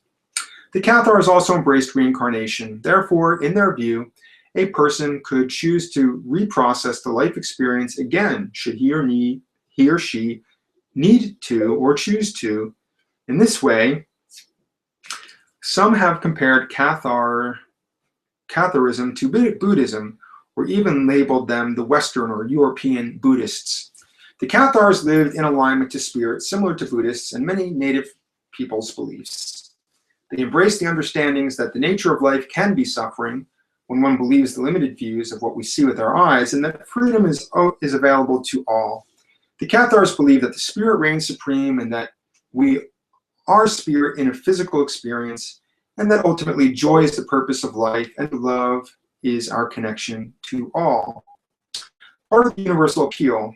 The Cathars also embraced reincarnation. Therefore, in their view, a person could choose to reprocess the life experience again, should he or she need to or choose to. In this way, some have compared Catharism to Buddhism, or even labeled them the Western or European Buddhists. The Cathars lived in alignment to spirit, similar to Buddhists and many native peoples' beliefs. They embraced the understandings that the nature of life can be suffering when one believes the limited views of what we see with our eyes, and that freedom is available to all. The Cathars believe that the spirit reigns supreme and that we are spirit in a physical experience, and that ultimately joy is the purpose of life and love is our connection to all. Part of the universal appeal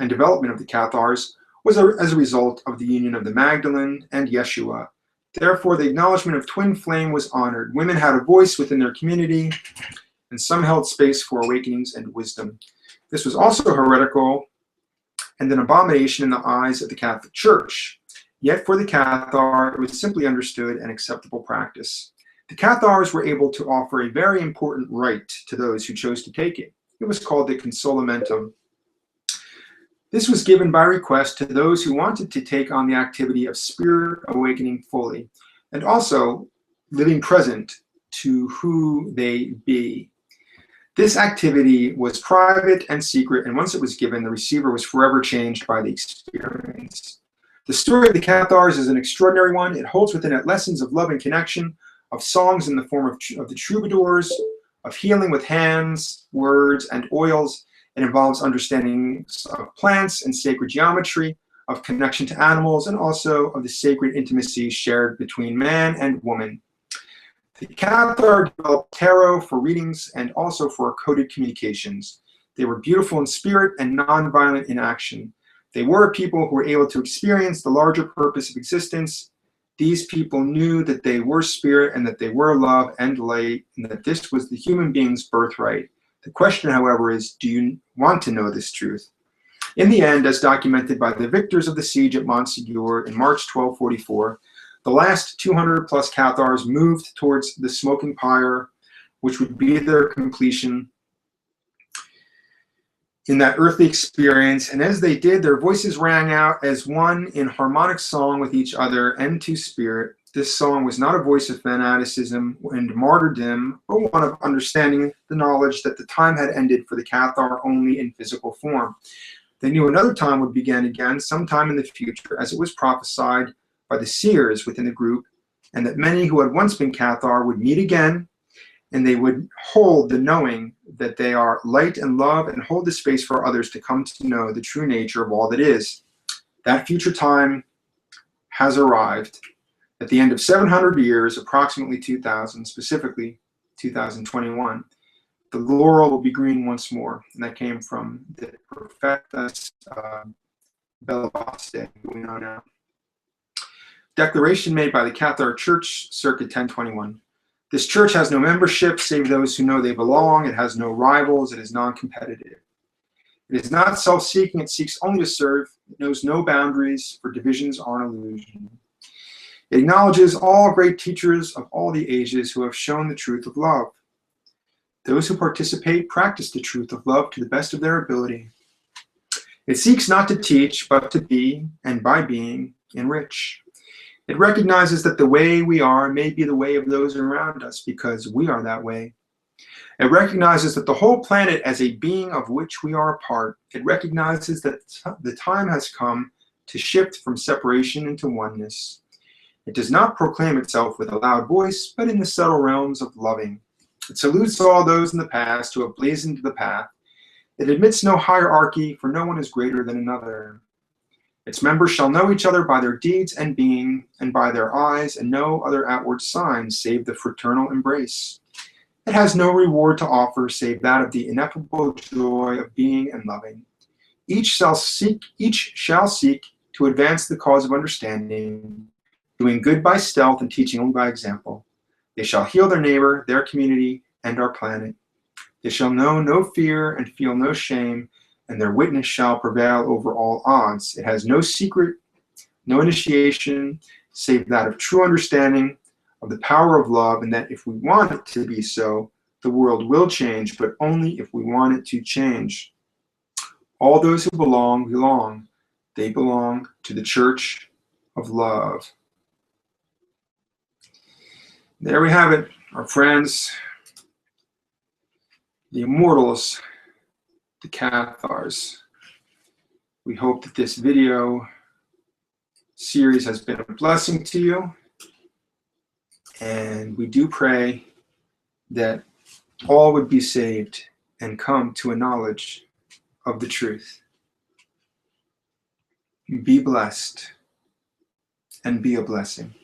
and development of the Cathars was as a result of the union of the Magdalene and Yeshua. Therefore, the acknowledgement of twin flame was honored. Women had a voice within their community, and some held space for awakenings and wisdom. This was also heretical and an abomination in the eyes of the Catholic Church. Yet for the Cathar, it was simply understood and acceptable practice. The Cathars were able to offer a very important right to those who chose to take it. It was called the consolamentum. This was given by request to those who wanted to take on the activity of spirit awakening fully, and also living present to who they be. This activity was private and secret, and once it was given, the receiver was forever changed by the experience. The story of the Cathars is an extraordinary one. It holds within it lessons of love and connection, of songs in the form of the troubadours, of healing with hands, words, and oils. It involves understanding of plants and sacred geometry, of connection to animals, and also of the sacred intimacy shared between man and woman. The Cathar developed tarot for readings and also for coded communications. They were beautiful in spirit and nonviolent in action. They were people who were able to experience the larger purpose of existence. These people knew that they were spirit and that they were love and light, and that this was the human being's birthright. The question, however, is, do you want to know this truth? In the end, as documented by the victors of the siege at Montsegur in March 1244, the last 200 plus Cathars moved towards the smoking pyre, which would be their completion. in that earthly experience, and as they did, their voices rang out as one in harmonic song with each other and to spirit. This song was not a voice of fanaticism and martyrdom, but one of understanding the knowledge that the time had ended for the Cathar only in physical form. They knew another time would begin again sometime in the future, as it was prophesied by the seers within the group, and that many who had once been Cathar would meet again, and they would hold the knowing that they are light and love, and hold the space for others to come to know the true nature of all that is. That future time has arrived. At the end of 700 years, approximately 2000, specifically 2021, the laurel will be green once more. And that came from the Prophetus Bellabaste, who we know now. Declaration made by the Cathar Church, circa 1021. This church has no membership save those who know they belong. It has no rivals. It is non-competitive. It is not self-seeking. It seeks only to serve. It knows no boundaries, for divisions are an illusion. It acknowledges all great teachers of all the ages who have shown the truth of love. Those who participate practice the truth of love to the best of their ability. It seeks not to teach, but to be, and by being, enrich. It recognizes that the way we are may be the way of those around us because we are that way. It recognizes that the whole planet as a being of which we are a part. It recognizes that the time has come to shift from separation into oneness. It does not proclaim itself with a loud voice, but in the subtle realms of loving. It salutes all those in the past who have blazoned the path. It admits no hierarchy, for no one is greater than another. Its members shall know each other by their deeds and being, and by their eyes, and no other outward signs save the fraternal embrace. It has no reward to offer save that of the ineffable joy of being and loving. Each shall seek to advance the cause of understanding, doing good by stealth and teaching only by example. They shall heal their neighbor, their community, and our planet. They shall know no fear and feel no shame, and their witness shall prevail over all odds. It has no secret, no initiation, save that of true understanding of the power of love, and that if we want it to be so, the world will change, but only if we want it to change. All those who belong. They belong to the Church of Love. There we have it, our friends, the immortals, the Cathars. We hope that this video series has been a blessing to you, and we do pray that all would be saved and come to a knowledge of the truth. Be blessed and be a blessing.